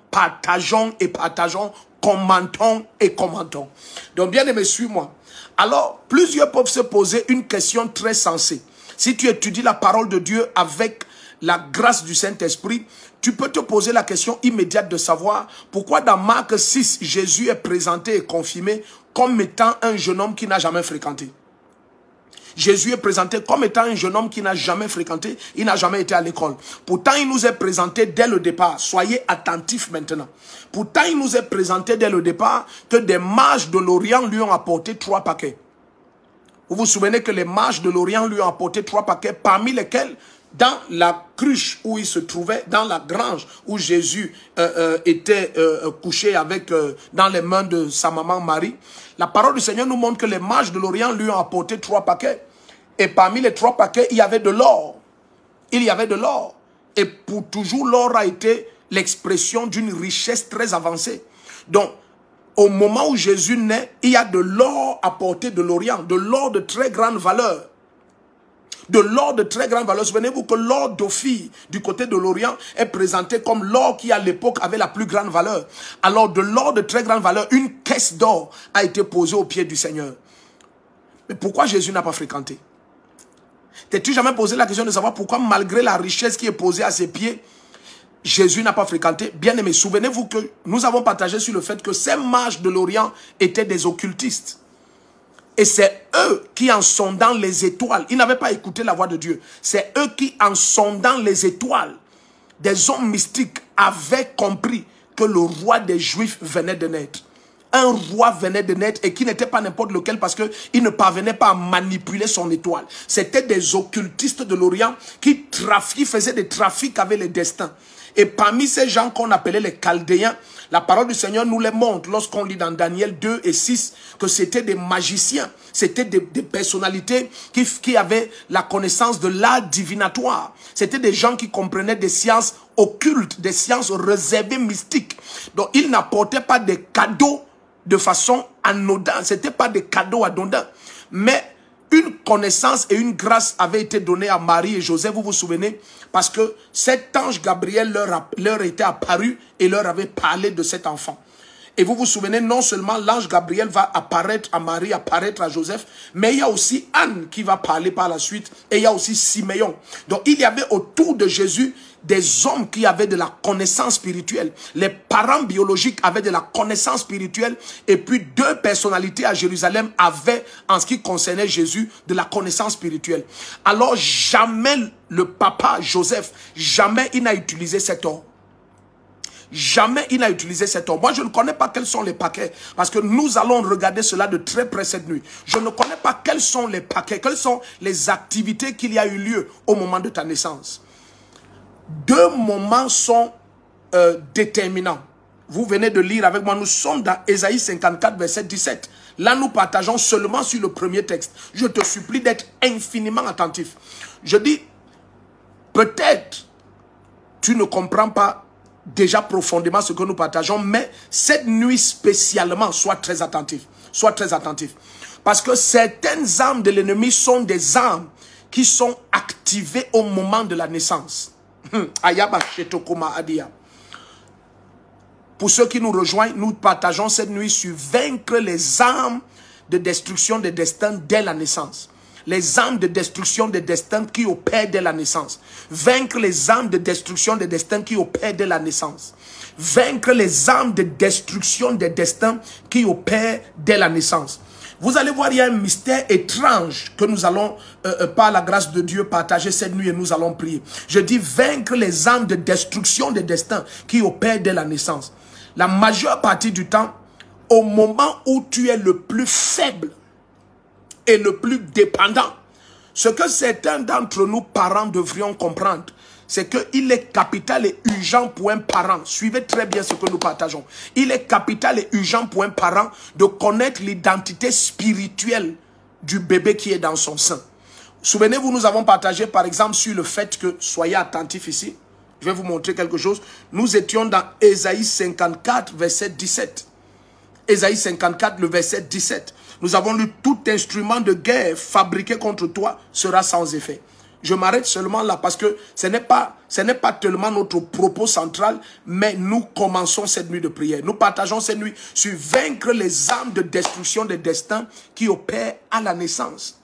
partageons et partageons, commentons et commentons. Donc, bien aimé, suis-moi. Alors, plusieurs peuvent se poser une question très sensée. Si tu étudies la parole de Dieu avec la grâce du Saint-Esprit, tu peux te poser la question immédiate de savoir pourquoi dans Marc 6, Jésus est présenté et confirmé comme étant un jeune homme qui n'a jamais fréquenté. Jésus est présenté comme étant un jeune homme qui n'a jamais fréquenté, il n'a jamais été à l'école. Pourtant, il nous est présenté dès le départ. Soyez attentifs maintenant. Pourtant, il nous est présenté dès le départ que des mages de l'Orient lui ont apporté 3 paquets. Vous vous souvenez que les mages de l'Orient lui ont apporté 3 paquets, parmi lesquels, dans la cruche où il se trouvait, dans la grange où Jésus était couché avec dans les mains de sa maman Marie, la parole du Seigneur nous montre que les mages de l'Orient lui ont apporté 3 paquets. Et parmi les 3 paquets, il y avait de l'or. Il y avait de l'or. Et pour toujours, l'or a été l'expression d'une richesse très avancée. Donc, au moment où Jésus naît, il y a de l'or apporté de l'Orient, de l'or de très grande valeur. De l'or de très grande valeur. Souvenez-vous que l'or d'Ophir, du côté de l'Orient, est présenté comme l'or qui, à l'époque, avait la plus grande valeur. Alors, de l'or de très grande valeur, une caisse d'or a été posée au pied du Seigneur. Mais pourquoi Jésus n'a pas fréquenté? T'es-tu jamais posé la question de savoir pourquoi, malgré la richesse qui est posée à ses pieds, Jésus n'a pas fréquenté? Bien aimé, souvenez-vous que nous avons partagé sur le fait que ces mages de l'Orient étaient des occultistes. Et c'est eux qui, en sondant les étoiles, ils n'avaient pas écouté la voix de Dieu. C'est eux qui, en sondant les étoiles, des hommes mystiques avaient compris que le roi des Juifs venait de naître. Un roi venait de naître et qui n'était pas n'importe lequel parce qu'il ne parvenait pas à manipuler son étoile. C'était des occultistes de l'Orient qui faisaient des trafics avec les destins. Et parmi ces gens qu'on appelait les Chaldéens, la parole du Seigneur nous les montre lorsqu'on lit dans Daniel 2 et 6 que c'était des magiciens, c'était des personnalités qui avaient la connaissance de l'art divinatoire. C'était des gens qui comprenaient des sciences occultes, des sciences réservées mystiques. Donc ils n'apportaient pas des cadeaux de façon anodine, ce n'était pas des cadeaux anodins, mais une connaissance et une grâce avaient été données à Marie et Joseph, vous vous souvenez, parce que cet ange Gabriel leur était apparu et leur avait parlé de cet enfant. Et vous vous souvenez, non seulement l'ange Gabriel va apparaître à Marie, apparaître à Joseph, mais il y a aussi Anne qui va parler par la suite, et il y a aussi Siméon. Donc il y avait autour de Jésus des hommes qui avaient de la connaissance spirituelle. Les parents biologiques avaient de la connaissance spirituelle, et puis 2 personnalités à Jérusalem avaient, en ce qui concernait Jésus, de la connaissance spirituelle. Alors jamais le papa Joseph, jamais il n'a utilisé cet or. Jamais il n'a utilisé cet or. Moi, je ne connais pas quels sont les paquets, parce que nous allons regarder cela de très près cette nuit. Je ne connais pas quels sont les paquets, quelles sont les activités qu'il y a eu lieu au moment de ta naissance. 2 moments sont déterminants. Vous venez de lire avec moi, nous sommes dans Ésaïe 54, verset 17. Là, nous partageons seulement sur le premier texte. Je te supplie d'être infiniment attentif. Je dis, peut-être tu ne comprends pas déjà profondément ce que nous partageons, mais cette nuit spécialement, sois très attentif. Sois très attentif. Parce que certaines armes de l'ennemi sont des armes qui sont activées au moment de la naissance. Pour ceux qui nous rejoignent, nous partageons cette nuit sur vaincre les armes de destruction des destins dès la naissance. Les armes de destruction des destins qui opèrent dès la naissance. Vaincre les armes de destruction des destins qui opèrent dès la naissance. Vaincre les armes de destruction des destins qui opèrent dès la naissance. Vous allez voir, il y a un mystère étrange que nous allons, par la grâce de Dieu, partager cette nuit et nous allons prier. Je dis vaincre les armes de destruction des destins qui opèrent dès la naissance. La majeure partie du temps, au moment où tu es le plus faible et le plus dépendant, ce que certains d'entre nous, parents, devrions comprendre, c'est qu'il est capital et urgent pour un parent. Suivez très bien ce que nous partageons. Il est capital et urgent pour un parent de connaître l'identité spirituelle du bébé qui est dans son sein. Souvenez-vous, nous avons partagé par exemple sur le fait que, soyez attentifs ici, je vais vous montrer quelque chose. Nous étions dans Ésaïe 54, verset 17. Ésaïe 54, le verset 17. Nous avons lu, tout instrument de guerre fabriqué contre toi sera sans effet. Je m'arrête seulement là parce que ce n'est pas tellement notre propos central, mais nous commençons cette nuit de prière. Nous partageons cette nuit sur vaincre les armes de destruction des destins qui opèrent à la naissance.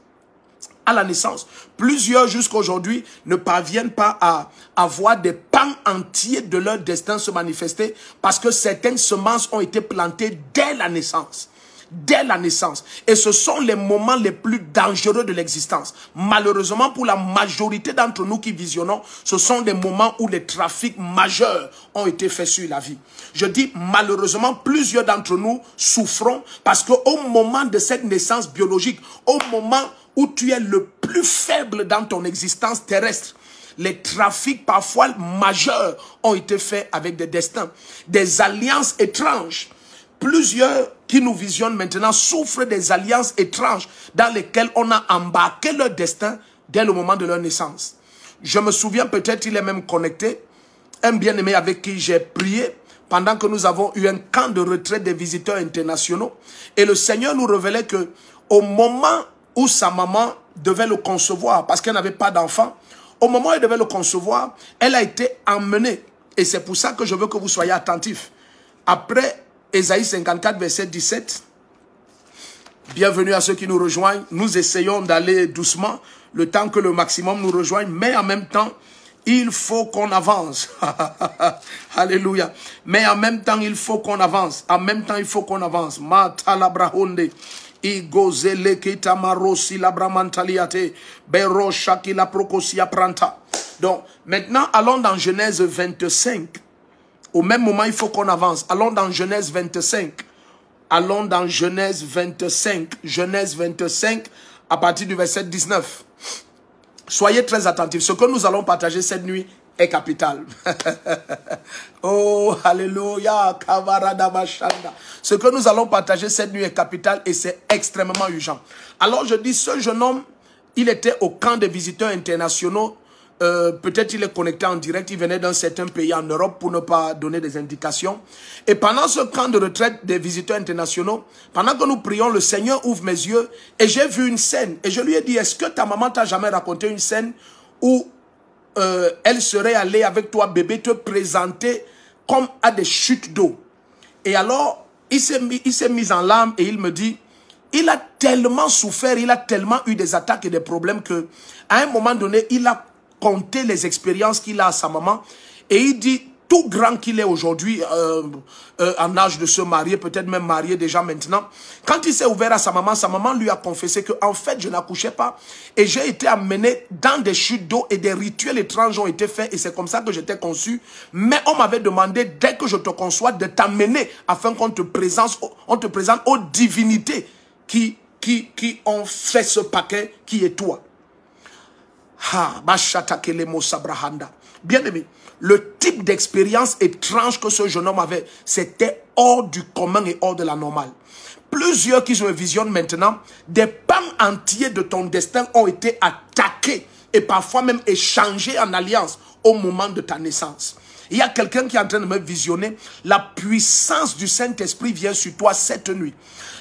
À la naissance. Plusieurs jusqu'à aujourd'hui ne parviennent pas à voir des pans entiers de leur destin se manifester parce que certaines semences ont été plantées dès la naissance. Dès la naissance. Et ce sont les moments les plus dangereux de l'existence. Malheureusement, pour la majorité d'entre nous qui visionnons, ce sont des moments où les trafics majeurs ont été faits sur la vie. Je dis malheureusement, plusieurs d'entre nous souffrons parce qu'au moment de cette naissance biologique, au moment où tu es le plus faible dans ton existence terrestre, les trafics parfois majeurs ont été faits avec des destins, des alliances étranges. Plusieurs qui nous visionnent maintenant souffrent des alliances étranges dans lesquelles on a embarqué leur destin dès le moment de leur naissance. Je me souviens, peut-être il est même connecté, un bien-aimé avec qui j'ai prié pendant que nous avons eu un camp de retraite des visiteurs internationaux. Et le Seigneur nous révélait que au moment où sa maman devait le concevoir, parce qu'elle n'avait pas d'enfant, au moment où elle devait le concevoir, elle a été emmenée. Et c'est pour ça que je veux que vous soyez attentifs. Après Ésaïe 54, verset 17. Bienvenue à ceux qui nous rejoignent. Nous essayons d'aller doucement, le temps que le maximum nous rejoigne, mais en même temps, il faut qu'on avance. Alléluia. Mais en même temps, il faut qu'on avance. En même temps, il faut qu'on avance. Matalabrahonde. Igozele kitamarosi labramantaliate. Beroshaki la prokosia pranta. Donc, maintenant, allons dans Genèse 25. Au même moment, il faut qu'on avance. Allons dans Genèse 25. Allons dans Genèse 25. Genèse 25, à partir du verset 19. Soyez très attentifs. Ce que nous allons partager cette nuit est capital. Oh, alléluia. Ce que nous allons partager cette nuit est capital et c'est extrêmement urgent. Alors je dis, ce jeune homme, il était au camp des visiteurs internationaux. Peut-être il est connecté en direct, il venait d'un certain pays en Europe pour ne pas donner des indications. Et pendant ce camp de retraite des visiteurs internationaux, pendant que nous prions, le Seigneur ouvre mes yeux et j'ai vu une scène. Et je lui ai dit, est-ce que ta maman t'a jamais raconté une scène où elle serait allée avec toi, bébé, te présenter comme à des chutes d'eau? Et alors, il s'est mis en larmes et il me dit, il a tellement souffert, il a tellement eu des attaques et des problèmes que, à un moment donné, il a compter les expériences qu'il a à sa maman et il dit, tout grand qu'il est aujourd'hui en âge de se marier, peut-être même marié déjà maintenant, quand il s'est ouvert à sa maman lui a confessé que en fait je n'accouchais pas et j'ai été amené dans des chutes d'eau et des rituels étranges ont été faits et c'est comme ça que j'étais conçu, mais on m'avait demandé dès que je te conçois de t'amener afin qu'on te présente aux divinités qui ont fait ce paquet qui est toi. Bien aimé, le type d'expérience étrange que ce jeune homme avait, c'était hors du commun et hors de la normale. Plusieurs qui se visionnent maintenant, des pans entiers de ton destin ont été attaqués et parfois même échangés en alliance au moment de ta naissance. Il y a quelqu'un qui est en train de me visionner. La puissance du Saint-Esprit vient sur toi cette nuit.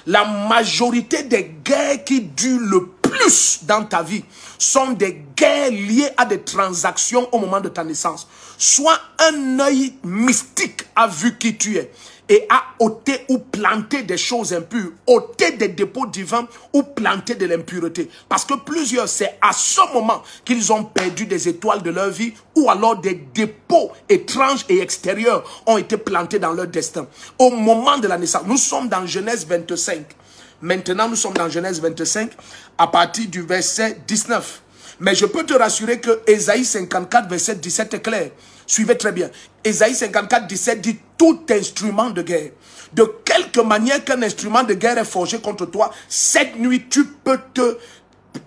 La majorité des guerres qui durent le plus dans ta vie sont des guerres liées à des transactions au moment de ta naissance. Soit un œil mystique a vu qui tu es et a ôté ou planté des choses impures, ôté des dépôts divins ou planté de l'impureté. Parce que plusieurs, c'est à ce moment qu'ils ont perdu des étoiles de leur vie ou alors des dépôts étranges et extérieurs ont été plantés dans leur destin. Au moment de la naissance, nous sommes dans Genèse 25. Maintenant, nous sommes dans Genèse 25 à partir du verset 19. Mais je peux te rassurer que Ésaïe 54, verset 17 est clair. Suivez très bien. Ésaïe 54, 17 dit tout instrument de guerre. De quelque manière qu'un instrument de guerre est forgé contre toi, cette nuit, tu peux te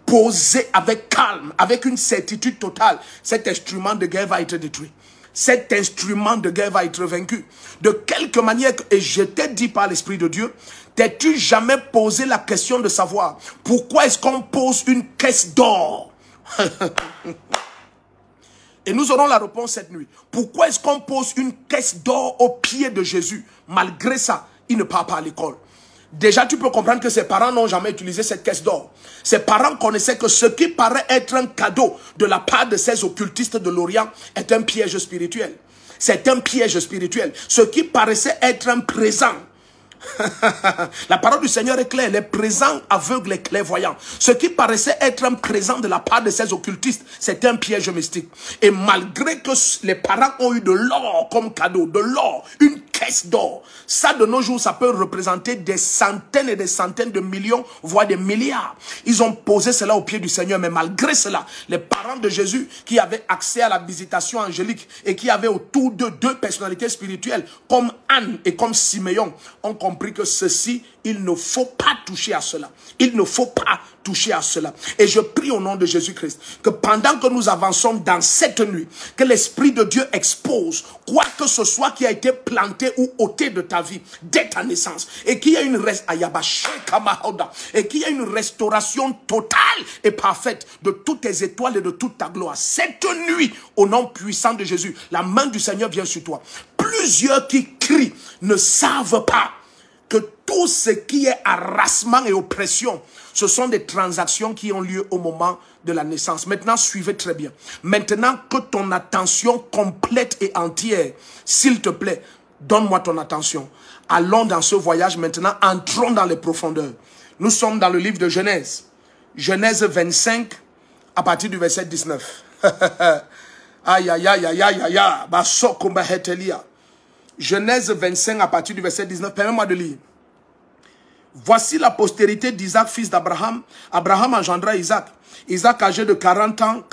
poser avec calme, avec une certitude totale. Cet instrument de guerre va être détruit. Cet instrument de guerre va être vaincu. De quelque manière, et je t'ai dit par l'Esprit de Dieu, t'es-tu jamais posé la question de savoir pourquoi est-ce qu'on pose une caisse d'or? Et nous aurons la réponse cette nuit. Pourquoi est-ce qu'on pose une caisse d'or au pied de Jésus? Malgré ça, il ne part pas à l'école. Déjà, tu peux comprendre que ses parents n'ont jamais utilisé cette caisse d'or. Ses parents connaissaient que ce qui paraît être un cadeau de la part de ces occultistes de l'Orient est un piège spirituel. C'est un piège spirituel. Ce qui paraissait être un présent. La parole du Seigneur est claire. Les présents aveugles et clairvoyants. Ce qui paraissait être un présent de la part de ces occultistes, c'est un piège mystique. Et malgré que les parents ont eu de l'or comme cadeau, de l'or, une caisse d'or, ça de nos jours, ça peut représenter des centaines et des centaines de millions, voire des milliards. Ils ont posé cela au pied du Seigneur, mais malgré cela, les parents de Jésus qui avaient accès à la visitation angélique et qui avaient autour de deux personnalités spirituelles comme Anne et comme Siméon ont compris que ceci, il ne faut pas toucher à cela. Il ne faut pas toucher à cela. Et je prie au nom de Jésus-Christ que pendant que nous avançons dans cette nuit, que l'Esprit de Dieu expose quoi que ce soit qui a été planté ou ôté de ta vie dès ta naissance et qu'il y a une restauration totale et parfaite de toutes tes étoiles et de toute ta gloire. Cette nuit, au nom puissant de Jésus, la main du Seigneur vient sur toi. Plusieurs qui crient ne savent pas que tout ce qui est harassement et oppression, ce sont des transactions qui ont lieu au moment de la naissance. Maintenant, suivez très bien. Maintenant que ton attention complète et entière, s'il te plaît, donne-moi ton attention. Allons dans ce voyage maintenant, entrons dans les profondeurs. Nous sommes dans le livre de Genèse. Genèse 25, à partir du verset 19. Aïe, aïe, aïe, aïe, aïe, aïe, aïe. Genèse 25 à partir du verset 19. Permets-moi de lire. Voici la postérité d'Isaac, fils d'Abraham. Abraham engendra Isaac. Isaac âgé de 40 ans,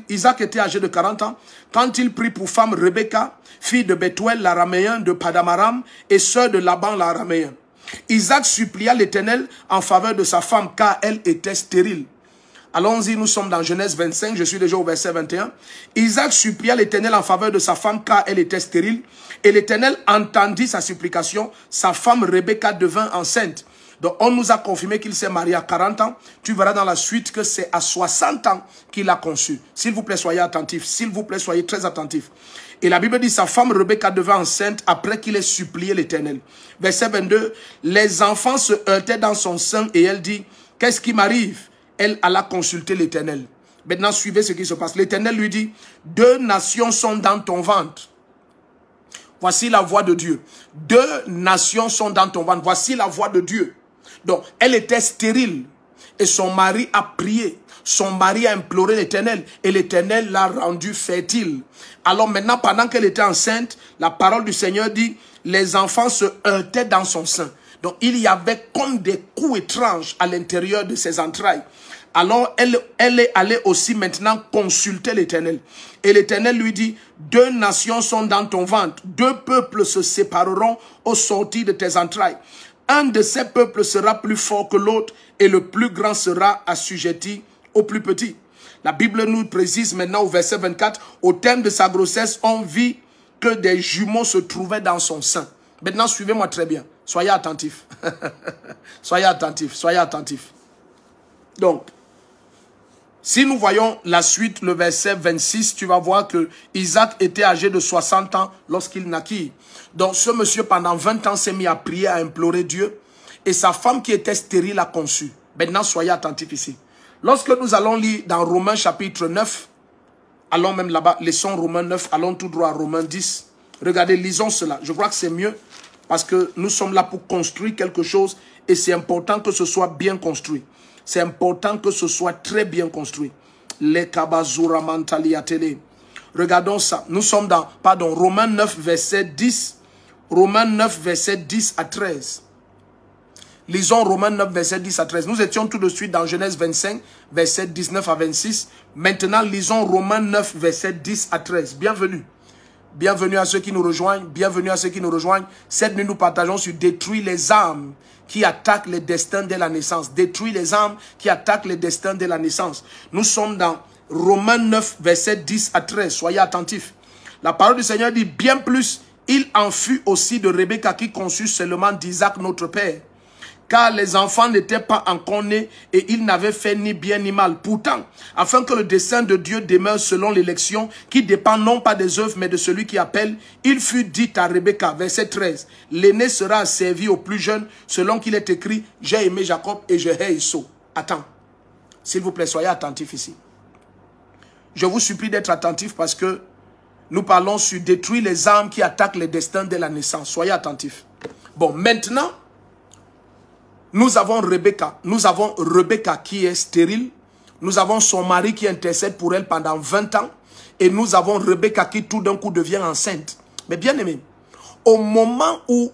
Isaac était âgé de 40 ans, quand il prit pour femme Rebecca, fille de Bethuel l'araméen de Padamaram et sœur de Laban l'araméen. Isaac supplia l'Éternel en faveur de sa femme car elle était stérile. Allons-y, nous sommes dans Genèse 25, je suis déjà au verset 21. Isaac supplia l'Éternel en faveur de sa femme car elle était stérile. Et l'Éternel entendit sa supplication. Sa femme Rebecca devint enceinte. Donc on nous a confirmé qu'il s'est marié à 40 ans. Tu verras dans la suite que c'est à 60 ans qu'il a conçu. S'il vous plaît, soyez attentifs. S'il vous plaît, soyez très attentifs. Et la Bible dit, sa femme Rebecca devint enceinte après qu'il ait supplié l'Éternel. Verset 22, les enfants se heurtaient dans son sein et elle dit, qu'est-ce qui m'arrive? Elle alla consulter l'Éternel. Maintenant, suivez ce qui se passe. L'Éternel lui dit, 2 nations sont dans ton ventre. Voici la voix de Dieu. 2 nations sont dans ton ventre. Voici la voix de Dieu. Donc, elle était stérile. Et son mari a prié. Son mari a imploré l'Éternel. Et l'Éternel l'a rendue fertile. Alors maintenant, pendant qu'elle était enceinte, la parole du Seigneur dit, les enfants se heurtaient dans son sein. Donc, il y avait comme des coups étranges à l'intérieur de ses entrailles. Alors, elle est allée aussi maintenant consulter l'Éternel. Et l'Éternel lui dit, 2 nations sont dans ton ventre. 2 peuples se sépareront au sortir de tes entrailles. Un de ces peuples sera plus fort que l'autre et le plus grand sera assujetti au plus petit. La Bible nous précise maintenant au verset 24, au terme de sa grossesse, on vit que des jumeaux se trouvaient dans son sein. Maintenant, suivez-moi très bien. Soyez attentifs. Soyez attentifs, soyez attentifs. Donc, si nous voyons la suite, le verset 26, tu vas voir que Isaac était âgé de 60 ans lorsqu'il naquit. Donc ce monsieur pendant 20 ans s'est mis à prier, à implorer Dieu. Et sa femme qui était stérile a conçu. Maintenant, soyez attentifs ici. Lorsque nous allons lire dans Romains chapitre 9, allons même là-bas, laissons Romains 9, allons tout droit à Romains 10. Regardez, lisons cela. Je crois que c'est mieux parce que nous sommes là pour construire quelque chose et c'est important que ce soit bien construit. C'est important que ce soit très bien construit. Les kabazura mentaliatele. Regardons ça. Nous sommes dans, Romains 9, verset 10. Romains 9, verset 10 à 13. Lisons Romains 9, verset 10 à 13. Nous étions tout de suite dans Genèse 25, verset 19 à 26. Maintenant, lisons Romains 9, verset 10 à 13. Bienvenue. Bienvenue à ceux qui nous rejoignent. Bienvenue à ceux qui nous rejoignent. Cette nuit, nous partageons sur détruire les âmes qui attaquent les destins dès la naissance. Détruire les âmes qui attaquent les destins dès la naissance. Nous sommes dans Romains 9, verset 10 à 13. Soyez attentifs. La parole du Seigneur dit, bien plus, il en fut aussi de Rebecca qui conçut seulement d'Isaac notre père. car les enfants n'étaient pas encore nés et ils n'avaient fait ni bien ni mal. Pourtant, afin que le dessein de Dieu demeure selon l'élection, qui dépend non pas des œuvres, mais de celui qui appelle, il fut dit à Rebecca, verset 13, l'aîné sera servi au plus jeune, selon qu'il est écrit, j'ai aimé Jacob et je hais Esau. Attends, s'il vous plaît, soyez attentifs ici. Je vous supplie d'être attentifs parce que nous parlons sur détruire les armes qui attaquent les destins dès la naissance. Soyez attentifs. Bon, maintenant, nous avons Rebecca qui est stérile. Nous avons son mari qui intercède pour elle pendant 20 ans. Et nous avons Rebecca qui tout d'un coup devient enceinte. Mais bien aimé, au moment où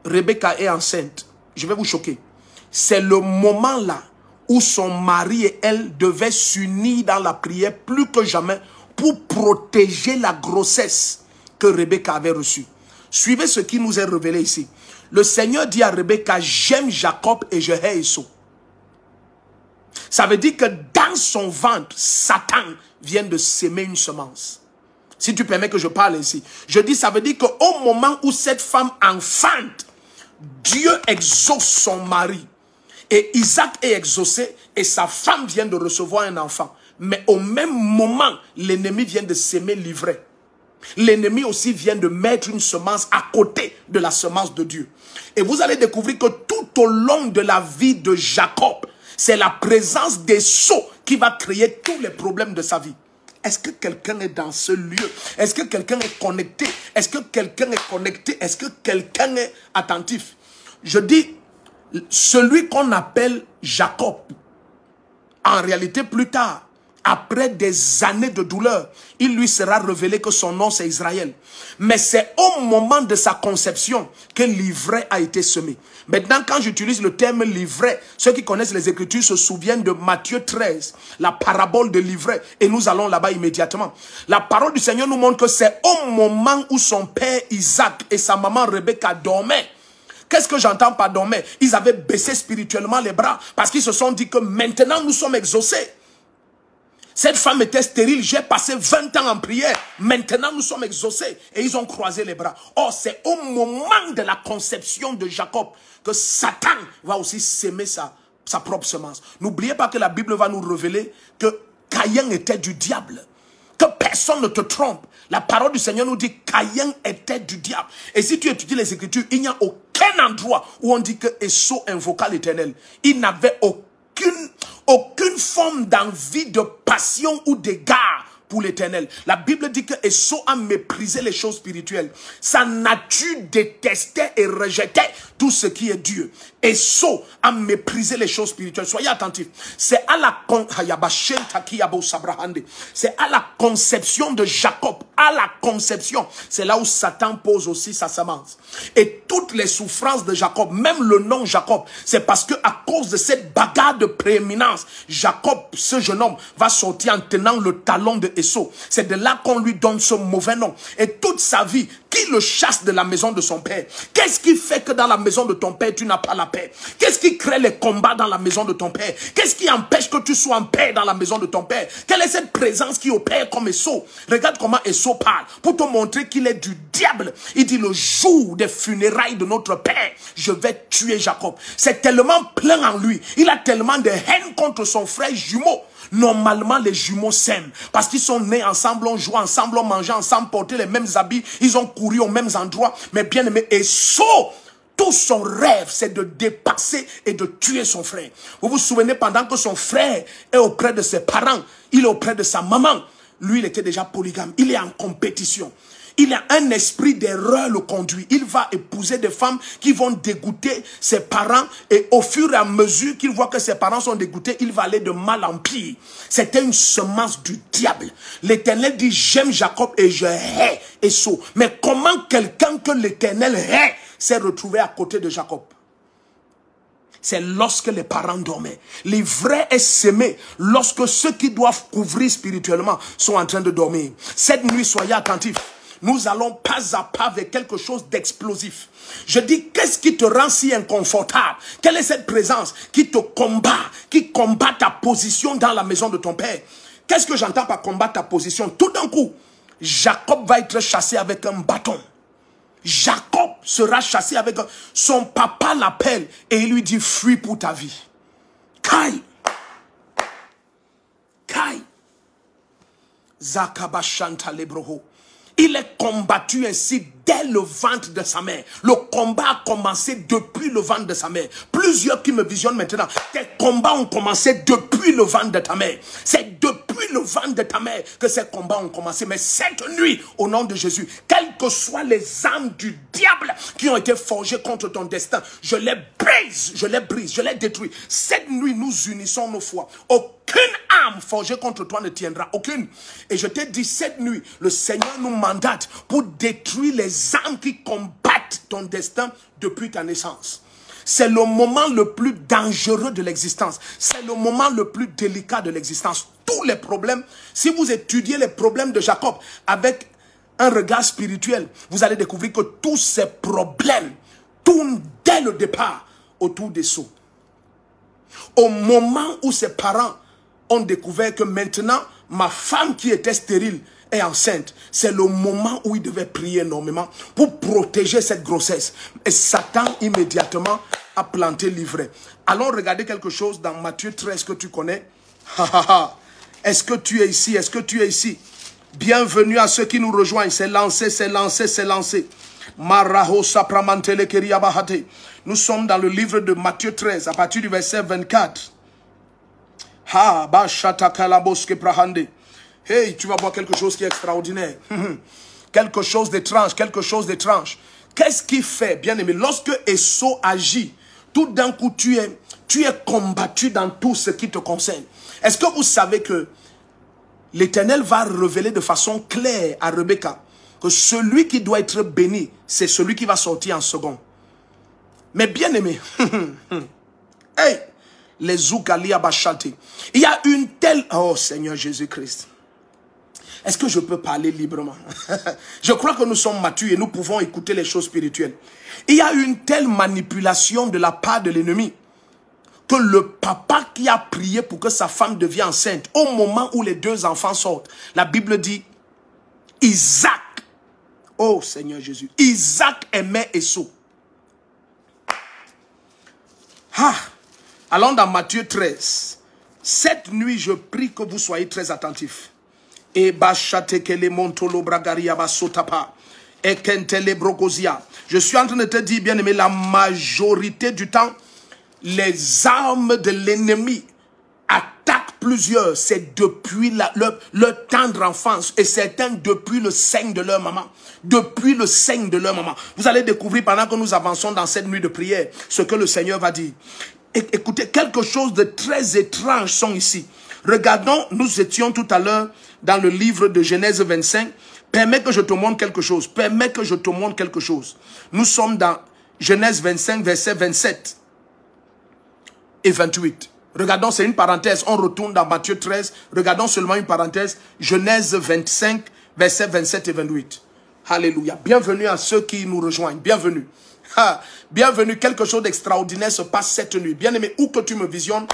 Rebecca est enceinte, je vais vous choquer. C'est le moment là où son mari et elle devaient s'unir dans la prière plus que jamais pour protéger la grossesse que Rebecca avait reçue. Suivez ce qui nous est révélé ici. Le Seigneur dit à Rebecca, j'aime Jacob et je hais Esau. Ça veut dire que dans son ventre, Satan vient de s'aimer une semence. Si tu permets que je parle ici. Je dis, ça veut dire qu'au moment où cette femme enfante, Dieu exauce son mari. Et Isaac est exaucé et sa femme vient de recevoir un enfant. Mais au même moment, l'ennemi vient de s'aimer l'ivraie. L'ennemi aussi vient de mettre une semence à côté de la semence de Dieu. Et vous allez découvrir que tout au long de la vie de Jacob, c'est la présence d'Esau qui va créer tous les problèmes de sa vie. Est-ce que quelqu'un est dans ce lieu? Est-ce que quelqu'un est connecté? Est-ce que quelqu'un est connecté? Est-ce que quelqu'un est attentif? Je dis, celui qu'on appelle Jacob, en réalité plus tard, après des années de douleur, il lui sera révélé que son nom c'est Israël. Mais c'est au moment de sa conception que l'ivraie a été semé. Maintenant, quand j'utilise le terme l'ivraie, ceux qui connaissent les Écritures se souviennent de Matthieu 13, la parabole de l'ivraie, et nous allons là-bas immédiatement. La parole du Seigneur nous montre que c'est au moment où son père Isaac et sa maman Rebecca dormaient. Qu'est-ce que j'entends par dormir? Ils avaient baissé spirituellement les bras parce qu'ils se sont dit que maintenant nous sommes exaucés. Cette femme était stérile, j'ai passé 20 ans en prière. Maintenant, nous sommes exaucés. Et ils ont croisé les bras. Or, c'est au moment de la conception de Jacob que Satan va aussi s'aimer sa propre semence. N'oubliez pas que la Bible va nous révéler que Caïn était du diable. Que personne ne te trompe. La parole du Seigneur nous dit que Caïn était du diable. Et si tu étudies les Écritures, il n'y a aucun endroit où on dit que Esau invoqua l'Éternel. Il n'avait aucune forme d'envie, de passion ou d'égard pour l'Éternel. La Bible dit que Esau a méprisé les choses spirituelles. Sa nature détestait et rejetait tout ce qui est Dieu. Esau a méprisé les choses spirituelles. Soyez attentifs. C'est à la conception de Jacob. À la conception. C'est là où Satan pose aussi sa semence. Et toutes les souffrances de Jacob, même le nom Jacob, c'est parce que à cause de cette bagarre de prééminence, Jacob, ce jeune homme, va sortir en tenant le talon de Esau. C'est de là qu'on lui donne ce mauvais nom. Et toute sa vie, qui le chasse de la maison de son père? Qu'est-ce qui fait que dans la maison de ton père, tu n'as pas la paix? Qu'est-ce qui crée les combats dans la maison de ton père? Qu'est-ce qui empêche que tu sois en paix dans la maison de ton père? Quelle est cette présence qui opère comme Esau? Regarde comment Esau parle. Pour te montrer qu'il est du diable. Il dit, le jour des funérailles de notre père, je vais tuer Jacob. C'est tellement plein en lui. Il a tellement de haine contre son frère jumeau. Normalement, les jumeaux s'aiment parce qu'ils sont nés ensemble, on joue ensemble, on mange ensemble, porté les mêmes habits, ils ont couru aux mêmes endroits. Mais bien aimé, Esau, tout son rêve, c'est de dépasser et de tuer son frère. Vous vous souvenez, pendant que son frère est auprès de ses parents, il est auprès de sa maman. Lui, il était déjà polygame. Il est en compétition. Il a un esprit d'erreur le conduit. Il va épouser des femmes qui vont dégoûter ses parents. Et au fur et à mesure qu'il voit que ses parents sont dégoûtés, il va aller de mal en pire. C'était une semence du diable. L'Éternel dit, j'aime Jacob et je hais Esau. Mais comment quelqu'un que l'Éternel hait s'est retrouvé à côté de Jacob? C'est lorsque les parents dormaient. L'ivraie est sémée lorsque ceux qui doivent couvrir spirituellement sont en train de dormir. Cette nuit, soyez attentifs. Nous allons pas à pas vers quelque chose d'explosif. Je dis, qu'est-ce qui te rend si inconfortable? Quelle est cette présence qui te combat, qui combat ta position dans la maison de ton père? Qu'est-ce que j'entends par combattre ta position? Tout d'un coup, Jacob va être chassé avec un bâton. Jacob sera chassé avec... Son papa l'appelle et il lui dit, fuis pour ta vie. Kai. Kai. Zakabashanta lebroho. Il est combattu ainsi dès le ventre de sa mère. Le combat a commencé depuis le ventre de sa mère. Plusieurs qui me visionnent maintenant, tes combats ont commencé depuis le ventre de ta mère. C'est depuis le ventre de ta mère que ces combats ont commencé. Mais cette nuit, au nom de Jésus, quelles que soient les armes du diable qui ont été forgées contre ton destin, je les brise, je les détruis. Cette nuit, nous unissons nos foi. Aucune arme forgée contre toi ne tiendra. Aucune. Et je t'ai dit, cette nuit, le Seigneur nous mandate pour détruire les armes qui combattent ton destin depuis ta naissance. C'est le moment le plus dangereux de l'existence. C'est le moment le plus délicat de l'existence. Tous les problèmes, si vous étudiez les problèmes de Jacob avec un regard spirituel, vous allez découvrir que tous ces problèmes tournent dès le départ autour des sceaux. Au moment où ses parents ont découvert que maintenant, ma femme qui était stérile est enceinte, c'est le moment où il devait prier énormément pour protéger cette grossesse. Et Satan immédiatement a planté l'ivraie. Allons regarder quelque chose dans Matthieu 13 que tu connais. Est-ce que tu es ici? Est-ce que tu es ici? Bienvenue à ceux qui nous rejoignent. C'est lancé, c'est lancé, c'est lancé. Nous sommes dans le livre de Matthieu 13 à partir du verset 24. Hey, tu vas voir quelque chose qui est extraordinaire. Quelque chose d'étrange, quelque chose d'étrange. Qu'est-ce qui fait, bien aimé, lorsque Esau agit, tout d'un coup tu es combattu dans tout ce qui te concerne. Est-ce que vous savez que l'Éternel va révéler de façon claire à Rebecca que celui qui doit être béni, c'est celui qui va sortir en second. Mais bien aimé, hey, les Zoukali Abachate, il y a une telle... Oh Seigneur Jésus-Christ, est-ce que je peux parler librement? Je crois que nous sommes matures et nous pouvons écouter les choses spirituelles. Il y a une telle manipulation de la part de l'ennemi que le papa qui a prié pour que sa femme devienne enceinte, au moment où les deux enfants sortent, la Bible dit, Isaac, oh Seigneur Jésus, Isaac aimait Esau. Allons dans Matthieu 13. Cette nuit, je prie que vous soyez très attentifs. Je suis en train de te dire, bien aimé, la majorité du temps, les armes de l'ennemi attaquent plusieurs. C'est depuis leur tendre enfance et certains depuis le sein de leur maman. Depuis le sein de leur maman. Vous allez découvrir pendant que nous avançons dans cette nuit de prière ce que le Seigneur va dire. Écoutez, quelque chose de très étrange sont ici. Regardons, nous étions tout à l'heure dans le livre de Genèse 25. Permets que je te montre quelque chose. Permets que je te montre quelque chose. Nous sommes dans Genèse 25, versets 27 et 28. Regardons, c'est une parenthèse. On retourne dans Matthieu 13. Regardons seulement une parenthèse. Genèse 25, versets 27 et 28. Alléluia. Bienvenue à ceux qui nous rejoignent. Bienvenue. Bienvenue. Quelque chose d'extraordinaire se passe cette nuit. Bien-aimé, où que tu me visionnes,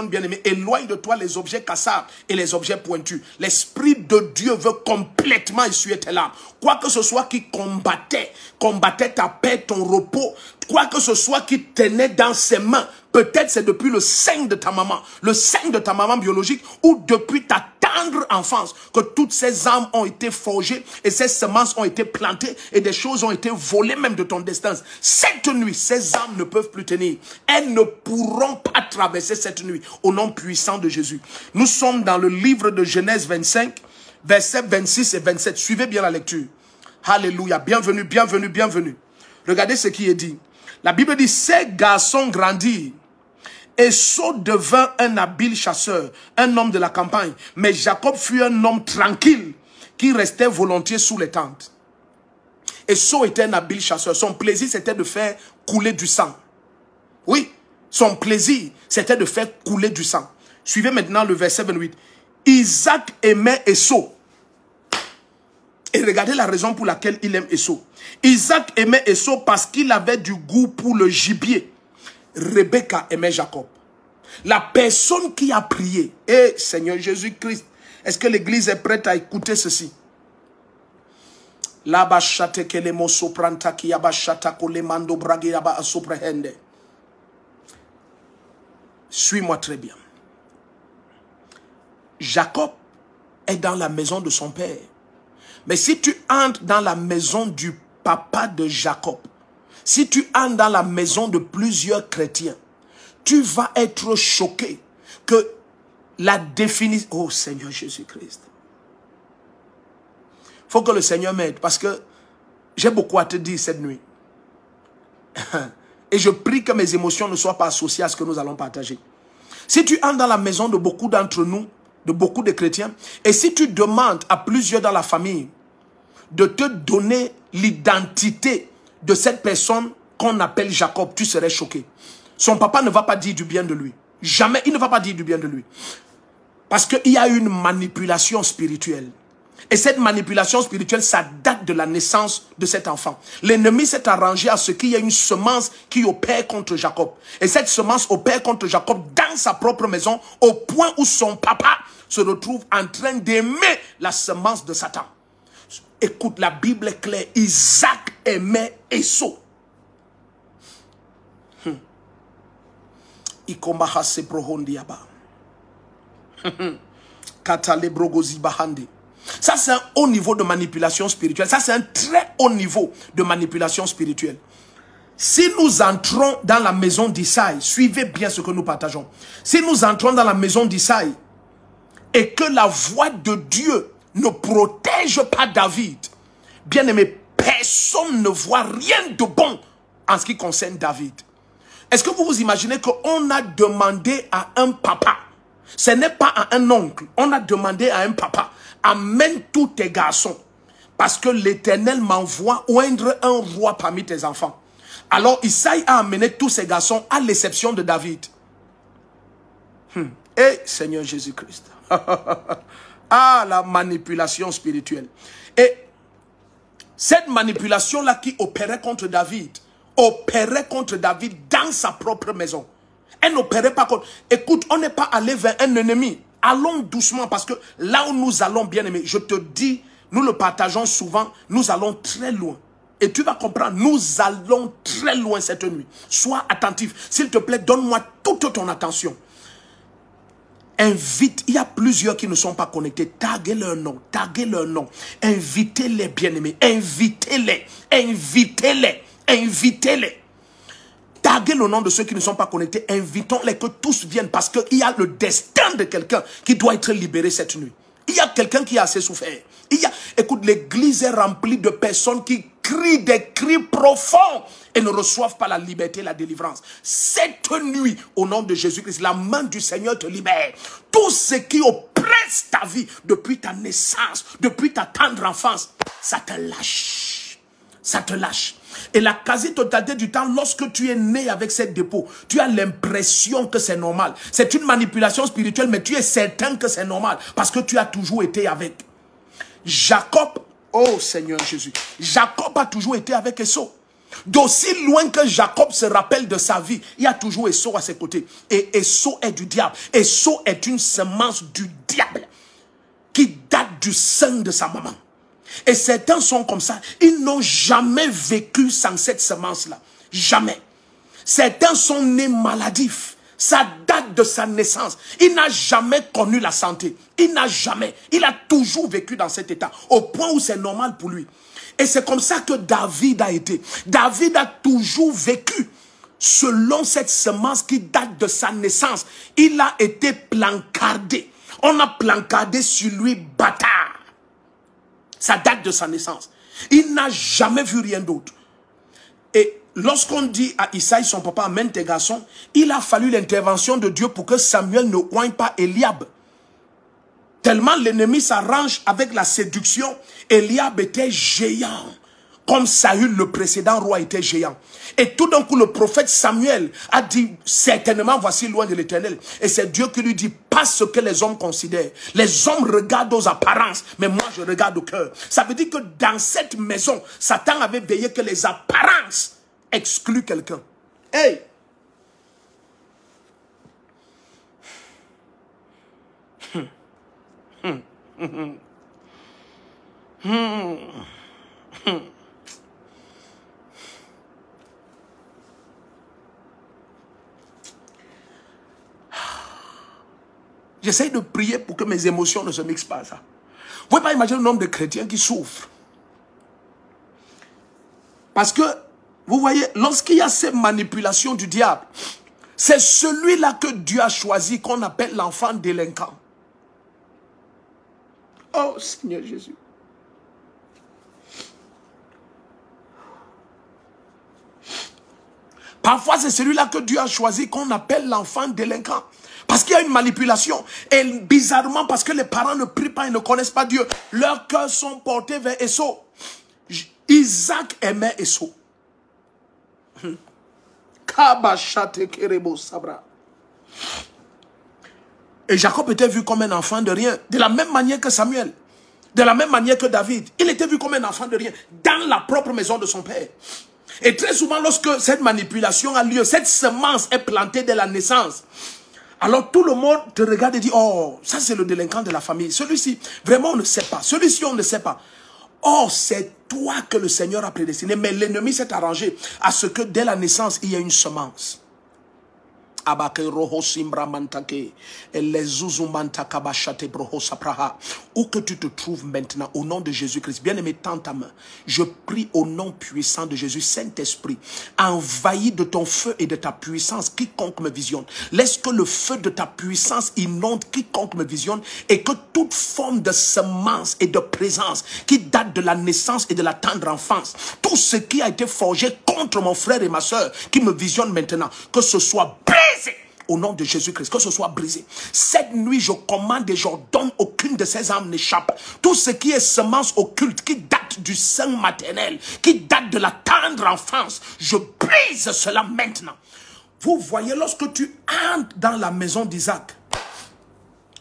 bien-aimé, éloigne de toi les objets cassables et les objets pointus. L'Esprit de Dieu veut complètement essuyer tes larmes. Quoi que ce soit qui combattait ta paix, ton repos, quoi que ce soit qui tenait dans ses mains, peut-être c'est depuis le sein de ta maman biologique, ou depuis ta tendre enfance, que toutes ces âmes ont été forgées et ces semences ont été plantées et des choses ont été volées même de ton destin. Cette nuit, ces âmes ne peuvent plus tenir. Elles ne pourront pas traverser cette nuit au nom puissant de Jésus. Nous sommes dans le livre de Genèse 25, versets 26 et 27. Suivez bien la lecture. Alléluia. Bienvenue, bienvenue, bienvenue. Regardez ce qui est dit. La Bible dit, ces garçons grandirent. Esau devint un habile chasseur, un homme de la campagne. Mais Jacob fut un homme tranquille qui restait volontiers sous les tentes. Esau était un habile chasseur. Son plaisir, c'était de faire couler du sang. Oui, son plaisir, c'était de faire couler du sang. Suivez maintenant le verset 28. Isaac aimait Esau. Et regardez la raison pour laquelle il aime Esau. Isaac aimait Esau parce qu'il avait du goût pour le gibier. Rebecca aimait Jacob. La personne qui a prié, et Seigneur Jésus-Christ, est-ce que l'église est prête à écouter ceci? La bachate que les mots sopranta qui abachata ko le mando bragi aba soprehende. Suis-moi très bien. Jacob est dans la maison de son père. Mais si tu entres dans la maison du papa de Jacob, si tu entres dans la maison de plusieurs chrétiens, tu vas être choqué que la définition... Oh Seigneur Jésus-Christ. Il faut que le Seigneur m'aide parce que j'ai beaucoup à te dire cette nuit. Et je prie que mes émotions ne soient pas associées à ce que nous allons partager. Si tu entres dans la maison de beaucoup d'entre nous, de beaucoup de chrétiens, et si tu demandes à plusieurs dans la famille de te donner l'identité de cette personne qu'on appelle Jacob, tu serais choqué. Son papa ne va pas dire du bien de lui. Jamais, il ne va pas dire du bien de lui. Parce qu'il y a une manipulation spirituelle. Et cette manipulation spirituelle, ça date de la naissance de cet enfant. L'ennemi s'est arrangé à ce qu'il y ait une semence qui opère contre Jacob. Et cette semence opère contre Jacob dans sa propre maison, au point où son papa se retrouve en train d'aimer la semence de Satan. Écoute, la Bible est claire. Isaac aimait Esau. Ikombaha se prohondiaba. Katalebrogozi bahandi. Ça, c'est un haut niveau de manipulation spirituelle. Ça, c'est un très haut niveau de manipulation spirituelle. Si nous entrons dans la maison d'Isaïe, suivez bien ce que nous partageons. Si nous entrons dans la maison d'Isaïe et que la voix de Dieu ne protège pas David, bien aimé, personne ne voit rien de bon en ce qui concerne David. Est-ce que vous vous imaginez qu'on a demandé à un papa, ce n'est pas à un oncle, on a demandé à un papa, amène tous tes garçons, parce que l'Éternel m'envoie oindre un roi parmi tes enfants. Alors Isaïe a amené tous ses garçons à l'exception de David. Et Seigneur Jésus-Christ. Ah, la manipulation spirituelle. Et cette manipulation-là qui opérait contre David dans sa propre maison. Elle n'opérait pas contre... Écoute, on n'est pas allé vers un ennemi. Allons doucement parce que là où nous allons, bien aimé, je te dis, nous le partageons souvent, nous allons très loin. Et tu vas comprendre, nous allons très loin cette nuit. Sois attentif. S'il te plaît, donne-moi toute ton attention. Invite, il y a plusieurs qui ne sont pas connectés. Taguez leur nom, taguez leur nom. Invitez-les, bien-aimés. Invitez-les, invitez-les, invitez-les. Taguez le nom de ceux qui ne sont pas connectés. Invitons-les que tous viennent parce qu'il y a le destin de quelqu'un qui doit être libéré cette nuit. Il y a quelqu'un qui a assez souffert. Écoute, l'église est remplie de personnes qui crient des cris profonds et ne reçoivent pas la liberté et la délivrance. Cette nuit, au nom de Jésus-Christ, la main du Seigneur te libère. Tout ce qui oppresse ta vie depuis ta naissance, depuis ta tendre enfance, ça te lâche. Ça te lâche. Et la quasi-totalité du temps, lorsque tu es né avec cette dépôt, tu as l'impression que c'est normal. C'est une manipulation spirituelle, mais tu es certain que c'est normal parce que tu as toujours été avec. Jacob, oh Seigneur Jésus, Jacob a toujours été avec Esau. D'aussi loin que Jacob se rappelle de sa vie, il y a toujours Esau à ses côtés. Et Esau est du diable. Esau est une semence du diable qui date du sein de sa maman. Et certains sont comme ça. Ils n'ont jamais vécu sans cette semence-là. Jamais. Certains sont nés maladifs. Ça date de sa naissance. Il n'a jamais connu la santé. Il n'a jamais. Il a toujours vécu dans cet état. Au point où c'est normal pour lui. Et c'est comme ça que David a été. David a toujours vécu selon cette semence qui date de sa naissance. Il a été plancardé. On a plancardé sur lui bâtard. Ça date de sa naissance. Il n'a jamais vu rien d'autre. Et lorsqu'on dit à Isaïe, son papa, amène tes garçons, il a fallu l'intervention de Dieu pour que Samuel ne oigne pas Eliab. Tellement l'ennemi s'arrange avec la séduction, Eliab était géant. Comme Saül, le précédent roi, était géant. Et tout d'un coup, le prophète Samuel a dit, certainement, voici loin de l'Éternel. Et c'est Dieu qui lui dit, pas ce que les hommes considèrent. Les hommes regardent aux apparences, mais moi, je regarde au cœur. Ça veut dire que dans cette maison, Satan avait veillé que les apparences excluent quelqu'un. Hey! J'essaie de prier pour que mes émotions ne se mixent pas à ça. Vous ne pouvez pas imaginer le nombre de chrétiens qui souffrent. Parce que, vous voyez, lorsqu'il y a ces manipulations du diable, c'est celui-là que Dieu a choisi qu'on appelle l'enfant délinquant. Oh Seigneur Jésus. Parfois, c'est celui-là que Dieu a choisi qu'on appelle l'enfant délinquant. Parce qu'il y a une manipulation. Et bizarrement, parce que les parents ne prient pas et ne connaissent pas Dieu, leurs cœurs sont portés vers Esau. Isaac aimait Esau. Et Jacob était vu comme un enfant de rien. De la même manière que Samuel. De la même manière que David. Il était vu comme un enfant de rien. Dans la propre maison de son père. Et très souvent, lorsque cette manipulation a lieu, cette semence est plantée dès la naissance. Alors tout le monde te regarde et dit, oh, ça c'est le délinquant de la famille. Celui-ci, vraiment on ne sait pas. Celui-ci, on ne sait pas. Oh, c'est toi que le Seigneur a prédestiné. Mais l'ennemi s'est arrangé à ce que dès la naissance, il y a une semence. Où que tu te trouves maintenant, au nom de Jésus-Christ, bien-aimé, tends ta main. Je prie au nom puissant de Jésus, Saint-Esprit, envahis de ton feu et de ta puissance quiconque me visionne. Laisse que le feu de ta puissance inonde quiconque me visionne et que toute forme de semence et de présence qui date de la naissance et de la tendre enfance, tout ce qui a été forgé contre mon frère et ma soeur qui me visionnent maintenant, que ce soit brisé au nom de Jésus-Christ, que ce soit brisé. Cette nuit, je commande et j'ordonne aucune de ces âmes n'échappe. Tout ce qui est semence occulte, qui date du sein maternel, qui date de la tendre enfance, je brise cela maintenant. Vous voyez, lorsque tu entres dans la maison d'Isaac,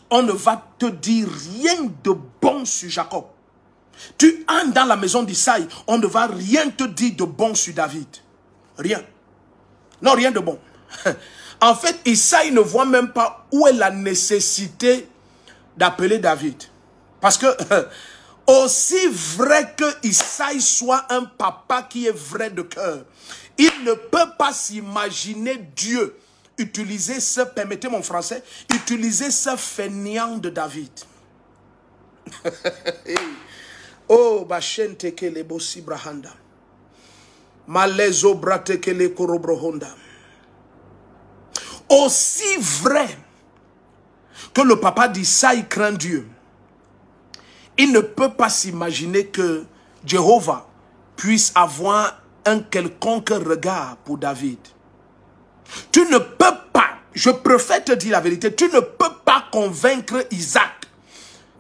on ne va te dire rien de bon sur Jacob. Tu entres dans la maison d'Isaïe, on ne va rien te dire de bon sur David. Rien. Non, rien de bon. En fait, Isaïe ne voit même pas où est la nécessité d'appeler David. Parce que, aussi vrai que Isaïe soit un papa qui est vrai de cœur, il ne peut pas s'imaginer Dieu utiliser ce, permettez mon français, utiliser ce fainéant de David. Oh, bachente que le bossi brahanda. Malezo brate que le korobrohonda. Aussi vrai que le papa d'Isaïe craint Dieu, il ne peut pas s'imaginer que Jéhovah puisse avoir un quelconque regard pour David. Tu ne peux pas, je préfère te dire la vérité, tu ne peux pas convaincre Isaac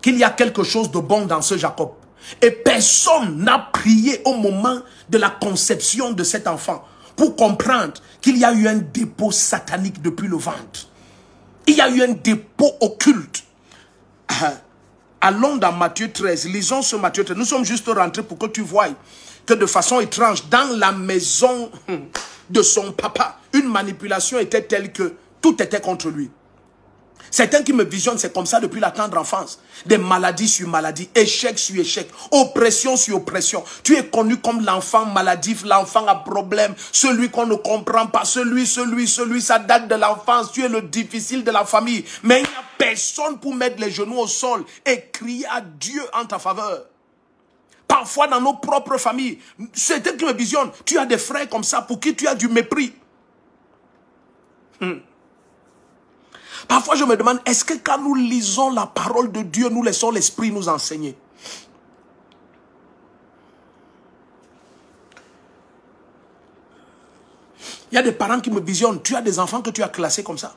qu'il y a quelque chose de bon dans ce Jacob. Et personne n'a prié au moment de la conception de cet enfant pour comprendre qu'il y a eu un dépôt satanique depuis le ventre. Il y a eu un dépôt occulte. Allons dans Matthieu 13. Lisons ce Matthieu 13. Nous sommes juste rentrés pour que tu voies que de façon étrange, dans la maison de son papa, une manipulation était telle que tout était contre lui. Certains qui me visionnent, c'est comme ça depuis la tendre enfance. Des maladies sur maladies, échec sur échec, oppression sur oppression. Tu es connu comme l'enfant maladif, l'enfant à problème, celui qu'on ne comprend pas, celui, ça date de l'enfance. Tu es le difficile de la famille. Mais il n'y a personne pour mettre les genoux au sol et crier à Dieu en ta faveur. Parfois dans nos propres familles, certains qui me visionnent, tu as des frères comme ça pour qui tu as du mépris. Parfois, je me demande, est-ce que quand nous lisons la parole de Dieu, nous laissons l'Esprit nous enseigner? Il y a des parents qui me visionnent. Tu as des enfants que tu as classés comme ça.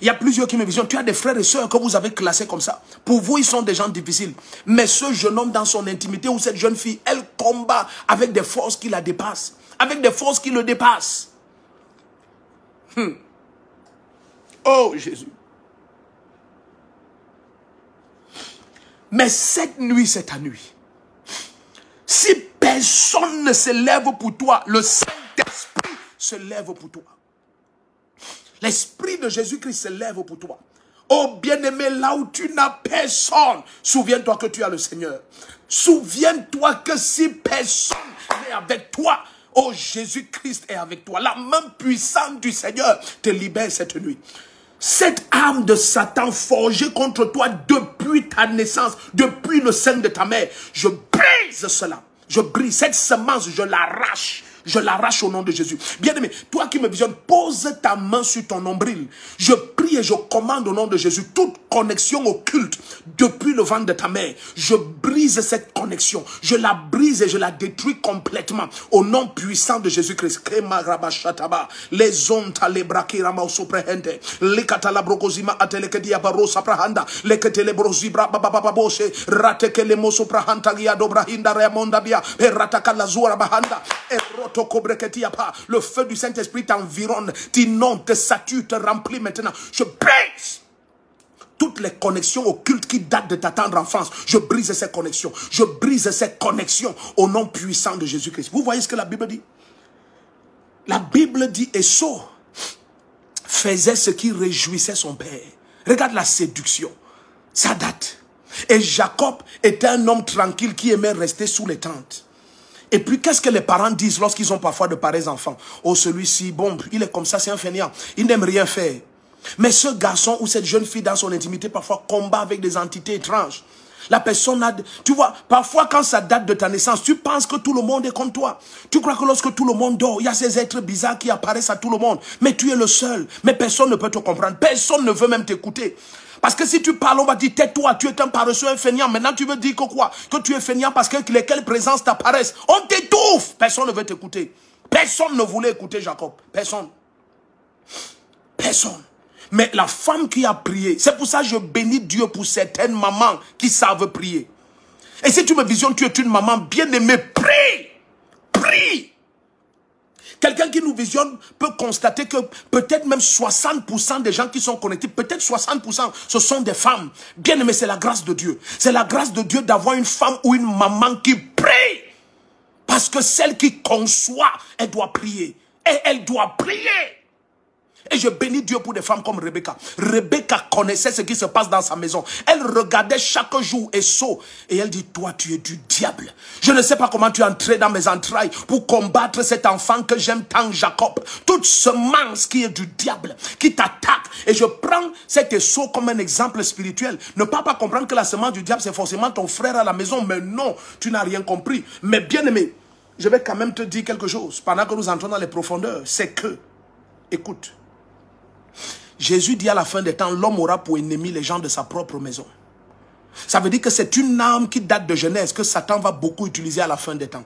Il y a plusieurs qui me visionnent. Tu as des frères et sœurs que vous avez classés comme ça. Pour vous, ils sont des gens difficiles. Mais ce jeune homme dans son intimité ou cette jeune fille, elle combat avec des forces qui la dépassent. Avec des forces qui le dépassent. Oh Jésus. Mais cette nuit, c'est ta nuit. Si personne ne se lève pour toi, le Saint-Esprit se lève pour toi. L'Esprit de Jésus-Christ se lève pour toi. Oh bien-aimé, là où tu n'as personne, souviens-toi que tu as le Seigneur. Souviens-toi que si personne n'est avec toi, oh, Jésus-Christ est avec toi. La main puissante du Seigneur te libère cette nuit. Cette arme de Satan forgée contre toi depuis ta naissance, depuis le sein de ta mère, je brise cela. Je brise cette semence, je l'arrache. Je l'arrache au nom de Jésus. Bien-aimé, toi qui me visionnes, pose ta main sur ton nombril. Je prie et je commande au nom de Jésus toute connexion occulte depuis le ventre de ta mère. Je brise cette connexion. Je la brise et je la détruis complètement au nom puissant de Jésus-Christ. Les onta les brakirama soprehende, les catalabrocosima atelekedia barosa prahanda, les ketelebrosibra babababose, rateke les mosoprahanta liadobrahinda remonda et ratakala bahanda, et le feu du Saint-Esprit t'environne, t'inonde, te sature, te remplit maintenant. Je brise toutes les connexions occultes qui datent de ta tendre enfance. Je brise ces connexions. Je brise ces connexions au nom puissant de Jésus-Christ. Vous voyez ce que la Bible dit? La Bible dit Esau faisait ce qui réjouissait son père. Regarde la séduction. Ça date. Et Jacob était un homme tranquille qui aimait rester sous les tentes. Et puis, qu'est-ce que les parents disent lorsqu'ils ont parfois de pareils enfants? Oh, celui-ci, bon, il est comme ça, c'est un fainéant. Il n'aime rien faire. Mais ce garçon ou cette jeune fille dans son intimité, parfois, combat avec des entités étranges. La personne a... Tu vois, parfois, quand ça date de ta naissance, tu penses que tout le monde est comme toi. Tu crois que lorsque tout le monde dort, il y a ces êtres bizarres qui apparaissent à tout le monde. Mais tu es le seul. Mais personne ne peut te comprendre. Personne ne veut même t'écouter. Parce que si tu parles, on va dire, tais-toi, tu es un paresseux, un fainéant. Maintenant, tu veux dire que quoi? Que tu es fainéant parce que lesquelles présences t'apparaissent. On t'étouffe. Personne ne veut t'écouter. Personne ne voulait écouter Jacob. Personne. Personne. Mais la femme qui a prié, c'est pour ça que je bénis Dieu pour certaines mamans qui savent prier. Et si tu me visionnes, tu es une maman bien-aimée, prie. Prie. Quelqu'un qui nous visionne peut constater que peut-être même 60% des gens qui sont connectés, peut-être 60%, ce sont des femmes. Bien aimé, c'est la grâce de Dieu. C'est la grâce de Dieu d'avoir une femme ou une maman qui prie. Parce que celle qui conçoit, elle doit prier. Et elle doit prier. Et je bénis Dieu pour des femmes comme Rebecca. Rebecca connaissait ce qui se passe dans sa maison. Elle regardait chaque jour Esau. Et elle dit, toi tu es du diable. Je ne sais pas comment tu es entré dans mes entrailles pour combattre cet enfant que j'aime tant, Jacob. Toute semence qui est du diable, qui t'attaque. Et je prends cet Esau comme un exemple spirituel. Ne pas comprendre que la semence du diable c'est forcément ton frère à la maison. Mais non, tu n'as rien compris. Mais bien aimé, je vais quand même te dire quelque chose. Pendant que nous entrons dans les profondeurs, c'est que, écoute, Jésus dit à la fin des temps, l'homme aura pour ennemi les gens de sa propre maison. Ça veut dire que c'est une arme qui date de Genèse que Satan va beaucoup utiliser à la fin des temps.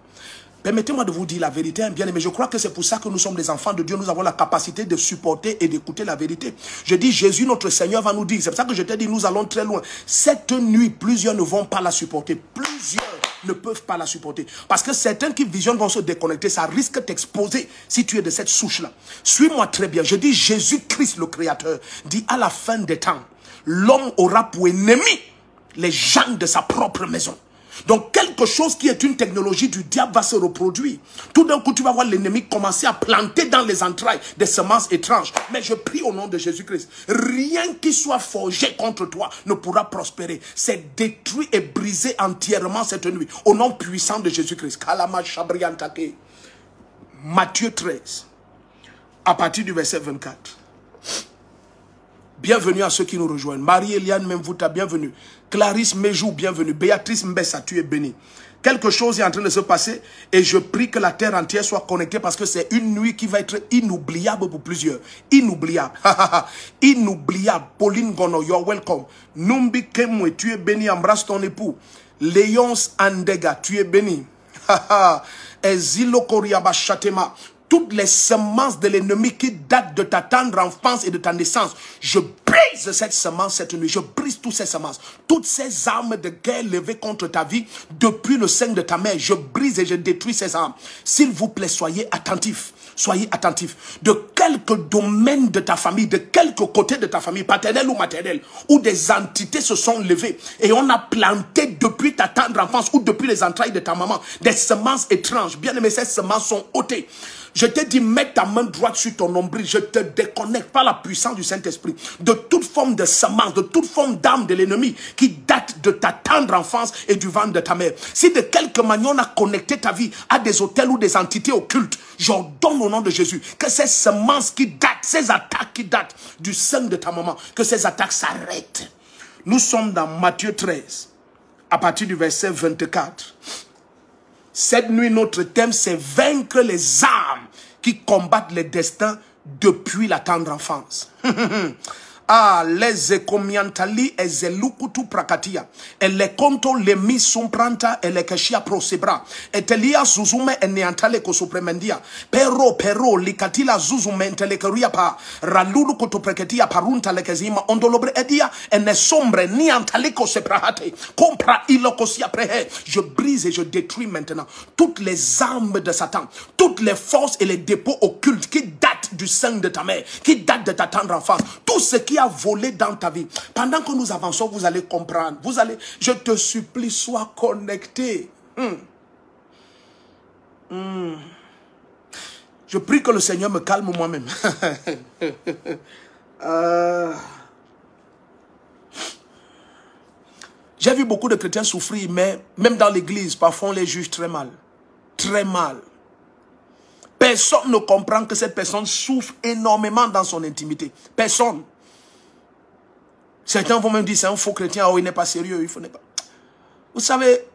Permettez-moi de vous dire la vérité, bien aimé. Je crois que c'est pour ça que nous sommes des enfants de Dieu. Nous avons la capacité de supporter et d'écouter la vérité. Je dis, Jésus, notre Seigneur, va nous dire. C'est pour ça que je t'ai dit, nous allons très loin. Cette nuit, plusieurs ne vont pas la supporter. Plusieurs ne peuvent pas la supporter. Parce que certains qui visionnent vont se déconnecter. Ça risque de t'exposer si tu es de cette souche-là. Suis-moi très bien. Je dis, Jésus-Christ, le Créateur, dit à la fin des temps, l'homme aura pour ennemi les gens de sa propre maison. Donc quelque chose qui est une technologie du diable va se reproduire. Tout d'un coup tu vas voir l'ennemi commencer à planter dans les entrailles des semences étranges. Mais je prie au nom de Jésus-Christ, rien qui soit forgé contre toi ne pourra prospérer. C'est détruit et brisé entièrement cette nuit. Au nom puissant de Jésus-Christ. Matthieu 13, à partir du verset 24. Bienvenue à ceux qui nous rejoignent. Marie-Eliane Memvouta, bienvenue. Clarisse Mejou, bienvenue. Béatrice Mbessa, tu es bénie. Quelque chose est en train de se passer et je prie que la terre entière soit connectée parce que c'est une nuit qui va être inoubliable pour plusieurs. Inoubliable. Inoubliable. Pauline Gono, you're welcome. Numbi Kemwe, tu es bénie. Embrasse ton époux. Léonce Andega, tu es bénie. Ezilo Koriaba Chatema. Toutes les semences de l'ennemi qui datent de ta tendre enfance et de ta naissance, je brise cette semence cette nuit. Je brise toutes ces semences. Toutes ces armes de guerre levées contre ta vie depuis le sein de ta mère, je brise et je détruis ces armes. S'il vous plaît, soyez attentifs. Soyez attentifs. De quelque domaine de ta famille, de quelque côté de ta famille, paternelle ou maternelle, où des entités se sont levées et on a planté depuis ta tendre enfance ou depuis les entrailles de ta maman des semences étranges. Bien aimé, ces semences sont ôtées. Je te dis, mets ta main droite sur ton nombril. Je te déconnecte par la puissance du Saint-Esprit de toute forme de semence, de toute forme d'âme de l'ennemi qui date de ta tendre enfance et du ventre de ta mère. Si de quelque manière on a connecté ta vie à des hôtels ou des entités occultes, j'ordonne au nom de Jésus que ces semences qui datent, ces attaques qui datent du sein de ta maman, que ces attaques s'arrêtent. Nous sommes dans Matthieu 13, à partir du verset 24. Cette nuit, notre thème, c'est vaincre les âmes qui combattent les destins depuis la tendre enfance. Ah, les ekomiantali ezelukutu prakatia. Ele konto le mi sumpranta ele keshia prosebra. Etelia zuzume eneantale kosupremendia. Pero likatila zuzume entelekeria pa. Ralulu kotopreketia parunta lekezima ondolobre edia. Ene sombre niantale koseprahate. Compra ilokosia prehe. Je brise et je détruis maintenant toutes les armes de Satan, toutes les forces et les dépôts occultes qui datent du sein de ta mère, qui datent de ta tendre enfance. Tout ce qui a volé dans ta vie. Pendant que nous avançons, vous allez comprendre. Vous allez, je te supplie, sois connecté. Je prie que le Seigneur me calme moi-même. J'ai vu beaucoup de chrétiens souffrir, mais même dans l'église, parfois on les juge très mal. Très mal. Personne ne comprend que cette personne souffre énormément dans son intimité. Personne. Certains vont même dire c'est un faux chrétien, oh il n'est pas sérieux, il faut pas. Vous savez,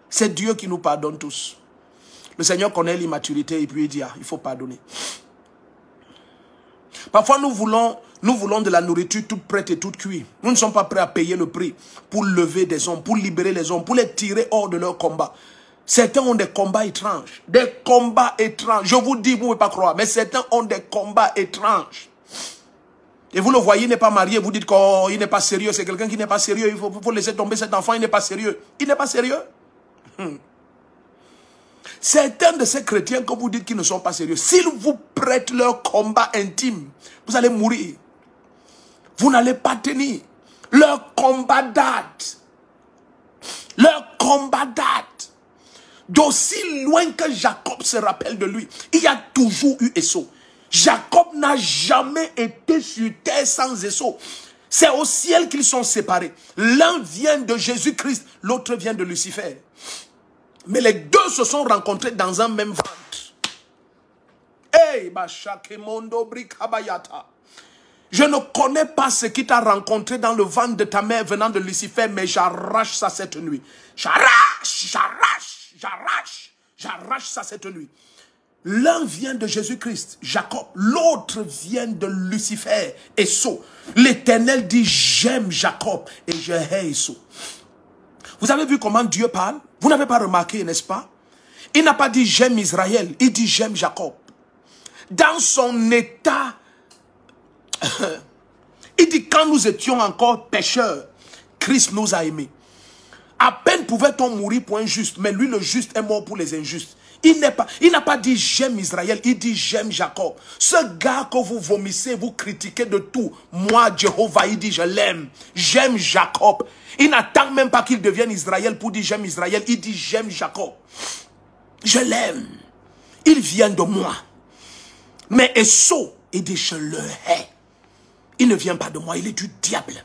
c'est Dieu qui nous pardonne tous. Le Seigneur connaît l'immaturité et puis il dit ah, il faut pardonner. Parfois nous voulons de la nourriture toute prête et toute cuite. Nous ne sommes pas prêts à payer le prix pour lever des hommes, pour libérer les hommes, pour les tirer hors de leur combat. Certains ont des combats étranges. Des combats étranges. Je vous dis, vous ne pouvez pas croire, mais certains ont des combats étranges. Et vous le voyez, il n'est pas marié, vous dites qu'il n'est pas sérieux, c'est quelqu'un qui n'est pas sérieux, il faut laisser tomber cet enfant, il n'est pas sérieux. Il n'est pas sérieux. Certains de ces chrétiens que vous dites qu'ils ne sont pas sérieux, s'ils vous prêtent leur combat intime, vous allez mourir. Vous n'allez pas tenir. Leur combat date. Leur combat date. D'aussi loin que Jacob se rappelle de lui, il y a toujours eu Esau. Jacob n'a jamais été sur terre sans Esau. C'est au ciel qu'ils sont séparés. L'un vient de Jésus-Christ, l'autre vient de Lucifer. Mais les deux se sont rencontrés dans un même ventre. Hey, je ne connais pas ce qui t'a rencontré dans le ventre de ta mère venant de Lucifer, mais j'arrache ça cette nuit. J'arrache ça cette nuit. L'un vient de Jésus-Christ, Jacob. L'autre vient de Lucifer, Esau. L'Éternel dit, j'aime Jacob et je hais Esau. Vous avez vu comment Dieu parle? Vous n'avez pas remarqué, n'est-ce pas? Il n'a pas dit, j'aime Israël. Il dit, j'aime Jacob. Dans son état, il dit, quand nous étions encore pécheurs, Christ nous a aimés. À peine pouvait-on mourir pour un juste, mais lui, le juste, est mort pour les injustes. Il n'a pas dit j'aime Israël, il dit j'aime Jacob. Ce gars que vous vomissez, vous critiquez de tout. Moi, Jéhovah, il dit je l'aime. J'aime Jacob. Il n'attend même pas qu'il devienne Israël pour dire j'aime Israël. Il dit j'aime Jacob. Je l'aime. Il vient de moi. Mais Esau, il dit je le hais. Il ne vient pas de moi, il est du diable.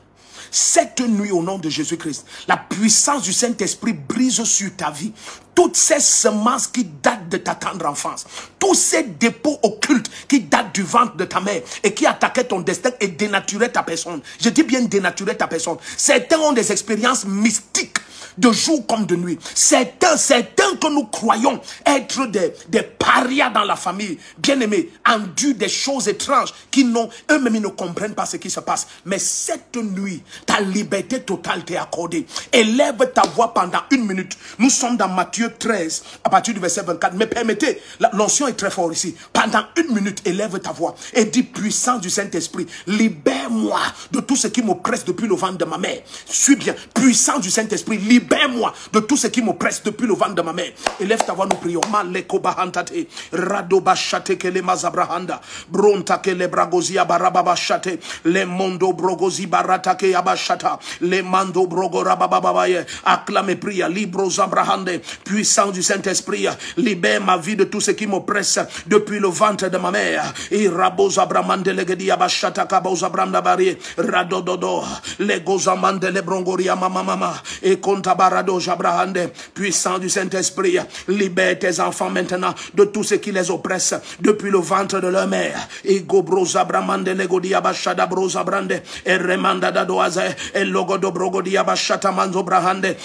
Cette nuit, au nom de Jésus-Christ, la puissance du Saint-Esprit brise sur ta vie toutes ces semences qui datent de ta tendre enfance, tous ces dépôts occultes qui datent du ventre de ta mère et qui attaquaient ton destin et dénaturaient ta personne. Je dis bien dénaturer ta personne. Certains ont des expériences mystiques de jour comme de nuit. Certains que nous croyons être des parias dans la famille, bien-aimés, endurent des choses étranges qui n'ont, eux-mêmes ne comprennent pas ce qui se passe. Mais cette nuit, ta liberté totale t'est accordée. Élève ta voix pendant 1 minute. Nous sommes dans Matthieu 13, à partir du verset 24. Mais permettez, l'onction est très forte ici. Pendant 1 minute, élève ta voix et dis, puissance du Saint-Esprit, libère-moi de tout ce qui m'oppresse depuis le ventre de ma mère. Suis bien, puissance du Saint-Esprit, libère libère-moi de tout ce qui m'oppresse depuis le ventre de ma mère. Élève ta voix, nous prions. Maleko bahantate, radoba shate kele mazabrahanda, bronta kele bragozia barababa shate, le mondo brogozi barata ke abashata, le mando brogo rabababaye. Acclame et prie, libro zabrahande, puissant du Saint-Esprit, libère ma vie de tout ce qui m'oppresse depuis le ventre de ma mère. Et rabo zabramande legedi abashata kabo zabranda bari, radododo, le gozamande le brongoria mama et kontabarado jabrahande, puissant du Saint-Esprit, libère tes enfants maintenant de tout ce qui les oppresse depuis le ventre de leur mère. Et gobroza bramande legodi abashada broza brande et remanda dadoaze et logodo brogodi abashata manzo brahande.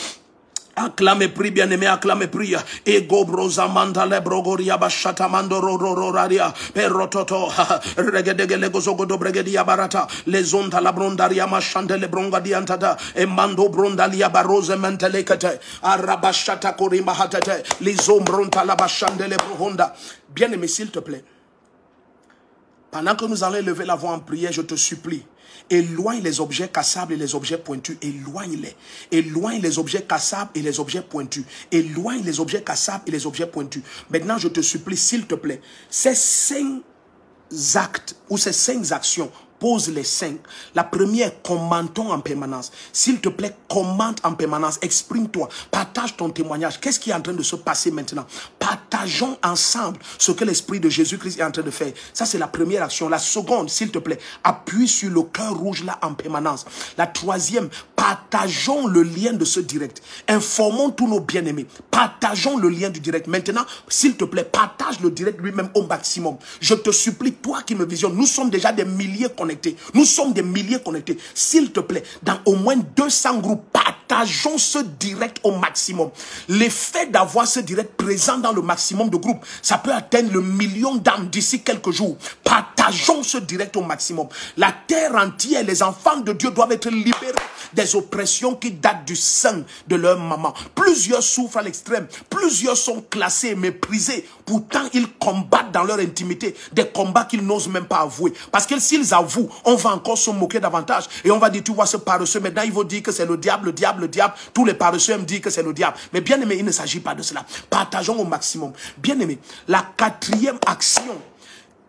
Acclame et prie, bien-aimé, acclame et prie. Ego brozamanda le brogoria bashata mando rororaria perototo regedege le gozogodo bregedia barata les onta la brondaria machande le brongadia antada e mando brondalia barose mentelekete arabashata korima hatete les ombronta la bachande le brohonda. Bien-aimé, s'il te plaît, pendant que nous allons lever la voix en prière, je te supplie, éloigne les objets cassables et les objets pointus. Éloigne-les. Éloigne les objets cassables et les objets pointus. Éloigne les objets cassables et les objets pointus. Maintenant, je te supplie, s'il te plaît, ces 5 actes ou ces 5 actions, pose les 5. La première, commentons en permanence. S'il te plaît, commente en permanence. Exprime-toi. Partage ton témoignage. Qu'est-ce qui est en train de se passer maintenant? Partageons ensemble ce que l'Esprit de Jésus-Christ est en train de faire. Ça, c'est la première action. La seconde, s'il te plaît, appuie sur le cœur rouge là en permanence. La troisième, partageons le lien de ce direct. Informons tous nos bien-aimés. Partageons le lien du direct. Maintenant, s'il te plaît, partage le direct lui-même au maximum. Je te supplie, toi qui me visionnes, nous sommes déjà des milliers connectés. Nous sommes des milliers connectés. S'il te plaît, dans au moins 200 groupes, partageons ce direct au maximum. L'effet d'avoir ce direct présent dans le maximum de groupes, ça peut atteindre le million d'âmes d'ici quelques jours. Partageons ce direct au maximum. La terre entière, les enfants de Dieu doivent être libérés des oppressions qui datent du sein de leur maman. Plusieurs souffrent à l'extrême. Plusieurs sont classés et méprisés. Pourtant, ils combattent dans leur intimité des combats qu'ils n'osent même pas avouer. Parce que s'ils avouent, on va encore se moquer davantage. Et on va dire, tu vois ce paresseux, maintenant ils vont dire que c'est le diable, le diable, le diable. Tous les paresseux aiment dire que c'est le diable. Mais bien aimé, il ne s'agit pas de cela. Partageons au maximum. Bien aimé, la 4e action,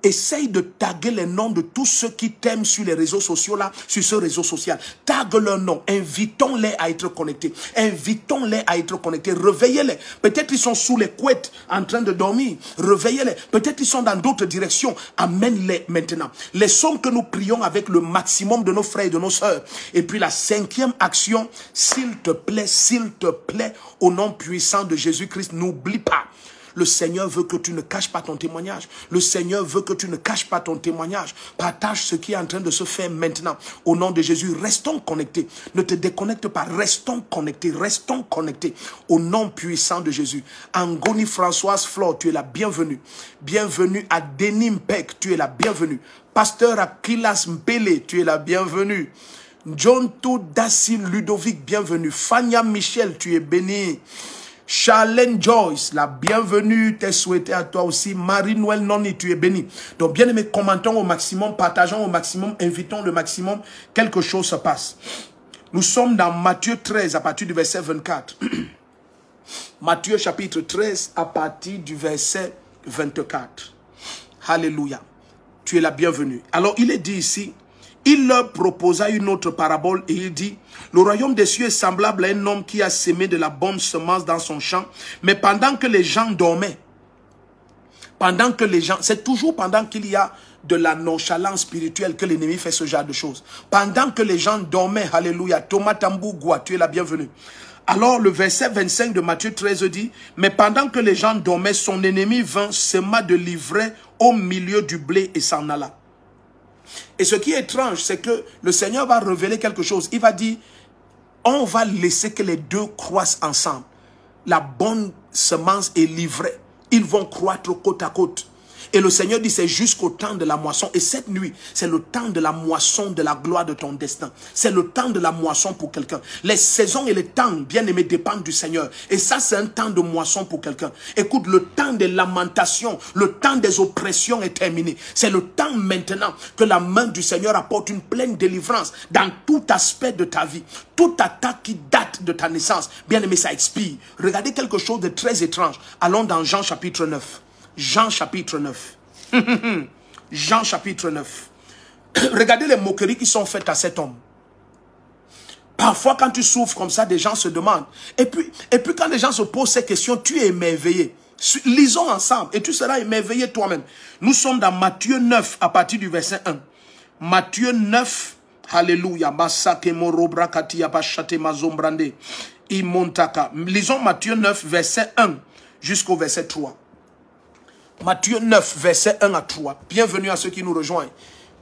essaye de taguer les noms de tous ceux qui t'aiment sur les réseaux sociaux là, sur ce réseau social. Tague leurs noms. Invitons-les à être connectés. Invitons-les à être connectés. Réveillez-les. Peut-être ils sont sous les couettes en train de dormir. Réveillez-les. Peut-être ils sont dans d'autres directions. Amène-les maintenant. Laissons que nous prions avec le maximum de nos frères et de nos sœurs. Et puis la 5e action, s'il te plaît, au nom puissant de Jésus-Christ, n'oublie pas. Le Seigneur veut que tu ne caches pas ton témoignage. Le Seigneur veut que tu ne caches pas ton témoignage. Partage ce qui est en train de se faire maintenant. Au nom de Jésus, restons connectés. Ne te déconnecte pas. Restons connectés. Restons connectés. Au nom puissant de Jésus. Angoni Françoise Flore, tu es la bienvenue. Bienvenue à Denis Mpek, tu es la bienvenue. Pasteur Akilas Mbele, tu es la bienvenue. John Dassi Ludovic, bienvenue. Fania Michel, tu es béni. Charlène Joyce, la bienvenue, t'es souhaité à toi aussi. Marie-Noël Noni, tu es béni. Donc, bien aimé, commentons au maximum, partageons au maximum, invitons le maximum, quelque chose se passe. Nous sommes dans Matthieu 13 à partir du verset 24. Matthieu chapitre 13 à partir du verset 24. Alléluia. Tu es la bienvenue. Alors, il est dit ici, il leur proposa une autre parabole et il dit, le royaume des cieux est semblable à un homme qui a semé de la bonne semence dans son champ, mais pendant que les gens dormaient, c'est toujours pendant qu'il y a de la nonchalance spirituelle que l'ennemi fait ce genre de choses. Pendant que les gens dormaient, alléluia, Thomas Tambougwa, tu es la bienvenue. Alors le verset 25 de Matthieu 13 dit, mais pendant que les gens dormaient, son ennemi vint, sema de l'ivraie au milieu du blé et s'en alla. Et ce qui est étrange, c'est que le Seigneur va révéler quelque chose. Il va dire, on va laisser que les deux croissent ensemble. La bonne semence et l'ivraie, ils vont croître côte à côte. Et le Seigneur dit, c'est jusqu'au temps de la moisson. Et cette nuit, c'est le temps de la moisson de la gloire de ton destin. C'est le temps de la moisson pour quelqu'un. Les saisons et les temps, bien aimés, dépendent du Seigneur. Et ça, c'est un temps de moisson pour quelqu'un. Écoute, le temps des lamentations, le temps des oppressions est terminé. C'est le temps maintenant que la main du Seigneur apporte une pleine délivrance dans tout aspect de ta vie. Toute attaque qui date de ta naissance, bien aimé, ça expire. Regardez quelque chose de très étrange. Allons dans Jean chapitre 9. Jean chapitre 9. Jean chapitre 9. Regardez les moqueries qui sont faites à cet homme. Parfois, quand tu souffres comme ça, des gens se demandent. Et puis quand les gens se posent ces questions, tu es émerveillé. Lisons ensemble et tu seras émerveillé toi-même. Nous sommes dans Matthieu 9 à partir du verset 1. Matthieu 9, alléluia. Lisons Matthieu 9, verset 1 jusqu'au verset 3. Matthieu 9, verset 1 à 3. Bienvenue à ceux qui nous rejoignent.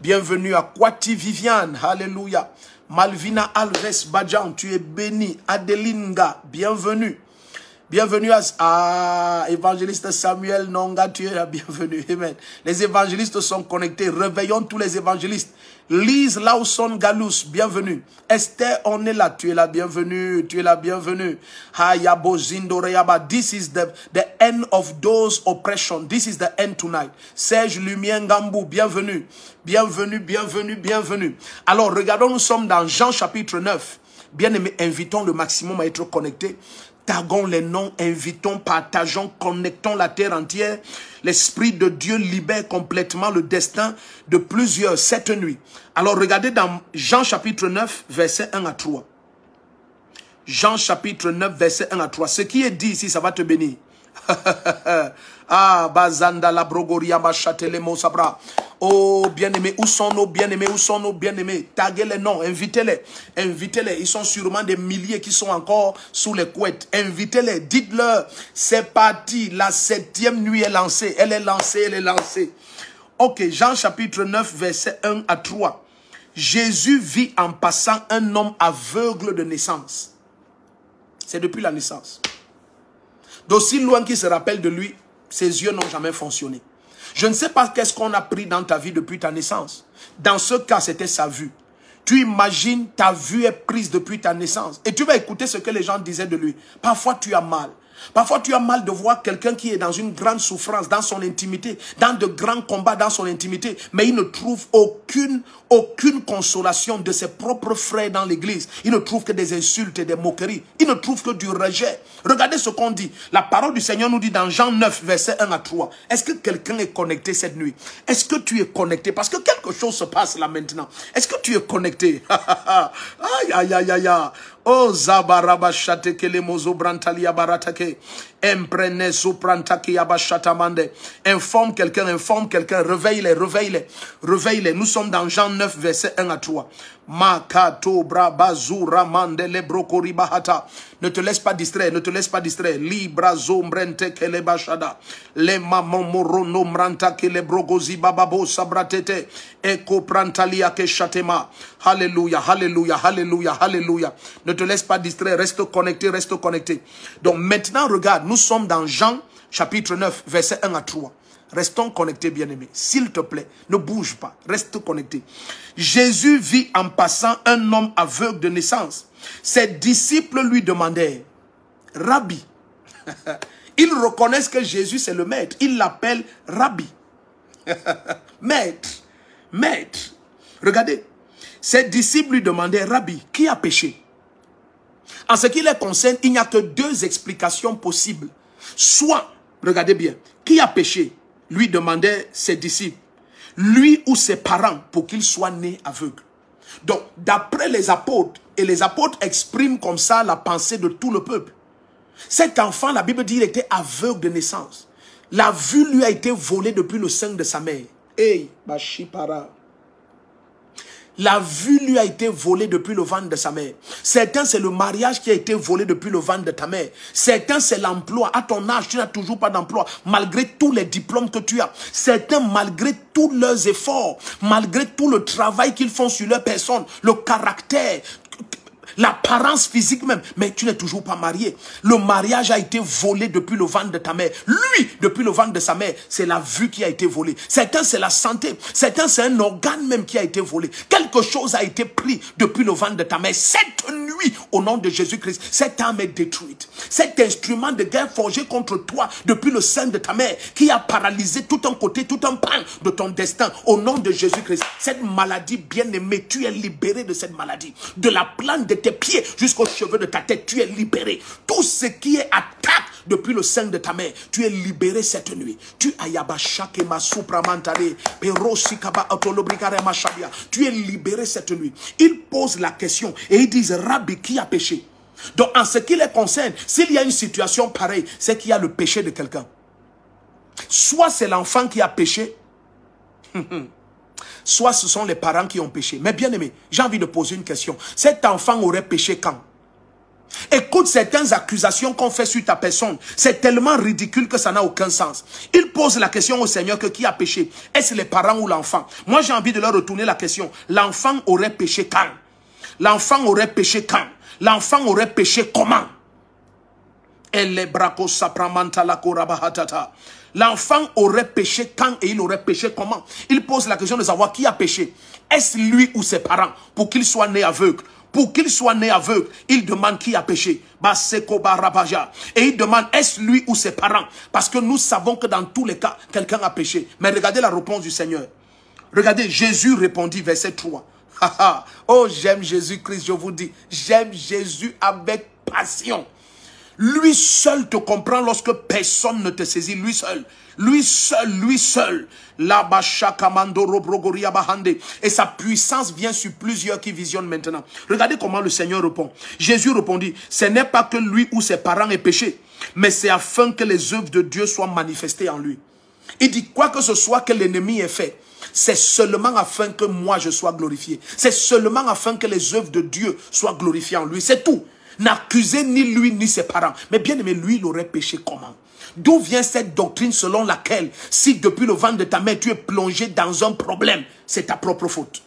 Bienvenue à Kwati Viviane. Alléluia. Malvina Alves Badjan, tu es béni. Adelinga, bienvenue. Bienvenue à évangéliste Samuel Nonga, tu es la bienvenue. Amen. Les évangélistes sont connectés. Réveillons tous les évangélistes. Lise Lawson Galous, bienvenue. Esther, on est là, tu es la bienvenue. Tu es la bienvenue. Hayabo Zindoreyaba. This is the end of those oppression. This is the end tonight. Serge Lumien Gambou, bienvenue. Bienvenue, bienvenue, bienvenue. Alors, regardons, nous sommes dans Jean chapitre 9. Bien aimé, invitons le maximum à être connecté. Taguons les noms, invitons, partageons, connectons la terre entière. L'Esprit de Dieu libère complètement le destin de plusieurs cette nuit. Alors regardez dans Jean chapitre 9, verset 1 à 3. Jean chapitre 9, verset 1 à 3. Ce qui est dit ici, ça va te bénir. Ah, Bazanda la brogoria bachatele sabra. Oh, bien-aimés, où sont nos bien-aimés? Où sont nos bien-aimés? Taguez les noms, invitez-les. Invitez-les. Ils sont sûrement des milliers qui sont encore sous les couettes. Invitez-les. Dites-leur, c'est parti. La 7e nuit est lancée. Elle est lancée, elle est lancée. Ok, Jean chapitre 9, verset 1 à 3. Jésus vit en passant un homme aveugle de naissance. C'est depuis la naissance. D'aussi loin qu'il se rappelle de lui, ses yeux n'ont jamais fonctionné. Je ne sais pas qu'est-ce qu'on a pris dans ta vie depuis ta naissance. Dans ce cas, c'était sa vue. Tu imagines, ta vue est prise depuis ta naissance. Et tu vas écouter ce que les gens disaient de lui. Parfois, tu as mal. Parfois, tu as mal de voir quelqu'un qui est dans une grande souffrance, dans son intimité, dans de grands combats dans son intimité, mais il ne trouve aucune consolation de ses propres frères dans l'église. Il ne trouve que des insultes et des moqueries. Il ne trouve que du rejet. Regardez ce qu'on dit. La parole du Seigneur nous dit dans Jean 9, verset 1 à 3. Est-ce que quelqu'un est connecté cette nuit? Est-ce que tu es connecté? Parce que quelque chose se passe là maintenant. Est-ce que tu es connecté? Aïe, aïe, aïe, aïe, aïe. Oh Zabaraba Shate Kele Mozo Brantalia Baratake. Imprene Soprantaki Abashatamande. Informe quelqu'un, réveille-les, réveille-les, réveille-les. Nous sommes dans Jean 9, verset 1 à 3. Makato Brabazura Mandele Brokori Bahata. Ne te laisse pas distraire, ne te laisse pas distraire. Libra Zombrente Kele Bashada. Le Mamon Morono Mranta Kele Brogozi Bababo Sabratete. Eko Prantalia Keshatema. Alléluia, alléluia, alléluia, alléluia. Ne te laisse pas distraire, reste connecté, reste connecté. Donc maintenant, regarde, nous sommes dans Jean chapitre 9, verset 1 à 3. Restons connectés, bien-aimés. S'il te plaît, ne bouge pas, reste connecté. Jésus vit en passant un homme aveugle de naissance. Ses disciples lui demandèrent, Rabbi. Ils reconnaissent que Jésus c'est le maître. Ils l'appellent Rabbi. Maître, maître. Regardez. Ses disciples lui demandaient, Rabbi, qui a péché? En ce qui les concerne, il n'y a que deux explications possibles. Soit, regardez bien, qui a péché? Lui demandaient ses disciples. Lui ou ses parents pour qu'il soit né aveugle. Donc, d'après les apôtres, et les apôtres expriment comme ça la pensée de tout le peuple. Cet enfant, la Bible dit, il était aveugle de naissance. La vue lui a été volée depuis le sein de sa mère. Hey, Bashipara. La vue lui a été volée depuis le ventre de sa mère. Certains, c'est le mariage qui a été volé depuis le ventre de ta mère. Certains, c'est l'emploi. À ton âge, tu n'as toujours pas d'emploi, malgré tous les diplômes que tu as. Certains, malgré tous leurs efforts, malgré tout le travail qu'ils font sur leur personne, le caractère, l'apparence physique même, mais tu n'es toujours pas marié. Le mariage a été volé depuis le ventre de ta mère. Lui, depuis le ventre de sa mère, c'est la vue qui a été volée. Certains, c'est la santé. Certains, c'est un organe même qui a été volé. Quelque chose a été pris depuis le ventre de ta mère. Cette nuit, au nom de Jésus-Christ, cette âme est détruite. Cet instrument de guerre forgé contre toi depuis le sein de ta mère, qui a paralysé tout un côté, tout un pan de ton destin, au nom de Jésus-Christ. Cette maladie bien-aimée, tu es libéré de cette maladie. De la plante de tes pieds jusqu'aux cheveux de ta tête, tu es libéré. Tout ce qui est attaque depuis le sein de ta mère, tu es libéré cette nuit. Tu es libéré cette nuit. Ils posent la question et ils disent, Rabbi, qui a péché? Donc en ce qui les concerne, s'il y a une situation pareille, c'est qu'il y a le péché de quelqu'un. Soit c'est l'enfant qui a péché, soit ce sont les parents qui ont péché. Mais bien aimé, j'ai envie de poser une question. Cet enfant aurait péché quand? Écoute certaines accusations qu'on fait sur ta personne. C'est tellement ridicule que ça n'a aucun sens. Il pose la question au Seigneur que qui a péché? Est-ce les parents ou l'enfant? Moi j'ai envie de leur retourner la question. L'enfant aurait péché quand? L'enfant aurait péché quand? L'enfant aurait péché comment? L'enfant aurait péché quand et il aurait péché comment? Il pose la question de savoir qui a péché. Est-ce lui ou ses parents pour qu'il soit né aveugle? Pour qu'il soit né aveugle, il demande qui a péché. Et il demande est-ce lui ou ses parents? Parce que nous savons que dans tous les cas, quelqu'un a péché. Mais regardez la réponse du Seigneur. Regardez, Jésus répondit, verset 3. Oh, j'aime Jésus-Christ, je vous dis. J'aime Jésus avec passion. Lui seul te comprend lorsque personne ne te saisit. Lui seul. Lui seul, lui seul. Et sa puissance vient sur plusieurs qui visionnent maintenant. Regardez comment le Seigneur répond. Jésus répondit, ce n'est pas que lui ou ses parents aient péché, mais c'est afin que les œuvres de Dieu soient manifestées en lui. Il dit, quoi que ce soit que l'ennemi ait fait, c'est seulement afin que moi je sois glorifié. C'est seulement afin que les œuvres de Dieu soient glorifiées en lui. C'est tout. N'accusez ni lui ni ses parents. Mais bien aimé, lui, il aurait péché comment? D'où vient cette doctrine selon laquelle, si depuis le ventre de ta mère, tu es plongé dans un problème, c'est ta propre faute?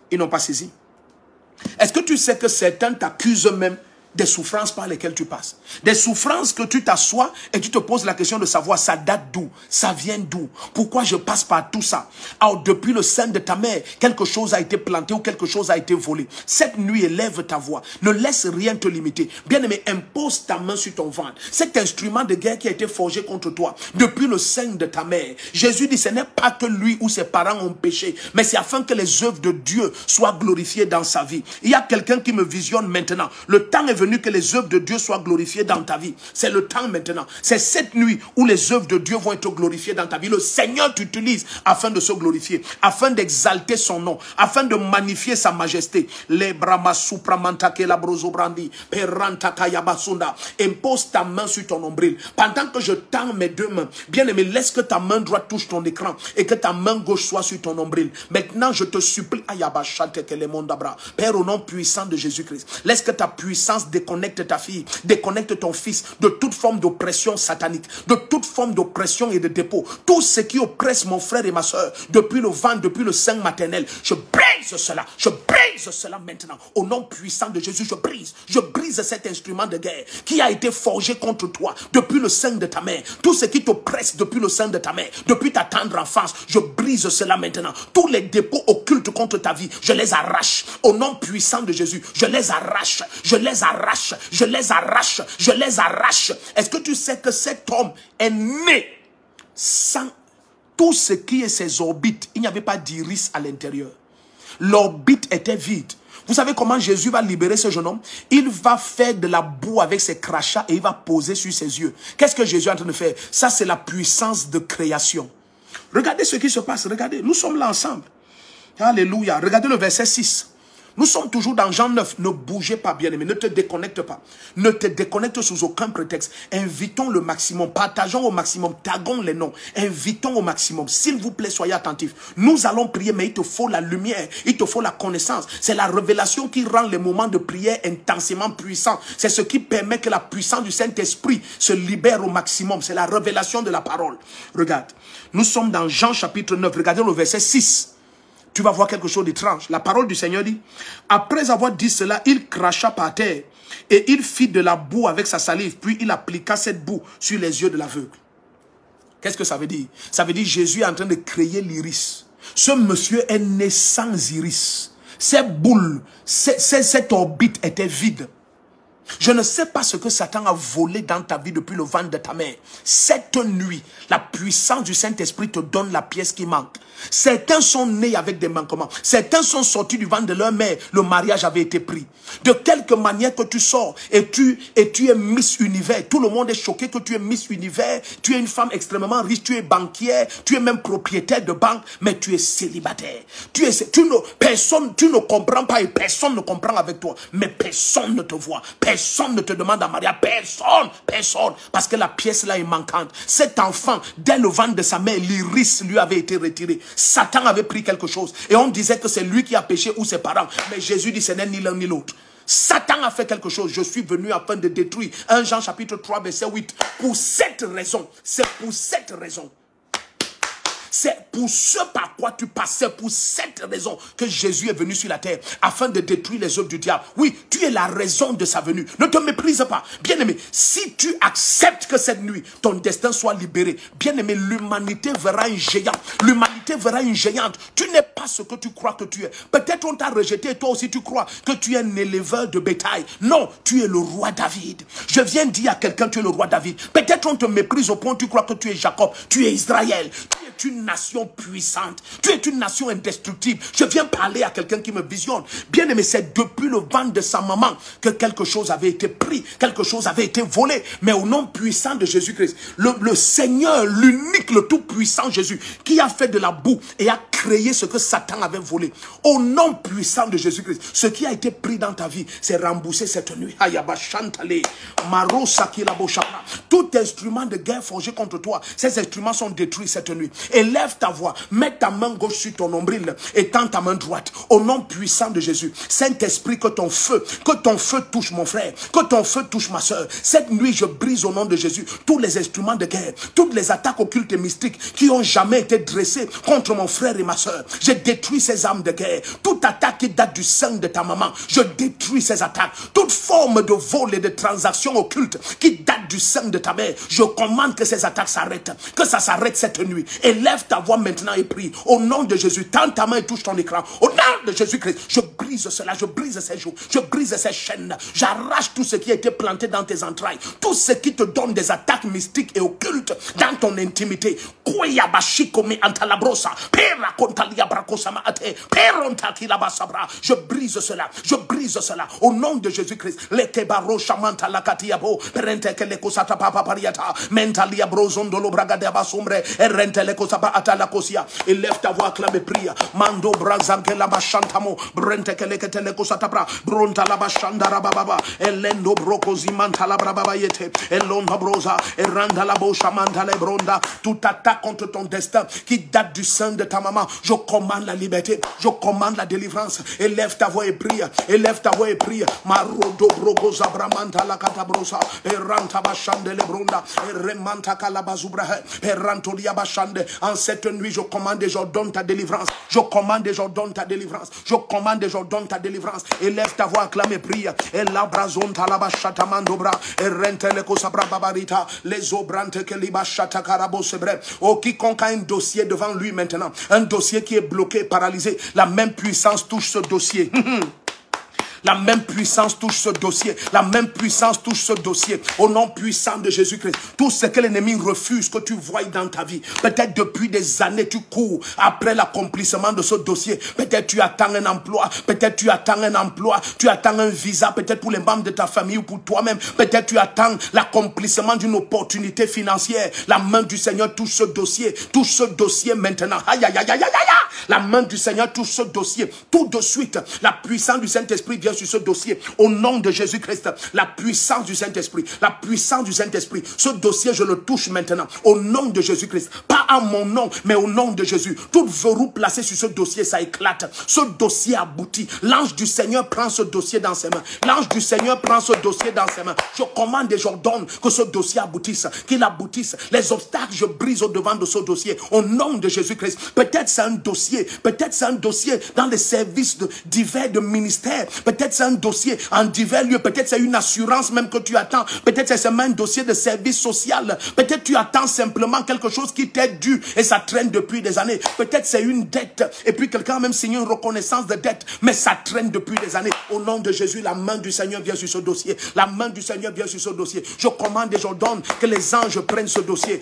Ils n'ont pas saisi. Est-ce que tu sais que certains t'accusent même des souffrances par lesquelles tu passes? Des souffrances que tu t'assois et tu te poses la question de savoir ça date d'où? Ça vient d'où? Pourquoi je passe par tout ça? Alors depuis le sein de ta mère, quelque chose a été planté ou quelque chose a été volé. Cette nuit, élève ta voix. Ne laisse rien te limiter. Bien-aimé, impose ta main sur ton ventre. Cet instrument de guerre qui a été forgé contre toi depuis le sein de ta mère. Jésus dit, ce n'est pas que lui ou ses parents ont péché, mais c'est afin que les œuvres de Dieu soient glorifiées dans sa vie. Il y a quelqu'un qui me visionne maintenant. Le temps est venu que les œuvres de Dieu soient glorifiées dans ta vie. C'est le temps maintenant. C'est cette nuit où les œuvres de Dieu vont être glorifiées dans ta vie. Le Seigneur t'utilise afin de se glorifier, afin d'exalter son nom, afin de magnifier sa majesté. Les brahma supramantake la brozobrandi, perantaka yabasunda. Impose ta main sur ton nombril. Pendant que je tends mes deux mains, bien aimé, laisse que ta main droite touche ton écran et que ta main gauche soit sur ton nombril. Maintenant, je te supplie, Père, au nom puissant de Jésus-Christ, laisse que ta puissance déconnecte ta fille, déconnecte ton fils de toute forme d'oppression satanique, de toute forme d'oppression et de dépôt. Tout ce qui oppresse mon frère et ma soeur depuis le ventre, depuis le sein maternel, je brise cela maintenant. Au nom puissant de Jésus, je brise cet instrument de guerre qui a été forgé contre toi depuis le sein de ta mère. Tout ce qui t'oppresse depuis le sein de ta mère, depuis ta tendre enfance, je brise cela maintenant. Tous les dépôts occultes contre ta vie, je les arrache. Au nom puissant de Jésus, je les arrache. Je les arrache. Je les arrache. Je les arrache. Est-ce que tu sais que cet homme est né sans tout ce qui est ses orbites? Il n'y avait pas d'iris à l'intérieur. L'orbite était vide. Vous savez comment Jésus va libérer ce jeune homme? Il va faire de la boue avec ses crachats et il va poser sur ses yeux. Qu'est-ce que Jésus est en train de faire? Ça, c'est la puissance de création. Regardez ce qui se passe. Regardez, nous sommes là ensemble. Alléluia. Regardez le verset 6. Nous sommes toujours dans Jean 9. Ne bougez pas, bien-aimé. Ne te déconnecte pas. Ne te déconnecte sous aucun prétexte. Invitons le maximum. Partageons au maximum. Taguons les noms. Invitons au maximum. S'il vous plaît, soyez attentifs. Nous allons prier, mais il te faut la lumière. Il te faut la connaissance. C'est la révélation qui rend les moments de prière intensément puissants. C'est ce qui permet que la puissance du Saint-Esprit se libère au maximum. C'est la révélation de la parole. Regarde. Nous sommes dans Jean chapitre 9. Regardez le verset 6. Tu vas voir quelque chose d'étrange. La parole du Seigneur dit, après avoir dit cela, il cracha par terre et il fit de la boue avec sa salive, puis il appliqua cette boue sur les yeux de l'aveugle. Qu'est-ce que ça veut dire? Ça veut dire que Jésus est en train de créer l'iris. Ce monsieur est né sans iris. Ces boules, cette orbite était vide. Je ne sais pas ce que Satan a volé dans ta vie depuis le ventre de ta mère. Cette nuit, la puissance du Saint-Esprit te donne la pièce qui manque. Certains sont nés avec des manquements. Certains sont sortis du ventre de leur mère. Le mariage avait été pris. De quelque manière que tu sors et tu es Miss Univers. Tout le monde est choqué que tu es Miss Univers. Tu es une femme extrêmement riche. Tu es banquière. Tu es même propriétaire de banque. Mais tu es célibataire. Tu ne comprends pas et personne ne comprend avec toi. Mais personne ne te voit. Personne ne te demande à marier. Personne. Parce que la pièce là est manquante. Cet enfant, dès le ventre de sa mère, l'iris lui avait été retiré. Satan avait pris quelque chose. Et on disait que c'est lui qui a péché ou ses parents. Mais Jésus dit ce n'est ni l'un ni l'autre. Satan a fait quelque chose. Je suis venu afin de détruire. 1 Jean chapitre 3 verset 8. Pour cette raison. C'est pour cette raison. C'est pour ce par quoi tu passes. C'est pour cette raison que Jésus est venu sur la terre. Afin de détruire les œuvres du diable. Oui, tu es la raison de sa venue. Ne te méprise pas. Bien-aimé, si tu acceptes que cette nuit, ton destin soit libéré. Bien-aimé, l'humanité verra un géant. L'humanité verra une géante. Tu n'es pas ce que tu crois que tu es. Peut-être on t'a rejeté et toi aussi tu crois que tu es un éleveur de bétail. Non, tu es le roi David. Je viens dire à quelqu'un, tu es le roi David. Peut-être on te méprise au point où tu crois que tu es Jacob. Tu es Israël. Tu es une nation puissante. Tu es une nation indestructible. Je viens parler à quelqu'un qui me visionne. Bien aimé, c'est depuis le ventre de sa maman que quelque chose avait été pris, quelque chose avait été volé. Mais au nom puissant de Jésus-Christ, le Seigneur, l'unique, le tout-puissant Jésus, qui a fait de la boue et a créé ce que Satan avait volé. Au nom puissant de Jésus-Christ, ce qui a été pris dans ta vie, c'est remboursé cette nuit. Tout instrument de guerre forgé contre toi, ces instruments sont détruits cette nuit. Élève ta voix, mets ta main gauche sur ton nombril et tends ta main droite. Au nom puissant de Jésus, Saint-Esprit, que ton feu touche mon frère, que ton feu touche ma soeur. Cette nuit, je brise au nom de Jésus tous les instruments de guerre, toutes les attaques occultes et mystiques qui ont jamais été dressées contre mon frère et ma soeur. Je détruis ces armes de guerre. Toute attaque qui date du sein de ta maman, je détruis ces attaques. Toute forme de vol et de transaction occulte qui date du sein de ta mère, je commande que ces attaques s'arrêtent, que ça s'arrête cette nuit. Élève ta voix maintenant et prie. Au nom de Jésus, tends ta main et touche ton écran. Au nom de Jésus-Christ, je brise cela, je brise ces joues, je brise ces chaînes. J'arrache tout ce qui a été planté dans tes entrailles, tout ce qui te donne des attaques mystiques et occultes dans ton intimité. Je brise cela, je brise cela. Au nom de Jésus-Christ, élève ta voix, acclame et prie. Mando brazanke la bashantamo, brente kelekete le kosatapra, bronta la bashandara bababa, elendo brokozi mantala brababa yete, elonda broza, eranda la bosha mantale bronda. Toute attaque contre ton destin qui date du sein de ta maman, je commande la liberté, je commande la délivrance. Élève ta voix et prie, élève ta voix et prie. Marodo brogoza bramanta la katabrosa, eranta bashande le bronda, eremanta kalabazubra, erantolia bashande. En cette nuit, je commande et j'ordonne ta délivrance. Je commande et j'ordonne ta délivrance. Je commande et j'ordonne ta délivrance. Élève ta voix, acclame et prie. Et la brazon talaba chatamandobra. Et rentele kosabra babarita. Les obrante que liba chatakarabo sebre. Oh, quiconque a un dossier devant lui maintenant. Un dossier qui est bloqué, paralysé. La même puissance touche ce dossier. La même puissance touche ce dossier. La même puissance touche ce dossier. Au nom puissant de Jésus-Christ. Tout ce que l'ennemi refuse que tu voies dans ta vie. Peut-être depuis des années tu cours après l'accomplissement de ce dossier. Peut-être tu attends un emploi. Peut-être tu attends un emploi. Tu attends un visa. Peut-être pour les membres de ta famille ou pour toi-même. Peut-être tu attends l'accomplissement d'une opportunité financière. La main du Seigneur touche ce dossier. Touche ce dossier maintenant. Aïe, aïe, aïe, aïe, aïe, aïe. La main du Seigneur touche ce dossier. Tout de suite, la puissance du Saint-Esprit vient vient sur ce dossier. Au nom de Jésus-Christ, la puissance du Saint-Esprit, la puissance du Saint-Esprit. Ce dossier, je le touche maintenant. Au nom de Jésus-Christ. Pas à mon nom, mais au nom de Jésus. Tout verrou placé sur ce dossier, ça éclate. Ce dossier aboutit. L'ange du Seigneur prend ce dossier dans ses mains. L'ange du Seigneur prend ce dossier dans ses mains. Je commande et j'ordonne que ce dossier aboutisse. Qu'il aboutisse. Les obstacles, je brise au devant de ce dossier. Au nom de Jésus-Christ. Peut-être c'est un dossier. Peut-être c'est un dossier dans les services divers de ministères. Peut-être c'est un dossier en divers lieux. Peut-être c'est une assurance même que tu attends. Peut-être c'est seulement un dossier de service social. Peut-être tu attends simplement quelque chose qui t'est dû et ça traîne depuis des années. Peut-être c'est une dette et puis quelqu'un a même signé une reconnaissance de dette, mais ça traîne depuis des années. Au nom de Jésus, la main du Seigneur vient sur ce dossier. La main du Seigneur vient sur ce dossier. Je commande et j'ordonne que les anges prennent ce dossier.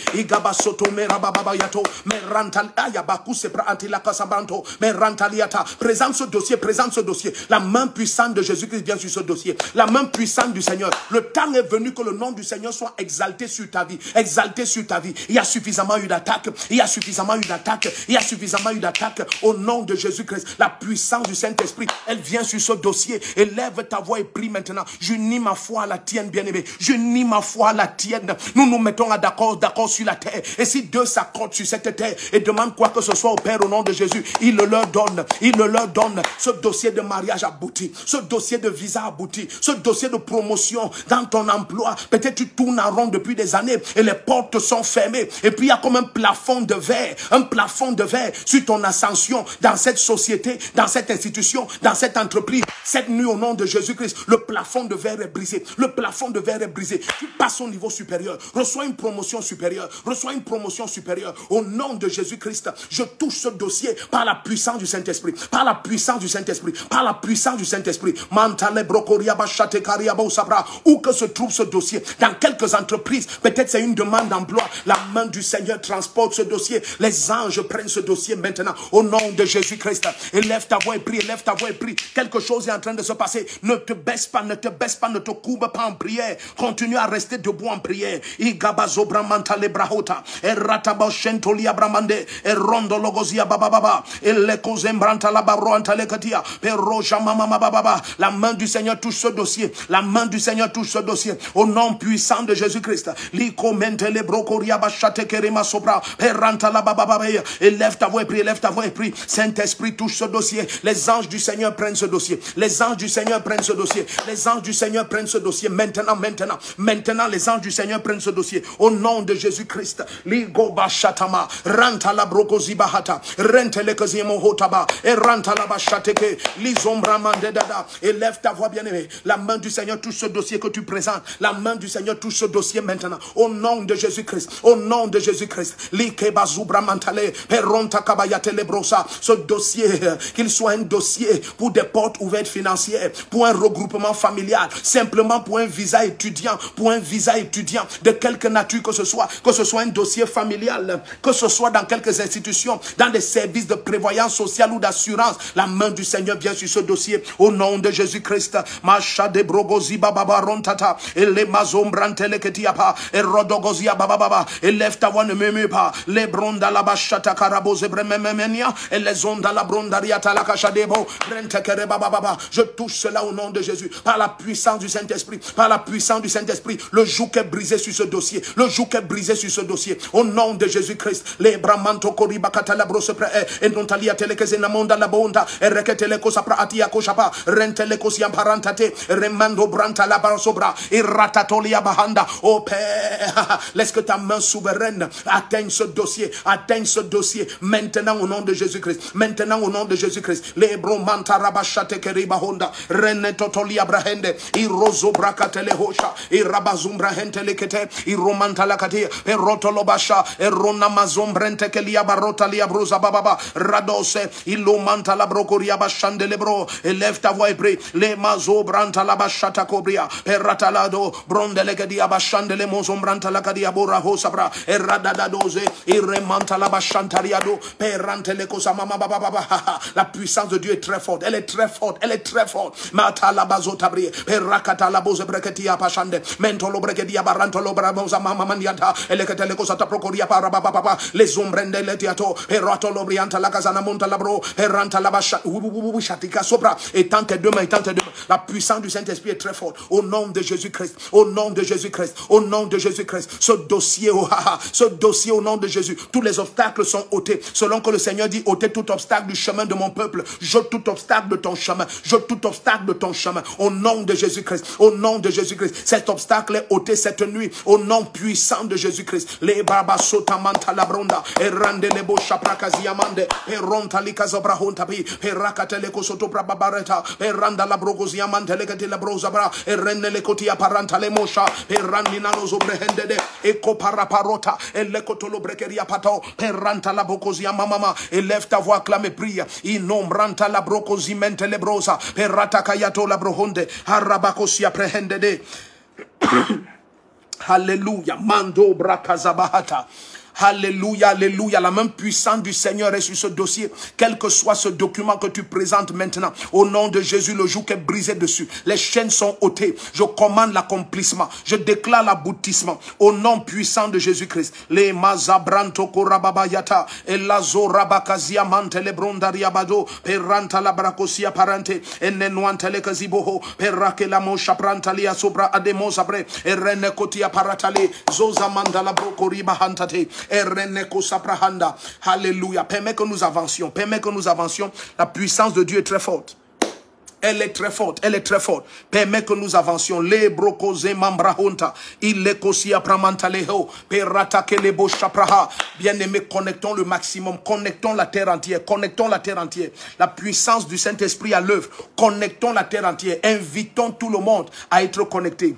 Présente ce dossier, présente ce dossier. La main puissante de Jésus-Christ vient sur ce dossier. La main puissante du Seigneur. Le temps est venu que le nom du Seigneur soit exalté sur ta vie. Exalté sur ta vie. Il y a suffisamment eu d'attaques. Il y a suffisamment eu d'attaques. Il y a suffisamment eu d'attaques. Au nom de Jésus-Christ. La puissance du Saint-Esprit, elle vient sur ce dossier. Élève ta voix et prie maintenant. Je nie ma foi à la tienne, bien-aimé. Je nie ma foi à la tienne. Nous nous mettons à d'accord sur la terre. Et si Dieu s'accorde sur cette terre et demande quoi que ce soit au Père au nom de Jésus, il le leur donne. Il le leur donne. Ce dossier de mariage abouti. Ce dossier de visa abouti. Ce dossier de promotion dans ton emploi. Peut-être tu tournes en rond depuis des années et les portes sont fermées. Et puis il y a comme un plafond de verre. Un plafond de verre sur ton ascension dans cette société, dans cette institution, dans cette entreprise. Cette nuit au nom de Jésus-Christ, le plafond de verre est brisé. Le plafond de verre est brisé. Tu passes au niveau supérieur. Reçois une promotion supérieure. Reçois une promotion supérieure. Au nom de Jésus-Christ, je touche ce dossier par la puissance du Saint-Esprit. Par la puissance du Saint-Esprit. Par la puissance du Saint-Esprit. Où que se trouve ce dossier, dans quelques entreprises, peut-être c'est une demande d'emploi. La main du Seigneur transporte ce dossier. Les anges prennent ce dossier maintenant. Au nom de Jésus-Christ. Élève ta voix et prie. Élève ta voix et prie. Quelque chose est en train de se passer. Ne te baisse pas, ne te baisse pas, ne te courbe pas en prière. Continue à rester debout en prière. La main du Seigneur touche ce dossier. La main du Seigneur touche ce dossier. Au nom puissant de Jésus-Christ. Élève ta voix et prie, élève ta voix et prie. Saint-Esprit touche ce dossier. Les anges du Seigneur prennent ce dossier. Les anges du Seigneur prennent ce dossier. Les anges du Seigneur prennent ce dossier. Maintenant, maintenant, maintenant, les anges du Seigneur prennent ce dossier. Au nom de Jésus-Christ. Ligoba shatama. Ranta la brokozibahata. Rente le kozimo hotaba. Et ranta la bashateke. Lizombra mandedada. Élève ta voix bien-aimée. La main du Seigneur touche ce dossier que tu présentes. La main du Seigneur touche ce dossier maintenant. Au nom de Jésus-Christ. Au nom de Jésus-Christ. Likeba zubra mantale. Peronta kabayate lebrosa. Ce dossier, qu'il soit un dossier pour des portes ouvertes financières, pour un regroupement familial, simplement pour un visa étudiant, de quelque nature que ce soit un dossier familial, que ce soit dans quelques institutions, dans des services de prévoyance sociale ou d'assurance, la main du Seigneur vient sur ce dossier, au nom de Jésus-Christ. Macha de brogozi bababa rontata, et les mazombrantele ketiapa, et rodogozia bababa, élève ta voix, ne murmure pas, les bronda la bachata karabo zebrememenia, et les ondes la brondariata la kachadebo, je touche cela au nom de Jésus, par la puissance du Saint-Esprit, par la puissance du Saint-Esprit. Le joug est brisé sur ce dossier, le joug est brisé sur ce dossier, au nom de Jésus-Christ. Les bramanto koriba katala brosepre et nontalia telekezena monda la bonda et reketele kosapra atia koshapa rentele kosiam parantate remando branta la barosobra et ratatolia bahanda. Oh Père, laisse que ta main souveraine atteigne ce dossier maintenant au nom de Jésus-Christ, maintenant au nom de Jésus-Christ. Les bromanta rabashate keriba honda rene totolia brahende i rozo brakatele hosha i rabazumbra hentele kete i romanta la kate e rotolobasha e rona mazombrente kelia barota lia bruza bababa radose il lomanta la brocoria bashande lebro. Élève ta voix et prie. Les mazo branta la bashata cobria per ratalado brondele kedia bashande le mozombranta la kadia bora hosabra e radada doze i remanta la bashantariado per rantele cosa mama baba. La puissance de Dieu est très forte, elle est très forte, elle est très forte. Mata la bazotabri per rakata la boze breketia pashande mentolo brekedia barantolo bramosa mama maniata eleketele cosa ta procoria para baba les ombrende le tiato e rotolo brianta la casana monta la bro e ranta la basha shatika sopra. Et tant que tes deux mains, étends tes deux mains. La puissance du Saint-Esprit est très forte. Au nom de Jésus-Christ, au nom de Jésus-Christ, au nom de Jésus-Christ. Ce dossier, au nom de Jésus, tous les obstacles sont ôtés. Selon que le Seigneur dit, ôtez tout obstacle du chemin de mon peuple. Jette tout obstacle de ton chemin. Jette tout obstacle de ton chemin. Au nom de Jésus-Christ, au nom de Jésus-Christ. Cet obstacle est ôté cette nuit. Au nom puissant de Jésus-Christ. Les baba sotamanta la bronda. Et rande les beaux chaprakaziamande. Et ronta li kazobrahontabi. Et rakatele kosoto prababareta. Et randa la brogoziamante legate la brozabra. Et renne le kotia paranta le mosha. Et randina nos obrehendede. Et koparaparota. Et le kotolo brekeria pato. Et ranta la bokoziamama. Et lève ta voix, clame et prie. Inombranta la brokozimente le brosa. Et ratakayato la brohonde. Harabakosia prehendede. Alléluia. Mando brakazabahata. Alléluia, alléluia. La main puissante du Seigneur est sur ce dossier. Quel que soit ce document que tu présentes maintenant. Au nom de Jésus, le joug est brisé dessus. Les chaînes sont ôtées. Je commande l'accomplissement. Je déclare l'aboutissement. Au nom puissant de Jésus-Christ. Les mazabranto korababayata. Et lazo rabakazia mantele brondariabado. Peranta la bracosia parente. Et nenuantele kaziboho. Perake la mosha prantalia sobra ademos abre. Et rene kotia paratale. Zoza mandala brokoriba hantate. Alléluia. Permets que nous avancions. Permets que nous avancions. La puissance de Dieu est très forte. Elle est très forte, elle est très forte. Permets que nous avancions. Les brokose mambrahonta. Il les kosia pramantaleho. Peratake les boshapraha. Bien-aimés, connectons le maximum. Connectons la terre entière. Connectons la terre entière. La puissance du Saint-Esprit à l'œuvre. Connectons la terre entière. Invitons tout le monde à être connecté.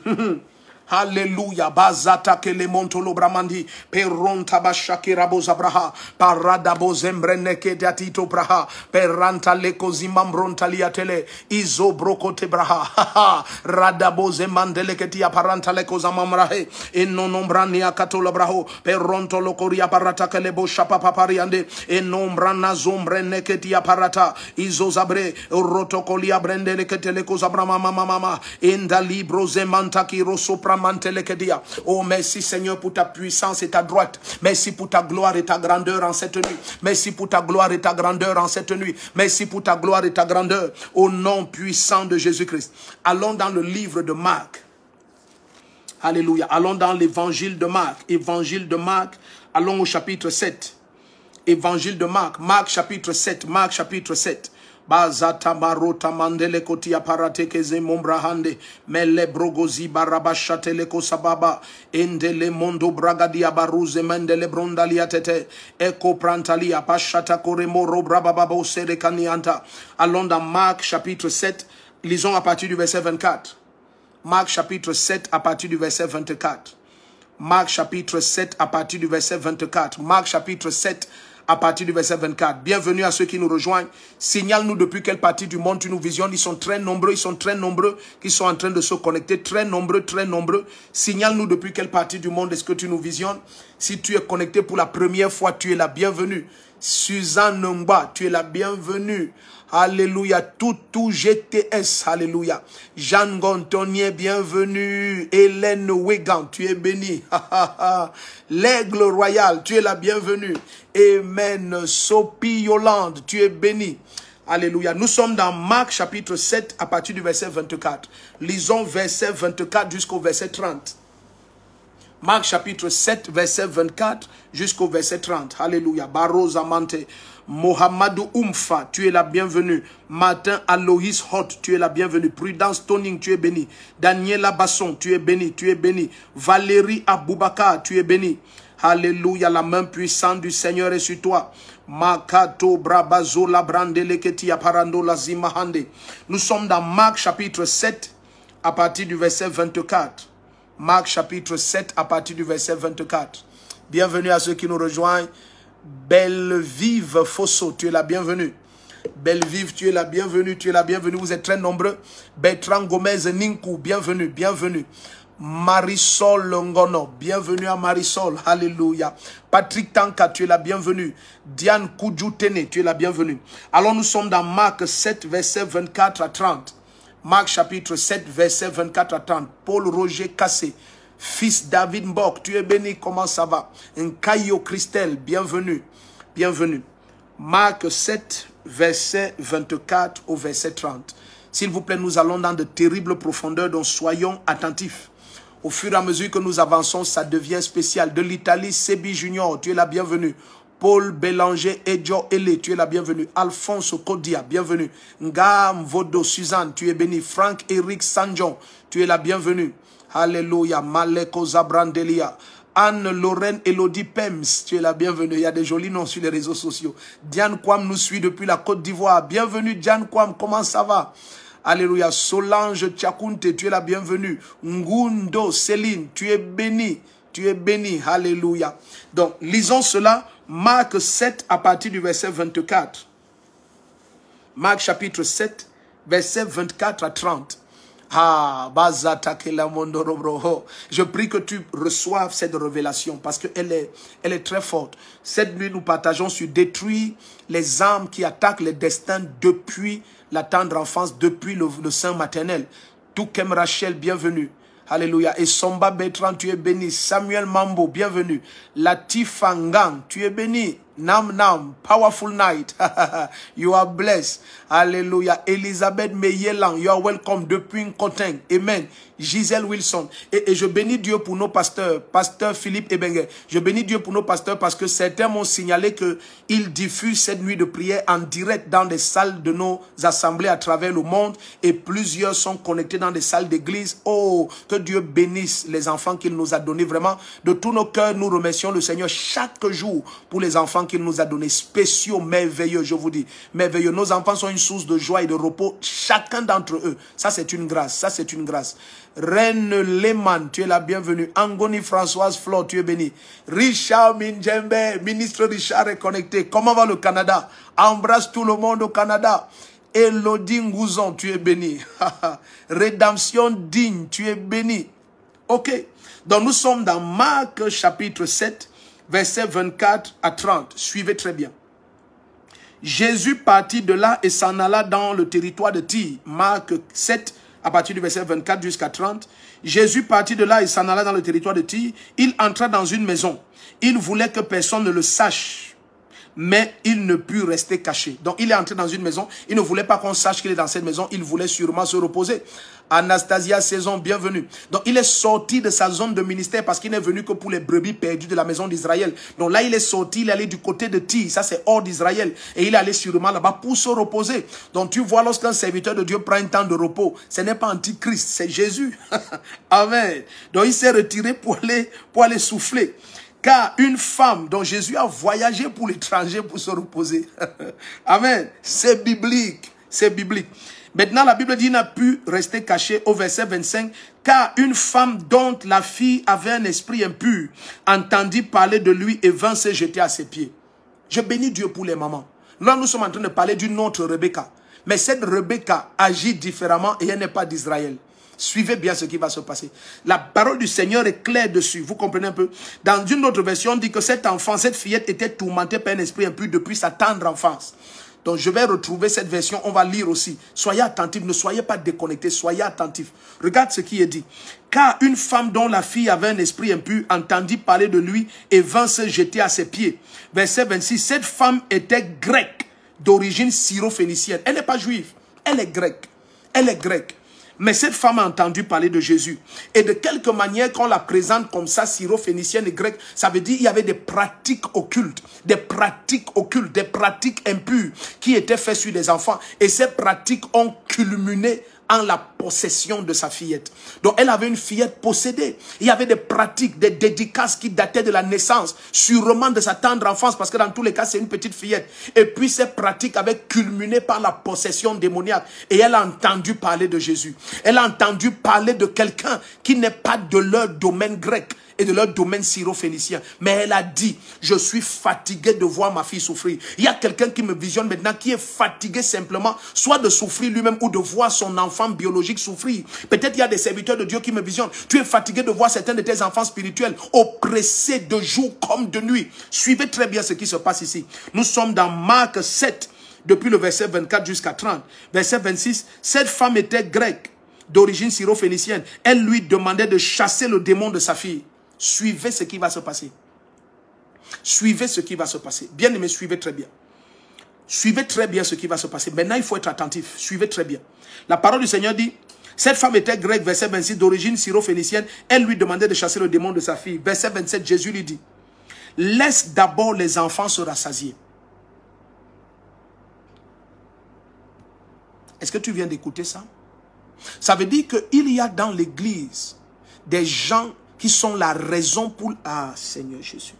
Alléluia. Bazata ke le montolo bramandi. Peronta bashaki raboza braha. Parada bozembrene ke datito braha. Peranta le kozimambronta liatele. Izo brokote braha. Rada bozemandele ke tia paranta le kozamamrahe. E non ombrani akatola braho. Peronto lo koria parata ke le boshapa papariande. E nombrana zombrene ke tia parata. Izo zabre. Rotokolia brendele ke tele kozabra mama. Enda libro zemanta ki rosopra. Oh, merci Seigneur pour ta puissance et ta droite. Merci pour ta gloire et ta grandeur en cette nuit. Merci pour ta gloire et ta grandeur en cette nuit. Merci pour ta gloire et ta grandeur. Au nom puissant de Jésus-Christ. Allons dans le livre de Marc. Alléluia. Allons dans l'évangile de Marc. Évangile de Marc. Allons au chapitre 7. Évangile de Marc. Marc chapitre 7. Marc chapitre 7. Bazata barota mandele kotia parate keze mombrahande mele brogozi barabashate le kosababa endele mondo bragadia baruze mendele brondalia tete eko prantalia pashata koremoro brabababo sere kanianta. Allons dans Marc chapitre 7, lisons à partir du verset 24. Marc chapitre 7 à partir du verset 24. Marc chapitre 7 à partir du verset 24. Marc chapitre 7 à partir du verset 24. Bienvenue à ceux qui nous rejoignent. Signale-nous depuis quelle partie du monde tu nous visionnes. Ils sont très nombreux qui sont en train de se connecter. Très nombreux. Signale-nous depuis quelle partie du monde est-ce que tu nous visionnes. Si tu es connecté pour la première fois, tu es la bienvenue. Suzanne Ngba, tu es la bienvenue. Alléluia. Toutou GTS. Alléluia. Jeanne Gontonier, bienvenue. Hélène Wegan, tu es bénie. L'aigle royal, tu es la bienvenue. Amen. Sophie Yolande, tu es bénie. Alléluia. Nous sommes dans Marc chapitre 7 à partir du verset 24. Lisons verset 24 jusqu'au verset 30. Marc chapitre 7, verset 24 jusqu'au verset 30. Alléluia. Baroza Mante. Mohamedou Oumfa, tu es la bienvenue. Martin Aloïs Hot, tu es la bienvenue. Prudence Toning, tu es béni. Daniela Basson, tu es béni, tu es béni. Valérie Aboubakar, tu es béni. Alléluia, la main puissante du Seigneur est sur toi. Makato Brabazo la Brandele Ketia Parando la Zimahande. Nous sommes dans Marc chapitre 7 à partir du verset 24. Marc chapitre 7 à partir du verset 24. Bienvenue à ceux qui nous rejoignent. Belle-Vive Fosso, tu es la bienvenue. Belle-Vive, tu es la bienvenue, tu es la bienvenue. Vous êtes très nombreux. Bertrand Gomez Ninku, bienvenue, bienvenue. Marisol Ngono, bienvenue à Marisol, alléluia. Patrick Tanka, tu es la bienvenue. Diane Koudjoutene, tu es la bienvenue. Alors nous sommes dans Marc 7, verset 24 à 30. Marc chapitre 7, verset 24 à 30. Paul Roger Cassé. Fils David Mbok, tu es béni, comment ça va? Nkayo Christelle, bienvenue, bienvenue. Marc 7, verset 24 au verset 30. S'il vous plaît, nous allons dans de terribles profondeurs, donc soyons attentifs. Au fur et à mesure que nous avançons, ça devient spécial. De l'Italie, Sebi Junior, tu es la bienvenue. Paul Bélanger, Edjo Ele, tu es la bienvenue. Alphonse Kodia, bienvenue. Ngam Vodo, Suzanne, tu es béni. Frank Eric Sanjon, tu es la bienvenue. Alléluia. Maleko Zabrandelia. Anne-Lorraine Elodie Pems, tu es la bienvenue. Il y a des jolis noms sur les réseaux sociaux. Diane Kwam nous suit depuis la Côte d'Ivoire. Bienvenue Diane Kwam, comment ça va? Alléluia. Solange Tchakounte, tu es la bienvenue. Ngundo Céline, tu es béni. Tu es béni. Alléluia. Donc, lisons cela. Marc 7 à partir du verset 24. Marc chapitre 7, verset 24 à 30. Ah, je prie que tu reçoives cette révélation parce qu'elle est très forte. Cette nuit, nous partageons sur détruire les âmes qui attaquent les destins depuis la tendre enfance, depuis le sein maternel. Toukem Rachel, bienvenue. Alléluia. Et Somba Bertrand, tu es béni. Samuel Mambo, bienvenue. Latif Angang, tu es béni. Nam Nam, powerful night. You are blessed. Alléluia. Elisabeth Meyelan, you are welcome depuis Nkoteng. Amen. Gisèle Wilson. Et je bénis Dieu pour nos pasteurs. Pasteur Philippe Ebenger. Je bénis Dieu pour nos pasteurs parce que certains m'ont signalé qu'ils diffusent cette nuit de prière en direct dans des salles de nos assemblées à travers le monde. Et plusieurs sont connectés dans des salles d'église. Oh, que Dieu bénisse les enfants qu'il nous a donnés. Vraiment, de tous nos cœurs, nous remercions le Seigneur chaque jour pour les enfants qu'il nous a donnés. Spéciaux, merveilleux, je vous dis. Merveilleux. Nos enfants sont une source de joie et de repos. Chacun d'entre eux. Ça, c'est une grâce. Ça, c'est une grâce. Reine Lehman, tu es la bienvenue. Angoni Françoise Flore, tu es bénie. Richard Minjembe, ministre Richard est connecté. Comment va le Canada? Embrasse tout le monde au Canada. Elodie Ngouzon, tu es béni. Rédemption digne, tu es béni. Ok. Donc nous sommes dans Marc chapitre 7, versets 24 à 30. Suivez très bien. Jésus partit de là et s'en alla dans le territoire de Tyr. Marc 7, à partir du verset 24 jusqu'à 30. Jésus partit de là et s'en alla dans le territoire de Tyr. Il entra dans une maison. Il voulait que personne ne le sache. Mais il ne put rester caché. Donc il est entré dans une maison. Il ne voulait pas qu'on sache qu'il est dans cette maison. Il voulait sûrement se reposer. Anastasia Saison, bienvenue. Donc il est sorti de sa zone de ministère parce qu'il n'est venu que pour les brebis perdues de la maison d'Israël. Donc là il est sorti, il est allé du côté de Tyr. Ça c'est hors d'Israël. Et il est allé sûrement là-bas pour se reposer. Donc tu vois, lorsqu'un serviteur de Dieu prend un temps de repos, ce n'est pas Antichrist, c'est Jésus. Amen. Donc il s'est retiré pour aller souffler. Car une femme dont Jésus a voyagé pour l'étranger pour se reposer. Amen. C'est biblique. C'est biblique. Maintenant, la Bible dit qu'il n'a pu rester caché au verset 25. Car une femme dont la fille avait un esprit impur entendit parler de lui et vint se jeter à ses pieds. Je bénis Dieu pour les mamans. Là, nous sommes en train de parler d'une autre Rebecca. Mais cette Rebecca agit différemment et elle n'est pas d'Israël. Suivez bien ce qui va se passer. La parole du Seigneur est claire dessus. Vous comprenez un peu? Dans une autre version, on dit que cet enfant, cette fillette était tourmentée par un esprit impur depuis sa tendre enfance. Donc je vais retrouver cette version, on va lire aussi. Soyez attentifs, ne soyez pas déconnectés, soyez attentifs. Regarde ce qui est dit. Car une femme dont la fille avait un esprit impur entendit parler de lui et vint se jeter à ses pieds. Verset 26, cette femme était grecque, d'origine syro-phénicienne. Elle n'est pas juive, elle est grecque. Elle est grecque. Mais cette femme a entendu parler de Jésus. Et de quelque manière, qu'on la présente comme ça, syro-phénicienne et grecque, ça veut dire qu'il y avait des pratiques occultes, des pratiques impures qui étaient faites sur les enfants. Et ces pratiques ont culminé en la possession de sa fillette. Donc elle avait une fillette possédée. Il y avait des pratiques, des dédicaces qui dataient de la naissance, sûrement de sa tendre enfance, parce que dans tous les cas c'est une petite fillette. Et puis ces pratiques avaient culminé par la possession démoniaque. Et elle a entendu parler de Jésus. Elle a entendu parler de quelqu'un qui n'est pas de leur domaine grec et de leur domaine syro-phénicien. Mais elle a dit, je suis fatiguée de voir ma fille souffrir. Il y a quelqu'un qui me visionne maintenant qui est fatigué simplement, soit de souffrir lui-même ou de voir son enfant biologique souffrir. Peut-être il y a des serviteurs de Dieu qui me visionnent. Tu es fatigué de voir certains de tes enfants spirituels oppressés de jour comme de nuit. Suivez très bien ce qui se passe ici. Nous sommes dans Marc 7, depuis le verset 24 jusqu'à 30. Verset 26, cette femme était grecque, d'origine syro-phénicienne. Elle lui demandait de chasser le démon de sa fille. Suivez ce qui va se passer. Suivez ce qui va se passer. Bien aimé, suivez très bien. Suivez très bien ce qui va se passer. Maintenant, il faut être attentif. Suivez très bien. La parole du Seigneur dit, cette femme était grecque, verset 26, d'origine syro-phénicienne. Elle lui demandait de chasser le démon de sa fille. Verset 27, Jésus lui dit, laisse d'abord les enfants se rassasier. Est-ce que tu viens d'écouter ça? Ça veut dire qu'il y a dans l'église des gens qui sont la raison pour... Ah, Seigneur Jésus.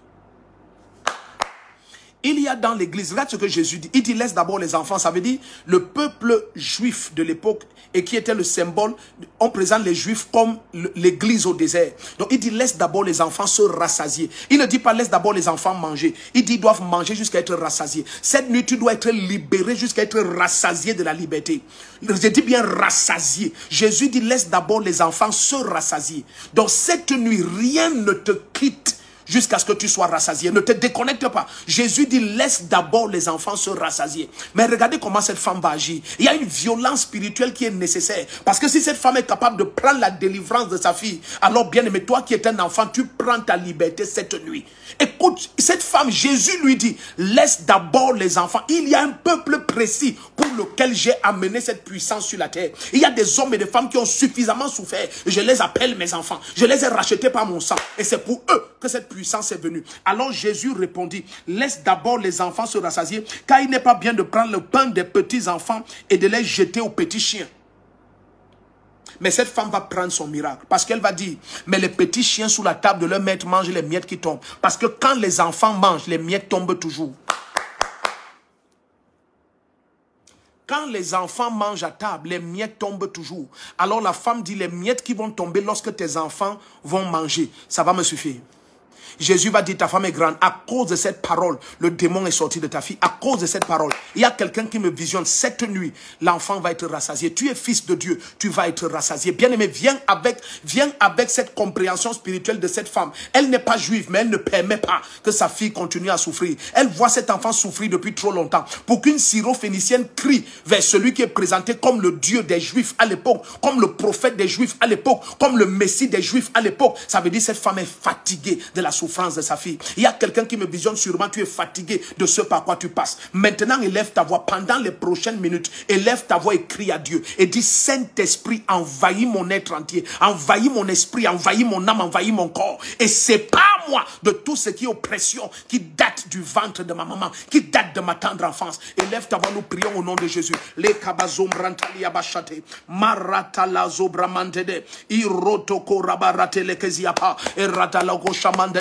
Il y a dans l'église, regarde ce que Jésus dit. Il dit laisse d'abord les enfants. Ça veut dire le peuple juif de l'époque et qui était le symbole. On présente les juifs comme l'église au désert. Donc il dit laisse d'abord les enfants se rassasier. Il ne dit pas laisse d'abord les enfants manger. Il dit ils doivent manger jusqu'à être rassasiés. Cette nuit tu dois être libéré jusqu'à être rassasié de la liberté. Je dis bien rassasié. Jésus dit laisse d'abord les enfants se rassasier. Donc cette nuit rien ne te quitte jusqu'à ce que tu sois rassasié. Ne te déconnecte pas. Jésus dit, laisse d'abord les enfants se rassasier. Mais regardez comment cette femme va agir. Il y a une violence spirituelle qui est nécessaire. Parce que si cette femme est capable de prendre la délivrance de sa fille, alors bien aimé, toi qui es un enfant, tu prends ta liberté cette nuit. Écoute, cette femme, Jésus lui dit, laisse d'abord les enfants. Il y a un peuple précis pour lequel j'ai amené cette puissance sur la terre. Il y a des hommes et des femmes qui ont suffisamment souffert. Je les appelle mes enfants. Je les ai rachetés par mon sang. Et c'est pour eux que cette puissance est venue. Alors Jésus répondit, laisse d'abord les enfants se rassasier, car il n'est pas bien de prendre le pain des petits enfants et de les jeter aux petits chiens. Mais cette femme va prendre son miracle. Parce qu'elle va dire, mais les petits chiens sous la table de leur maître mangent les miettes qui tombent. Parce que quand les enfants mangent, les miettes tombent toujours. Quand les enfants mangent à table, les miettes tombent toujours. Alors la femme dit, les miettes qui vont tomber lorsque tes enfants vont manger, ça va me suffire. Jésus va dire, ta femme est grande. À cause de cette parole, le démon est sorti de ta fille. À cause de cette parole, il y a quelqu'un qui me visionne. Cette nuit, l'enfant va être rassasié. Tu es fils de Dieu, tu vas être rassasié. Bien-aimé, viens avec cette compréhension spirituelle de cette femme. Elle n'est pas juive, mais elle ne permet pas que sa fille continue à souffrir. Elle voit cet enfant souffrir depuis trop longtemps. Pour qu'une syro-phénicienne crie vers celui qui est présenté comme le Dieu des Juifs à l'époque, comme le prophète des Juifs à l'époque, comme le Messie des Juifs à l'époque, ça veut dire que cette femme est fatiguée de la souffrance de sa fille. Il y a quelqu'un qui me visionne, sûrement tu es fatigué de ce par quoi tu passes. Maintenant élève ta voix pendant les prochaines minutes, élève ta voix et crie à Dieu et dis, Saint-Esprit, envahis mon être entier, envahis mon esprit, envahis mon âme, envahis mon corps et sépare-moi de tout ce qui est oppression, qui date du ventre de ma maman, qui date de ma tendre enfance. Élève ta voix, nous prions au nom de Jésus. Les kabazombrantali abachate maratala zobramantede irotoko rabarate lekeziapa eratalago chamande.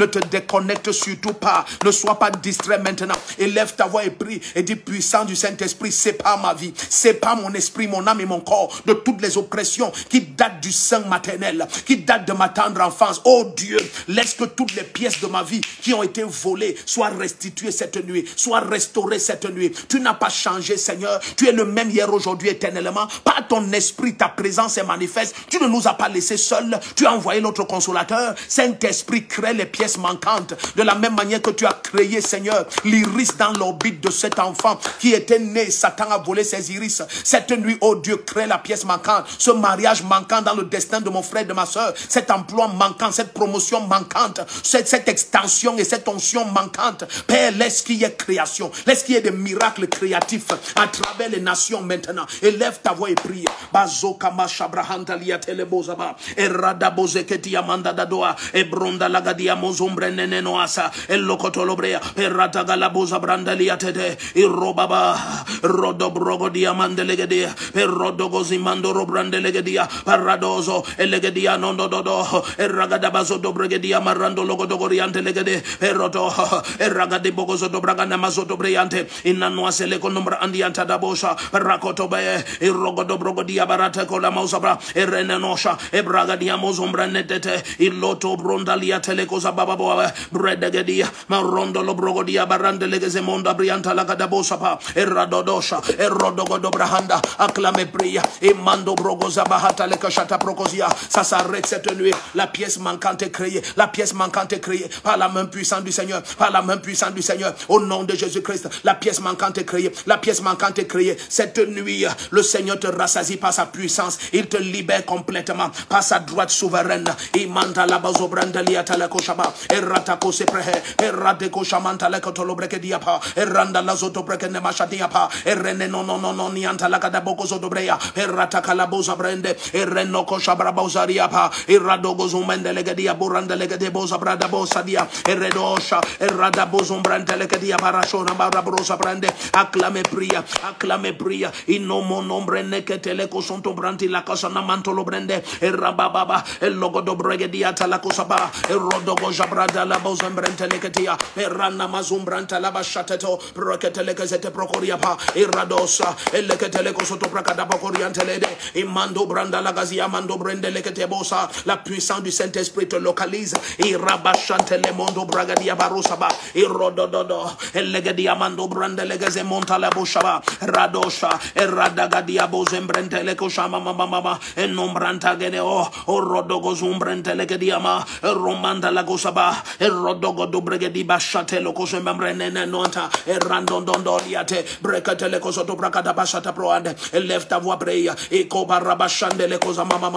Ne te déconnecte surtout pas. Ne sois pas distrait maintenant. Élève ta voix et prie et dis, puissant du Saint-Esprit, sépare ma vie, sépare mon esprit, mon âme et mon corps de toutes les oppressions qui datent du sein maternel, qui datent de ma tendre enfance. Oh Dieu, laisse que toutes les pièces de ma vie qui ont été volées soient restituées cette nuit, soient restaurées cette nuit. Tu n'as pas changé, Seigneur. Tu es le même hier, aujourd'hui, éternellement. Par ton esprit, ta présence est manifeste. Tu ne nous as pas laissés seuls. Tu as envoyé notre consolateur. Saint-Esprit, crée les pièces manquantes de la même manière que tu as créé, Seigneur, l'iris dans l'orbite de cet enfant qui était né. Satan a volé ses iris. Cette nuit, oh Dieu, crée la pièce manquante, ce mariage manquant dans le destin de mon frère et de ma soeur, cet emploi manquant, cette promotion manquante, cette extension et cette onction manquante. Père, laisse qu'il y ait création, laisse qu'il y ait des miracles créatifs à travers les nations maintenant. Élève ta voix et prie. Bazokama shabrahanta liatelebozaba eradabozeketi amanda dadoa ebronda lagadia mozombre neneno asa elokotolobrea perata galaboza brandalia tede irobaba rodobrogo diamandelegedia perodogozi mandoro brandelegedia paradozo elegedia nondododo eragadabazo dobregedia marando logodogoriante legede perodo eragade bogozo dobragana mazoto briante inanwase lekonombra andianta dabosha rakotobe irogodobrogo diabarata kola mausabra erenenosha ebragadia mozombra netete iloto brondalia telekoza baba boa bredegedia marondo lobrogodia barande legeze monda brianta lagadabosa pa eradodosha erodogodobrahanda acclame pria et mando brogoza bahata lekashata prokozia. Ça s'arrête cette nuit. La pièce manquante est créée. La pièce manquante est créée par la main puissante du Seigneur. Par la main puissante du Seigneur. Au nom de Jésus-Christ. La pièce manquante est créée. La pièce manquante est créée. Cette nuit, le Seigneur te rassasie par sa puissance. Il te libère complètement par sa droite souveraine. Il manda la bazobranda liata la koshaba, errata kose prehe, errate koshamanta la kotolo brekediapa, erranda la zoto brekene mashadiapa, errene no nianta la kadaboko zodobreya, errata kalaboza brende, erreno koshabra bozariapa, irradogo zumende legedia buranda legede boza brada bosadia, erredosha, errada bozumbrante legedia barashona barabrosa brande, acclame pria, inomo nombre neketele kosonto branti la kasana mantolo brende, errababa, el logo do bregedia talakosaba, errodogo jabrada la bozembrente legedia, errana mazumbranta la bashateto, proketele kezete prokoriapa, irradosa, eleketele kosoto prakada pokoriantelede, imando branda la gazia mando brende lekete bosa, la puissance du Saint-Esprit te localise, irabashante le mondo bragadia barosaba, irrodododo, elegedia mando brande legeze monta la boshaba, radosha, erradagadia bozembrente le koshama mama, enombranta geneo, orodogo zumbrente legediama, romanda la gosaba, erodogo do bregedi bashate lo kosembambrene nonta, errandondo liate, brekate le kosoto brakada bashata proande, elef ta voix preia, eko barabashande le kosa mama,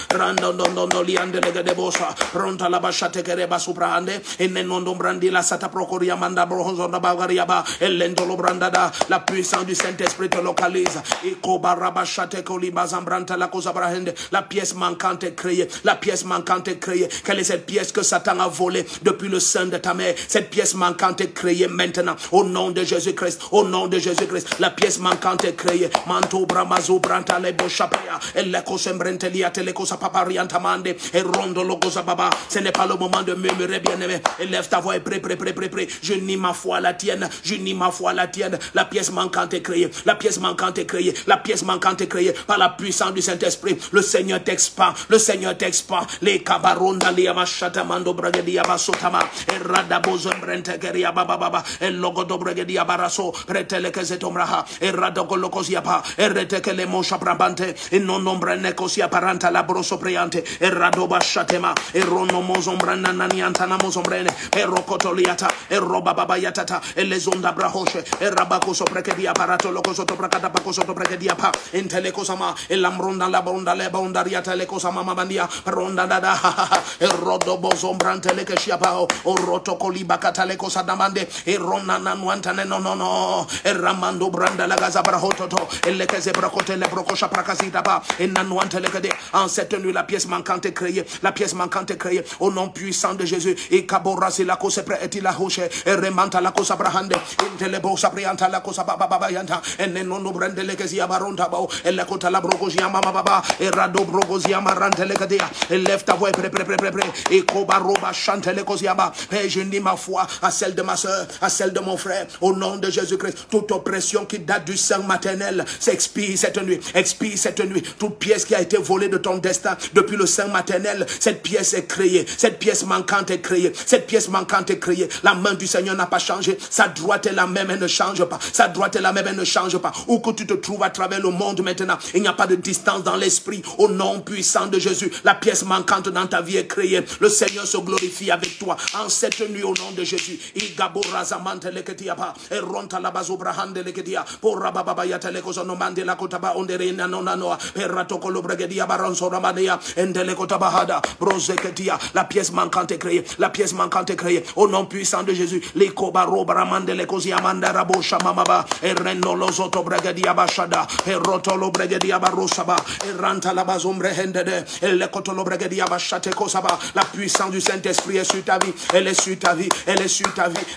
randondo liande legede bosa, pronta la bashate kereba suprande, enenondo brandi la sata procoria manda bronzonda bagariaba, elendolo brandada, la puissance du Saint-Esprit te localise, eko barabashate koliba zambranta la cosa brahende, la pièce manquante est créée, quelle est cette pièce que Satan a volée depuis le sein de ta mère? Cette pièce manquante est créée maintenant, au nom de Jésus-Christ, la pièce manquante est créée, manto bramazo branta le bochapaya, elle le cosembrente liate le cosa papariantamande, et rondo lo cosa baba, ce n'est pas le moment de murmurer, bien-aimé, élève ta voix et pré, je nie ma foi à la tienne, la pièce manquante est créée, par la puissance du Saint-Esprit, le Seigneur t'expand, les cabaronda li amashata mando bragedia basotama, et radabozo brente keria baba, et logo do bragedia baraso, pretele kezetomraha, et radogolokoziapa, et retekele mosha brabante, et non nombre nekosia paranta la broso priante, et radoba shatema, et rono mozombrana nanianta namozombrene, et rokotoliata, et roba baba yatata, et les onda brahoche, et rabakoso prekedia barato lokosoto prakata pakosoto prekedia pa, intelekosama, et lamronda la bonda le bondariata le kosama mamandia, ronda dada, et rodobo zombrante le keshiapao, o rotokoli bakata le kosadamande, et ronana nuantane no, et ramando branda la gaza brahototo, et le keze brakote le brokosha prakasita pa, et nanuante le kede, en cette nuit la pièce manquante est créée, au nom puissant de Jésus, et kaborasi la kose pre eti la hoche, et remanta la kosa brahande, intelebo saprianta la kosa baba yanta, et nenono brande le kezia baronta bao, et la kota la brogozia mama baba, et rado brogozia marante le kadea, et lève ta voix pré, et kobaroba chante le koziaba, et je nie ma foi à celle de ma soeur, à celle de mon frère, au nom de Jésus-Christ, toute oppression qui date du sein maternel s'expire cette nuit, toute pièce qui a été volée de ton destin depuis le sein maternel, cette pièce est créée, cette pièce manquante est créée, la main du Seigneur n'a pas changé, sa droite est la même, elle ne change pas, où que tu te trouves à travers le monde maintenant, il n'y a pas de distance dans l'esprit, au nom puissant de Jésus, la pièce manquante dans ta vie est créée, le Seigneur se glorifie avec toi, en cette nuit au nom de Jésus, la pièce manquante est créée, au nom puissant de Jésus, les kobaro bramande les koziamanda rabo shamamaba, et reno lozoto bregadia bashada, et rotolo bregadia barosaba, et ranta la bazombre hendede, et le kotolo bregadia bashate kosaba, la puissance du Saint-Esprit est sur ta vie, elle est sur ta vie,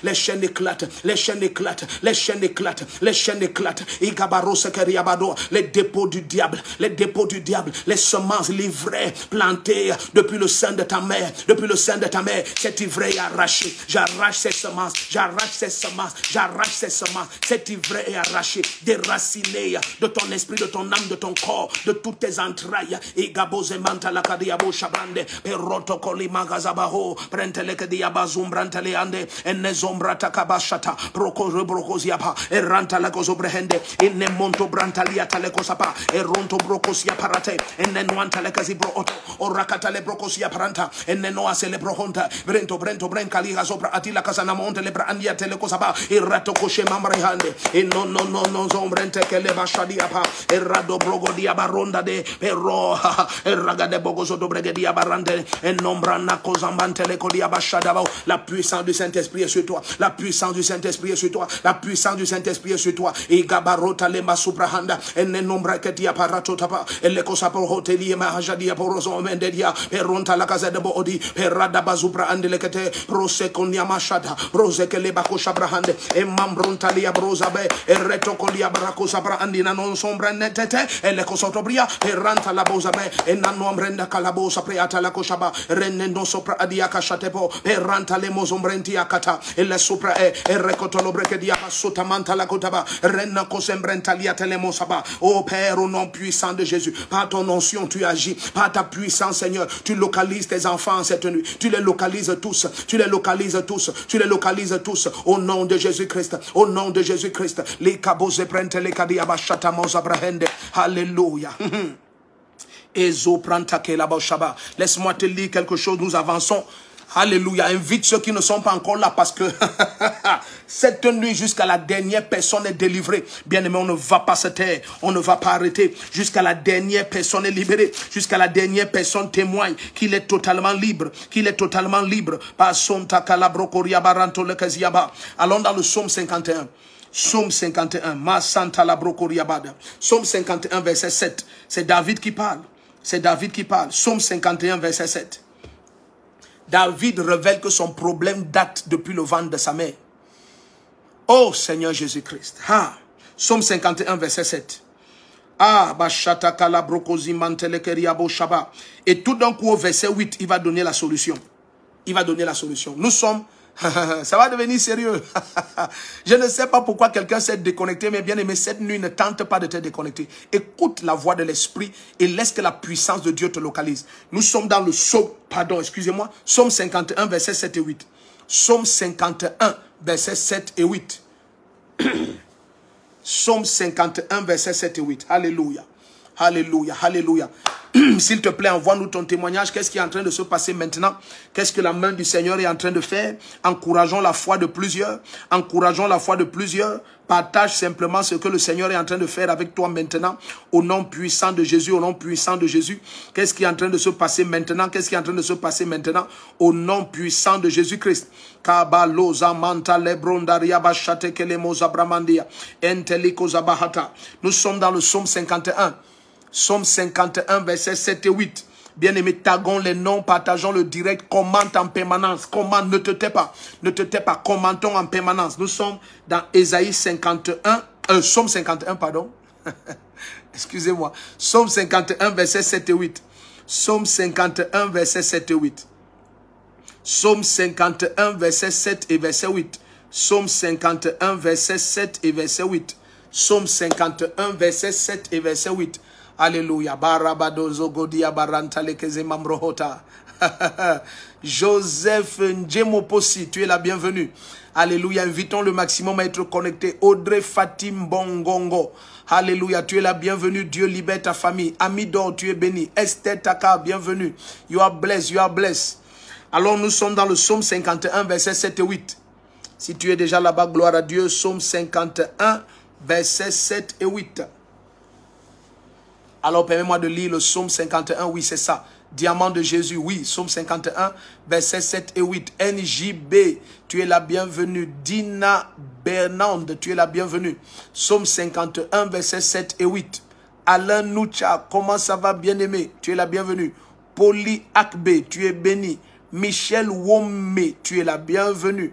les chaînes éclatent, les dépôts du diable, les semences livrées, plantées depuis le sein de ta mère, cette ivraie est arrachée, j'arrache ces semences, cette ivraie est arrachée, déracinée de ton esprit, de ton âme, de ton corps, de toutes tes entrailles, et gabozemanta la kadiabo shabrande, perotokoli magazabaho, prenteleke diabazumbrantele ande, enezombrata kabashata, brokoziapa, eranta la kozobrehende, enemonto brantalia talekosapa, eronto brokosia parate, enenuanta le kazibro oto, orakata le brokosia paranta, enenoa se le brohonta, brento brenkaliga sopra atila kasana monte le brandia telekosapa, erato koshe mamrehande, no zombrente ke le bashadia pa, erado brogodia baronda de perro, erraga de bogoso do bregedia barante, enombrana La puissance du Saint-Esprit est sur toi. La puissance du Saint-Esprit est sur toi. La puissance du Saint-Esprit est sur toi. Et Gabarota Lema Subrahanda. Et Nenombre Ketia Paratotapa. Et Lekosapo Hoteli Mahajadia Poroso Mendedia. Peronta la Casa de Boodi. Perada Bazupra Andelekete. Proseconia Machada. Prosekele Bakoshabrahande. Et Mambrontalia Brosabe. Et Retocolia Bracosabra Andina non sombra netete. Et Lekosotobria. Peranta la Bosabe. Et Nanombrenda Calabosa Preata la Koshaba. Renendo sopra Adia Kashatepo. Peranta le Mozombrenti Akata. Et la Supra e Recotolobreke Diapasota Mantala Kotaba. Renna Kosembrentalia Telemosaba. Oh Père, au nom puissant de Jésus. Par ton onction, tu agis. Par ta puissance, Seigneur, tu localises tes enfants cette nuit. Tu les localises tous. Tu les localises tous. Tu les localises tous. Au nom de Jésus-Christ. Au nom de Jésus-Christ. Les cabos et prente les kadiabashata mozabrahende. Alléluia. Laisse-moi te lire quelque chose. Nous avançons. Alléluia. Invite ceux qui ne sont pas encore là parce que cette nuit jusqu'à la dernière personne est délivrée. Bien-aimé, on ne va pas se taire. On ne va pas arrêter. Jusqu'à la dernière personne est libérée. Jusqu'à la dernière personne témoigne qu'il est totalement libre. Qu'il est totalement libre. Allons dans le psaume 51. Psaume 51. Psaume 51 verset 7. C'est David qui parle. C'est David qui parle. Psaume 51 verset 7. David révèle que son problème date depuis le ventre de sa mère. Oh Seigneur Jésus-Christ. Ah, Psaume 51 verset 7. Ah, et tout d'un coup au verset 8, il va donner la solution. Il va donner la solution. Nous sommes... Ça va devenir sérieux. Je ne sais pas pourquoi quelqu'un s'est déconnecté, mais bien aimé, cette nuit ne tente pas de te déconnecter. Écoute la voix de l'Esprit et laisse que la puissance de Dieu te localise. Nous sommes dans le psaume, psaume 51, verset 7 et 8. Psaume 51, verset 7 et 8. Psaume 51, verset 7 et 8. Alléluia. Alléluia, alléluia. S'il te plaît, envoie-nous ton témoignage. Qu'est-ce qui est en train de se passer maintenant? Qu'est-ce que la main du Seigneur est en train de faire? Encourageons la foi de plusieurs. Encourageons la foi de plusieurs. Partage simplement ce que le Seigneur est en train de faire avec toi maintenant. Au nom puissant de Jésus, au nom puissant de Jésus. Qu'est-ce qui est en train de se passer maintenant? Qu'est-ce qui est en train de se passer maintenant? Au nom puissant de Jésus-Christ. Nous sommes dans le psaume 51. Psaume 51, versets 7 et 8. Bien-aimés, taguons les noms, partageons le direct, commente en permanence. Commente, ne te tais pas. Ne te tais pas, commentons en permanence. Nous sommes dans Ésaïe 51, Psaume 51, pardon. Excusez-moi. Psaume 51, versets 7 et 8. Psaume 51, versets 7 et 8. Psaume 51, verset 7 et verset 8. Psaume 51, verset 7 et verset 8. Psaume 51, verset 7 et verset 8. Alléluia. Barabadozo godia baranta lekeze mamrohota. Joseph Ndjemoposi, tu es la bienvenue. Alléluia. Invitons le maximum à être connecté. Audrey Fatim Bongongo. Alléluia. Tu es la bienvenue. Dieu libère ta famille. Amidor, tu es béni. Esther Taka, bienvenue. You are blessed. You are blessed. Alors nous sommes dans le psaume 51, verset 7 et 8. Si tu es déjà là-bas, gloire à Dieu. Psaume 51, verset 7 et 8. Alors, permets-moi de lire le psaume 51. Oui, c'est ça. Diamant de Jésus. Oui, psaume 51, versets 7 et 8. NJB, tu es la bienvenue. Dina Bernande, tu es la bienvenue. Psaume 51, versets 7 et 8. Alain Noucha, comment ça va, bien-aimé? Tu es la bienvenue. Poli Akbe, tu es béni. Michel Wome, tu es la bienvenue.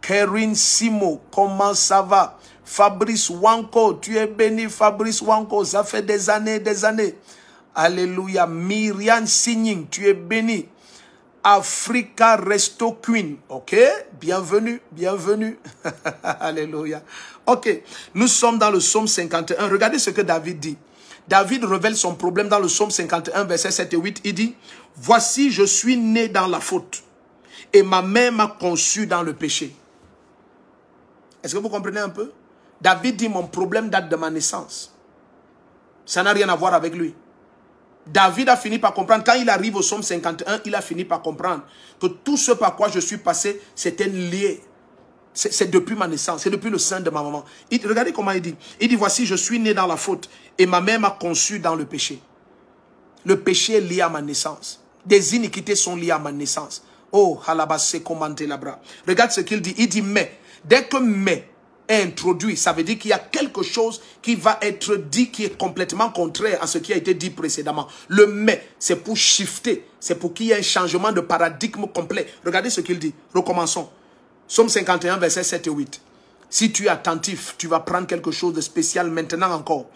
Kerin Simo, comment ça va? Fabrice Wanko, tu es béni, Fabrice Wanko, ça fait des années, des années. Alléluia. Myriam Signing, tu es béni. Africa Resto Queen, ok, bienvenue, bienvenue. Alléluia. Ok, nous sommes dans le psaume 51. Regardez ce que David dit. David révèle son problème dans le psaume 51, verset 7 et 8. Il dit, « Voici, je suis né dans la faute, et ma mère m'a conçu dans le péché. » Est-ce que vous comprenez un peu? David dit, mon problème date de ma naissance. Ça n'a rien à voir avec lui. David a fini par comprendre, quand il arrive au psaume 51, il a fini par comprendre que tout ce par quoi je suis passé, c'était lié. C'est depuis ma naissance, c'est depuis le sein de ma maman. Regardez comment il dit. Il dit, voici, je suis né dans la faute et ma mère m'a conçu dans le péché. Le péché est lié à ma naissance. Des iniquités sont liées à ma naissance. Oh, halabase commenté là-bas. Regarde ce qu'il dit. Il dit mais. Dès que mais est introduit, ça veut dire qu'il y a quelque chose qui va être dit qui est complètement contraire à ce qui a été dit précédemment. Le mais, c'est pour shifter. C'est pour qu'il y ait un changement de paradigme complet. Regardez ce qu'il dit. Recommençons. Psaume 51, versets 7 et 8. Si tu es attentif, tu vas prendre quelque chose de spécial maintenant encore.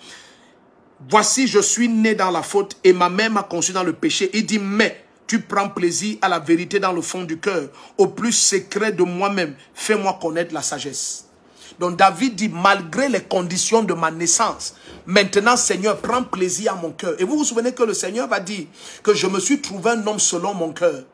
Voici, je suis né dans la faute et ma mère m'a conçu dans le péché. Il dit, mais tu prends plaisir à la vérité dans le fond du cœur. Au plus secret de moi-même, fais-moi connaître la sagesse. Donc David dit, malgré les conditions de ma naissance, maintenant Seigneur, prends plaisir à mon cœur. Et vous vous souvenez que le Seigneur va dire que je me suis trouvé un homme selon mon cœur.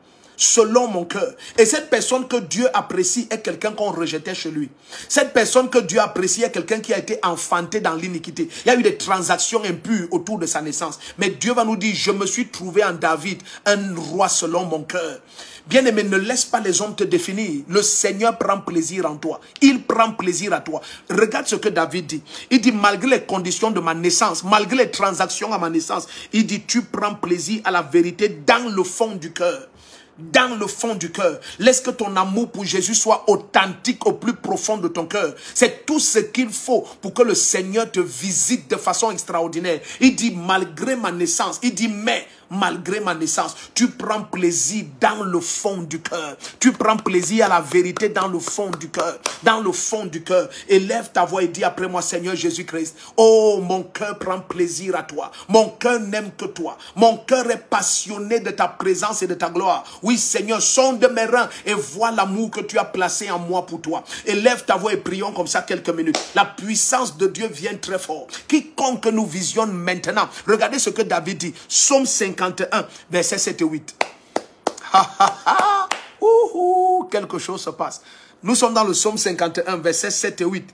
Selon mon cœur. Et cette personne que Dieu apprécie est quelqu'un qu'on rejetait chez lui. Cette personne que Dieu apprécie est quelqu'un qui a été enfanté dans l'iniquité. Il y a eu des transactions impures autour de sa naissance. Mais Dieu va nous dire, je me suis trouvé en David, un roi selon mon cœur. Bien-aimé, ne laisse pas les hommes te définir. Le Seigneur prend plaisir en toi. Il prend plaisir à toi. Regarde ce que David dit. Il dit, malgré les conditions de ma naissance, malgré les transactions à ma naissance, il dit, tu prends plaisir à la vérité dans le fond du cœur. Dans le fond du cœur. Laisse que ton amour pour Jésus soit authentique au plus profond de ton cœur. C'est tout ce qu'il faut pour que le Seigneur te visite de façon extraordinaire. Il dit, malgré ma naissance, il dit, mais malgré ma naissance, tu prends plaisir dans le fond du cœur. Tu prends plaisir à la vérité dans le fond du cœur. Dans le fond du cœur. Élève ta voix et dis après moi, Seigneur Jésus-Christ, oh, mon cœur prend plaisir à toi. Mon cœur n'aime que toi. Mon cœur est passionné de ta présence et de ta gloire. Oui, Seigneur, sonde mes reins et vois l'amour que tu as placé en moi pour toi. Élève ta voix et prions comme ça quelques minutes. La puissance de Dieu vient très fort. Quiconque nous visionne maintenant, regardez ce que David dit. Psaume 51, versets 7 et 8. Quelque chose se passe. Nous sommes dans le psaume 51, versets 7 et 8.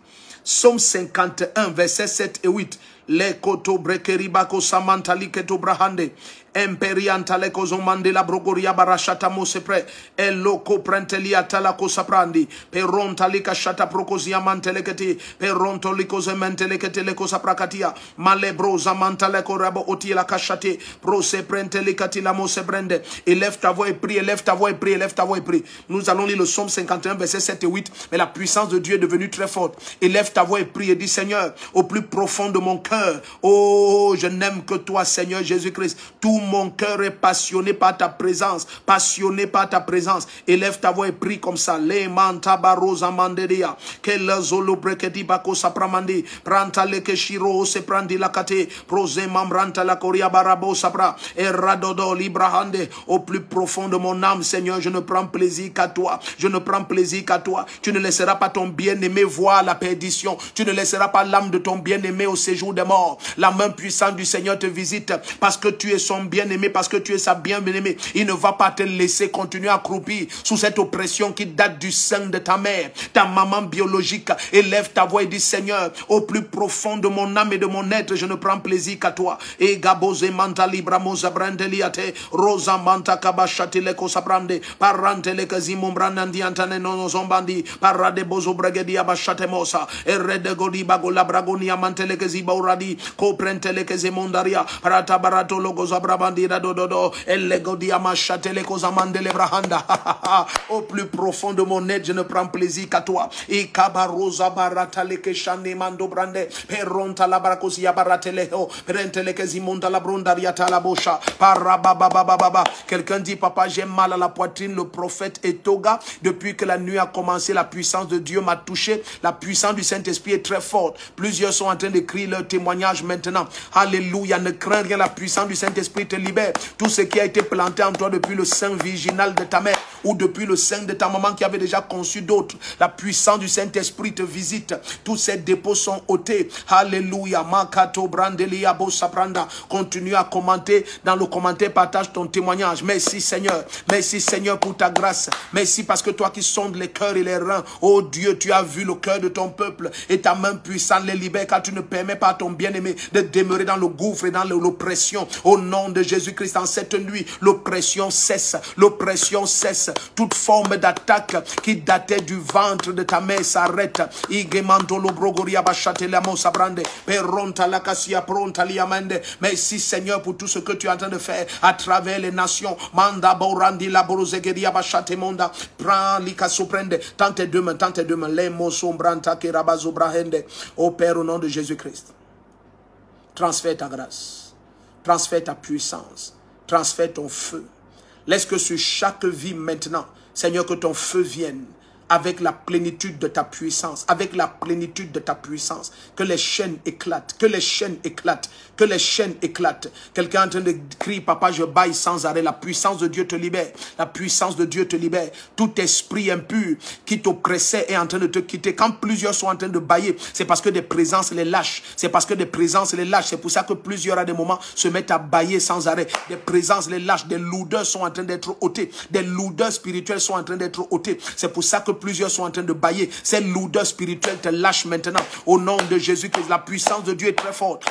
Psaume 51, versets 7 et 8. Le koto brekeri bako samantali keto brahande. Imperiantale kozomande la brogoria barashata mosepre. Eloko prentelia talako saprandi. Perontalika shata prokozia manteleketi. Perontoliko zementelekete leko saprakatia. Malebro zamantaleko rabo oti la kashate. Prose prentelikati la mosebrende. Élève ta voix et prie, élève ta voix et prie, élève ta voix et prie. Nous allons lire le psaume 51, versets 7 et 8. Mais la puissance de Dieu est devenue très forte. Élève ta voix et prie et dis, Seigneur, au plus profond de mon cœur, oh, je n'aime que toi, Seigneur Jésus-Christ. Tout mon cœur est passionné par ta présence. Passionné par ta présence. Élève ta voix et prie comme ça. Le manta barosa manderia. Quel zolo breketi bako sapramandi. Pranta leke shiro se prandi la kate. Prose mambranta la koria barabo sapra. Et radodo librahande. Au plus profond de mon âme, Seigneur, je ne prends plaisir qu'à toi. Je ne prends plaisir qu'à toi. Tu ne laisseras pas ton bien-aimé voir la perdition. Tu ne laisseras pas l'âme de ton bien-aimé au séjour des morts. La main puissante du Seigneur te visite parce que tu es son bien-aimé, parce que tu es sa bien-aimée. Il ne va pas te laisser continuer à croupir sous cette oppression qui date du sein de ta mère, ta maman biologique. Élève ta voix et dis, Seigneur, au plus profond de mon âme et de mon être, je ne prends plaisir qu'à toi. Et gaboze manta libra moza brandeliate, rosa manta kabashate leko sabrande, parante leke zimombrandi antane nono zombandi, parade bozo bragedi abashate mosa, e rede godi bago labragoni amante leke zibauradi, koprente leke zemondaria, parata barato logo zabrabandi dododo, el lego diamachate leko zamande lebrahanda. Au plus profond de mon être, je ne prends plaisir qu'à toi. Et kabarosa barata leke shane mando brande, peronta la barakosia barate leho, perente leke zimonda la brondaria la bosha, parabababababa. Quelqu'un dit, papa, j'ai mal à la poitrine. Le prophète Etoga, depuis que la nuit a commencé, la puissance de Dieu m'a touché. La puissance du Saint-Esprit est très forte. Plusieurs sont en train d'écrire leur témoignage maintenant. Alléluia, ne crains rien, la puissance du Saint-Esprit te libère. Tout ce qui a été planté en toi depuis le sein virginal de ta mère ou depuis le sein de ta maman qui avait déjà conçu d'autres, la puissance du Saint-Esprit te visite. Tous ces dépôts sont ôtés. Alléluia. Makato brandelia bossa pranda. Continue à commenter. Dans le commentaire, partage ton témoignage. Merci Seigneur. Merci Seigneur pour ta grâce. Merci parce que toi qui sondes les cœurs et les reins, oh Dieu, tu as vu le cœur de ton peuple et ta main puissante les libère car tu ne permets pas à ton bien-aimé de demeurer dans le gouffre et dans l'oppression. Au nom de Jésus-Christ, en cette nuit, l'oppression cesse. L'oppression cesse. Toute forme d'attaque qui datait du ventre de ta mère s'arrête. Merci Seigneur pour tout ce que tu es en train de faire à travers les nations. Manda Borandi la Borozegeria Bachate Monda. Prends l'ika soprende. Tant tes deux mains, les mots sombranta qui rabazobrahende. Au Père, au nom de Jésus-Christ. Transfère ta grâce. Transfère ta puissance. Transfère ton feu. Laisse que sur chaque vie maintenant, Seigneur, que ton feu vienne avec la plénitude de ta puissance, avec la plénitude de ta puissance, que les chaînes éclatent, que les chaînes éclatent, que les chaînes éclatent. Quelqu'un est en train de crier, papa, je baille sans arrêt, la puissance de Dieu te libère, la puissance de Dieu te libère. Tout esprit impur qui t'oppressait est en train de te quitter. Quand plusieurs sont en train de bailler, c'est parce que des présences les lâchent, c'est parce que des présences les lâchent, c'est pour ça que plusieurs à des moments se mettent à bailler sans arrêt. Des présences les lâchent, des lourdeurs sont en train d'être ôtées, des lourdeurs spirituelles sont en train d'être ôtées. C'est pour ça que plusieurs sont en train de bailler. Ces lourdeurs spirituelles te lâchent maintenant. Au nom de Jésus-Christ, la puissance de Dieu est très forte.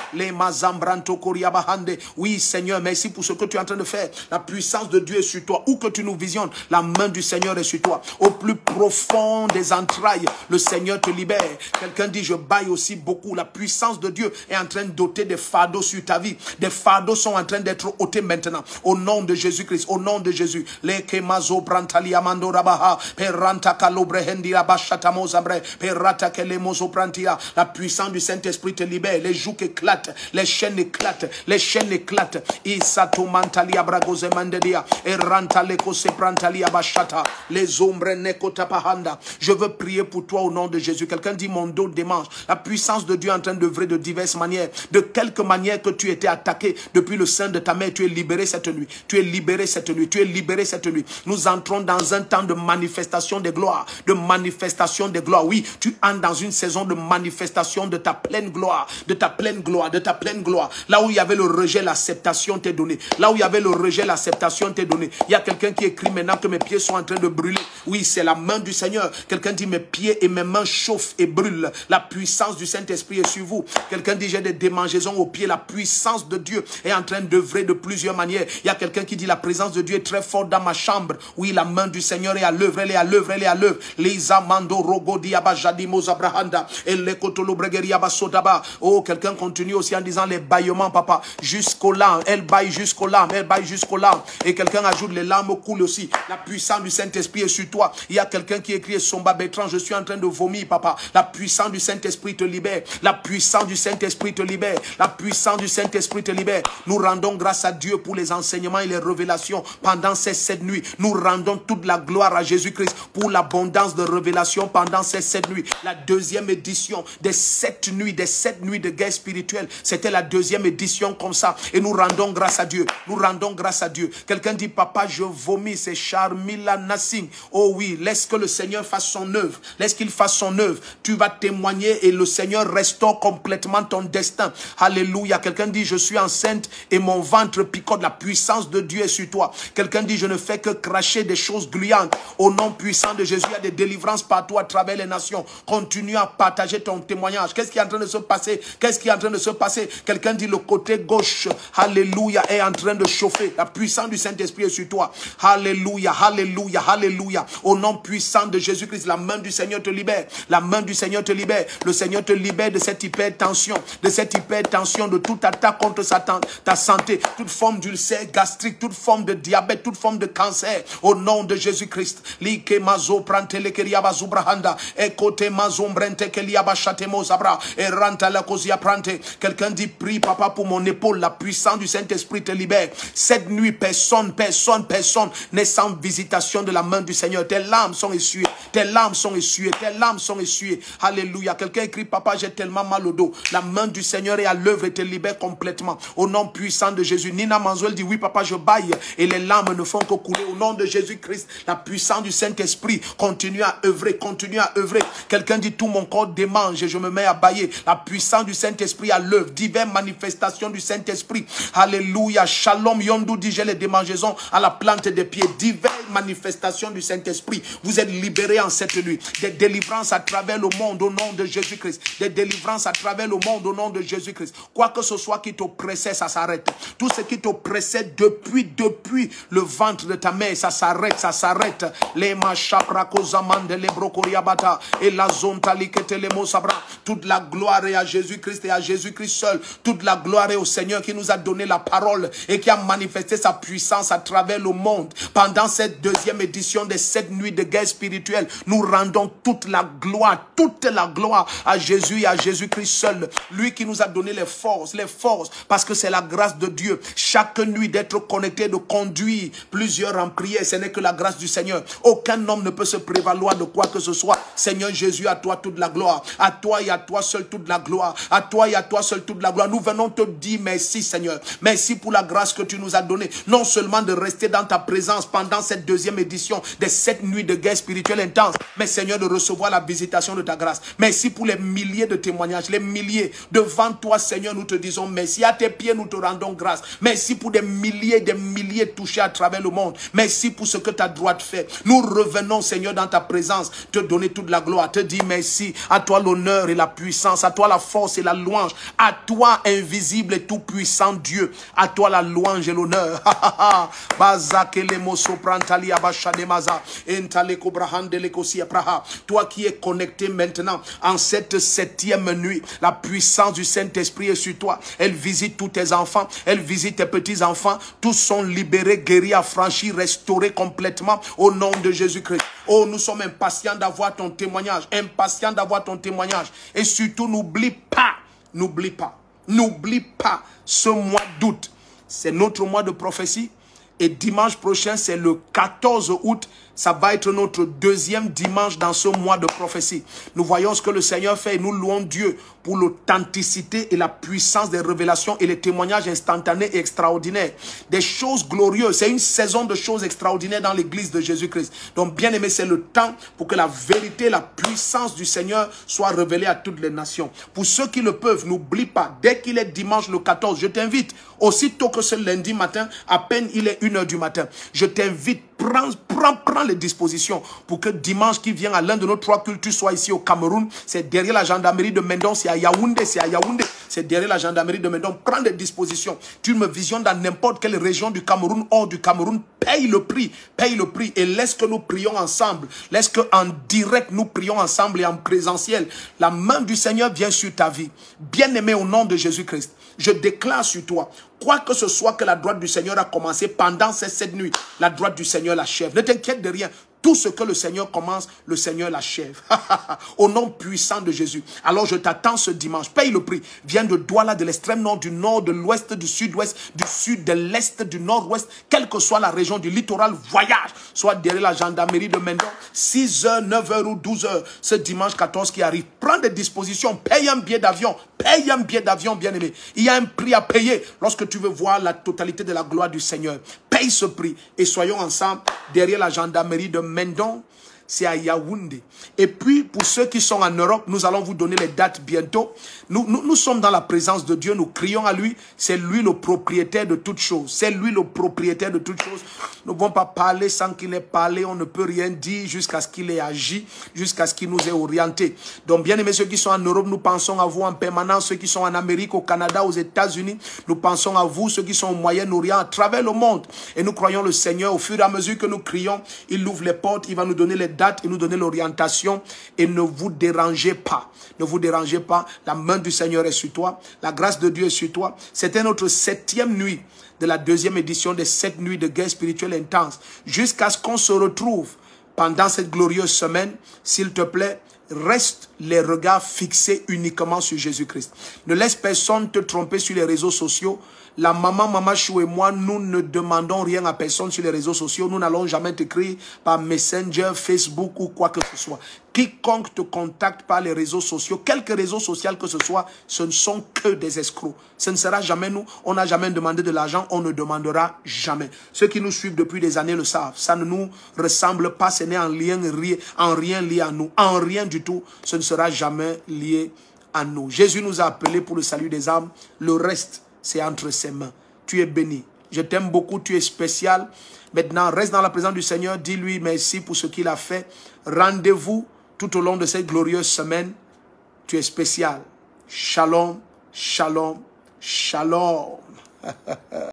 Oui, Seigneur, merci pour ce que tu es en train de faire. La puissance de Dieu est sur toi. Où que tu nous visionnes, la main du Seigneur est sur toi. Au plus profond des entrailles, le Seigneur te libère. Quelqu'un dit, je baille aussi beaucoup. La puissance de Dieu est en train d'ôter des fardeaux sur ta vie. Des fardeaux sont en train d'être ôtés maintenant. Au nom de Jésus-Christ, au nom de Jésus. La puissance du Saint-Esprit te libère. Les joues éclatent, les chaînes éclatent, les chaînes éclatent. Je veux prier pour toi au nom de Jésus. Quelqu'un dit mon dos démange. La puissance de Dieu est en train d'œuvrer de diverses manières. De quelque manière que tu étais attaqué depuis le sein de ta mère, tu es libéré cette nuit. Tu es libéré cette nuit. Tu es libéré cette nuit. Nous entrons dans un temps de manifestation de gloire. De manifestation de gloire. Oui, tu entres dans une saison de manifestation de ta pleine gloire. De ta pleine gloire. De ta pleine gloire. Là où il y avait le rejet, l'acceptation t'est donnée. Là où il y avait le rejet, l'acceptation t'est donnée. Il y a quelqu'un qui écrit maintenant que mes pieds sont en train de brûler. Oui, c'est la main du Seigneur. Quelqu'un dit mes pieds et mes mains chauffent et brûlent. La puissance du Saint-Esprit est sur vous. Quelqu'un dit j'ai des démangeaisons aux pieds. La puissance de Dieu est en train d'œuvrer de plusieurs manières. Il y a quelqu'un qui dit la présence de Dieu est très forte dans ma chambre. Oui, la main du Seigneur est à l'œuvre. Elle est à l'œuvre. Elle est à l'œuvre. Les amando rogodi abajadi mozabrahanda et les kotolo bregeri abasodaba. Oh, quelqu'un continue aussi en disant les bâillements, papa, jusqu'aux larmes. Elle baille jusqu'aux larmes. Elle baille jusqu'aux larmes. Et quelqu'un ajoute les larmes coulent aussi. La puissance du Saint-Esprit est sur toi. Il y a quelqu'un qui écrit Somba Bertrand, je suis en train de vomir, papa. La puissance du Saint-Esprit te libère. La puissance du Saint-Esprit te libère. La puissance du Saint-Esprit te libère. Nous rendons grâce à Dieu pour les enseignements et les révélations pendant ces 7 nuits. Nous rendons toute la gloire à Jésus-Christ pour l'abondance de révélations pendant ces 7 nuits. La deuxième édition des 7 nuits de guerre spirituelle. C'était la deuxième édition comme ça. Et nous rendons grâce à Dieu. Nous rendons grâce à Dieu. Quelqu'un dit, papa, je vomis. C'est Charmila Nassing. Oh oui, laisse que le Seigneur fasse son œuvre. Laisse qu'il fasse son œuvre. Tu vas témoigner et le Seigneur restaure complètement ton destin. Alléluia. Quelqu'un dit, je suis enceinte et mon ventre picote. La puissance de Dieu est sur toi. Quelqu'un dit, je ne fais que cracher des choses gluantes. Au nom puissant de Jésus, il y a des délivrances partout à travers les nations. Continue à partager ton témoignage. Qu'est-ce qui est en train de se passer? Qu'est-ce qui est en train de se passer? Quelqu'un dit, le côté gauche, alléluia, est en train de chauffer. La puissance du Saint-Esprit est sur toi. Alléluia, alléluia, alléluia. Au nom puissant de Jésus-Christ, la main du Seigneur te libère. La main du Seigneur te libère. Le Seigneur te libère de cette hypertension, de toute attaque contre ta santé, toute forme d'ulcère gastrique, toute forme de diabète, toute forme de cancer. Au nom de Jésus-Christ. Quelqu'un dit, prie papa pour mon épaule. La puissance du Saint-Esprit te libère. Cette nuit, personne n'est sans visitation de la main du Seigneur. Tes larmes sont essuyées. Tes larmes sont essuyées. Tes larmes sont essuyées. Alléluia. Quelqu'un écrit, papa, j'ai tellement mal au dos. La main du Seigneur est à l'œuvre et te libère complètement. Au nom puissant de Jésus. Nina Manzuel dit, oui papa, je baille et les larmes ne font que couler. Au nom de Jésus-Christ, la puissance du Saint-Esprit continue à œuvrer, continue à œuvrer. Quelqu'un dit tout mon corps démange et je me mets à bâiller. La puissance du Saint-Esprit à l'œuvre, diverses manifestations du Saint-Esprit. Alléluia, shalom, yondou dit j'ai les démangeaisons à la plante des pieds. Diverses manifestations du Saint-Esprit. Vous êtes libérés en cette nuit. Des délivrances à travers le monde au nom de Jésus-Christ. Des délivrances à travers le monde au nom de Jésus-Christ. Quoi que ce soit qui t'oppressait, ça s'arrête. Tout ce qui t'oppressait depuis le ventre de ta mère, ça s'arrête, ça s'arrête. Les machaprakozamande, les brocoriabata et la zontalikete les mosabra. Toute la gloire est à Jésus-Christ et à Jésus-Christ seul. Toute la gloire est au Seigneur qui nous a donné la parole et qui a manifesté sa puissance à travers le monde. Pendant cette deuxième édition des 7 nuits de guerre spirituelle, nous rendons toute la gloire à Jésus et à Jésus-Christ seul. Lui qui nous a donné les forces, parce que c'est la grâce de Dieu. Chaque nuit d'être connecté, de conduire plusieurs en prière, ce n'est que la grâce du Seigneur. Aucun homme ne peut se prévaloir de quoi que ce soit. Seigneur Jésus, à toi toute la gloire. À toi et à toi seul toute la gloire. À toi et à toi seul toute la gloire. Nous venons te dire merci Seigneur. Merci pour la grâce que tu nous as donnée. Non seulement de rester dans ta présence pendant cette deuxième édition des 7 nuits de guerre spirituelle intense, mais Seigneur de recevoir la visitation de ta grâce. Merci pour les milliers de témoignages, les milliers. Devant toi Seigneur, nous te disons merci. À tes pieds, nous te rendons grâce. Merci pour des milliers touchés à travers le monde. Merci pour ce que tu as droit de faire. Nous revenons Seigneur dans ta présence, te donner toute la gloire, te dire merci. À toi l'honneur et la puissance, à toi la force et la louange, à toi invisible et tout puissant Dieu, à toi la louange et l'honneur. Toi qui es connecté maintenant en cette 7e nuit, la puissance du Saint-Esprit est sur toi. Elle visite tous tes enfants, elle visite tes petits-enfants. Tous sont libérés, guéris, affranchis, restaurés complètement au nom de Jésus-Christ. Oh, nous sommes impatients d'avoir ton témoignage, impatients d'avoir ton témoignage. Et surtout, n'oublie pas ce mois d'août. C'est notre mois de prophétie. Et dimanche prochain, c'est le 14 août. Ça va être notre deuxième dimanche dans ce mois de prophétie. Nous voyons ce que le Seigneur fait et nous louons Dieu pour l'authenticité et la puissance des révélations et les témoignages instantanés et extraordinaires. Des choses glorieuses. C'est une saison de choses extraordinaires dans l'église de Jésus-Christ. Donc, bien aimé, c'est le temps pour que la vérité, la puissance du Seigneur soit révélée à toutes les nations. Pour ceux qui le peuvent, n'oublie pas, dès qu'il est dimanche le 14, je t'invite, aussitôt que ce lundi matin, à peine il est 1h du matin, je t'invite, prends les dispositions pour que dimanche qui vient à l'un de nos 3 cultes soit ici au Cameroun. C'est derrière la gendarmerie de Mendon, c'est à Yaoundé, c'est derrière la gendarmerie de Mendon. Prends des dispositions. Tu me visionnes dans n'importe quelle région du Cameroun, hors du Cameroun, paye le prix et laisse que nous prions ensemble. Laisse que en direct nous prions ensemble et en présentiel. La main du Seigneur vient sur ta vie. Bien-aimé au nom de Jésus-Christ, je déclare sur toi, quoi que ce soit que la droite du Seigneur a commencé pendant ces 7 nuits, la droite du Seigneur l'achève. Ne t'inquiète de rien. Tout ce que le Seigneur commence, le Seigneur l'achève. Au nom puissant de Jésus. Alors je t'attends ce dimanche. Paye le prix. Viens de Douala, de l'extrême nord, du nord, de l'ouest, du sud-ouest, du sud, de l'est, du nord-ouest. Quelle que soit la région du littoral, voyage. Soit derrière la gendarmerie de Mendon. 6h, 9h ou 12h. Ce dimanche 14 qui arrive. Prends des dispositions. Paye un billet d'avion. Paye un billet d'avion, bien-aimé. Il y a un prix à payer lorsque tu veux voir la totalité de la gloire du Seigneur. Paye ce prix et soyons ensemble derrière la gendarmerie de Mendon. C'est à Yaoundé. Et puis, pour ceux qui sont en Europe, nous allons vous donner les dates bientôt. Nous sommes dans la présence de Dieu, nous crions à lui. C'est lui le propriétaire de toutes choses. C'est lui le propriétaire de toutes choses. Nous ne pouvons pas parler sans qu'il ait parlé. On ne peut rien dire jusqu'à ce qu'il ait agi, jusqu'à ce qu'il nous ait orientés. Donc, bien aimés, ceux qui sont en Europe, nous pensons à vous en permanence. Ceux qui sont en Amérique, au Canada, aux États-Unis, nous pensons à vous. Ceux qui sont au Moyen-Orient, à travers le monde. Et nous croyons le Seigneur. Au fur et à mesure que nous crions, il ouvre les portes, il va nous donner les dates et nous donner l'orientation. Et ne vous dérangez pas. Ne vous dérangez pas. La main du Seigneur est sur toi. La grâce de Dieu est sur toi. C'était notre 7e nuit de la 2e édition des 7 nuits de guerre spirituelle intense. Jusqu'à ce qu'on se retrouve pendant cette glorieuse semaine. S'il te plaît, reste les regards fixés uniquement sur Jésus-Christ. Ne laisse personne te tromper sur les réseaux sociaux. La Mama Chou et moi, nous ne demandons rien à personne sur les réseaux sociaux. Nous n'allons jamais t'écrire par Messenger, Facebook ou quoi que ce soit. Quiconque te contacte par les réseaux sociaux, quelques réseaux sociaux que ce soit, ce ne sont que des escrocs. Ce ne sera jamais nous. On n'a jamais demandé de l'argent, on ne demandera jamais. Ceux qui nous suivent depuis des années le savent. Ça ne nous ressemble pas, ce n'est en rien lié à nous. En rien du tout, ce ne sera jamais lié à nous. Jésus nous a appelés pour le salut des âmes. Le reste, c'est entre ses mains. Tu es béni. Je t'aime beaucoup, tu es spécial. Maintenant, reste dans la présence du Seigneur. Dis-lui merci pour ce qu'il a fait. Rendez-vous tout au long de cette glorieuse semaine. Tu es spécial. Shalom, shalom, shalom.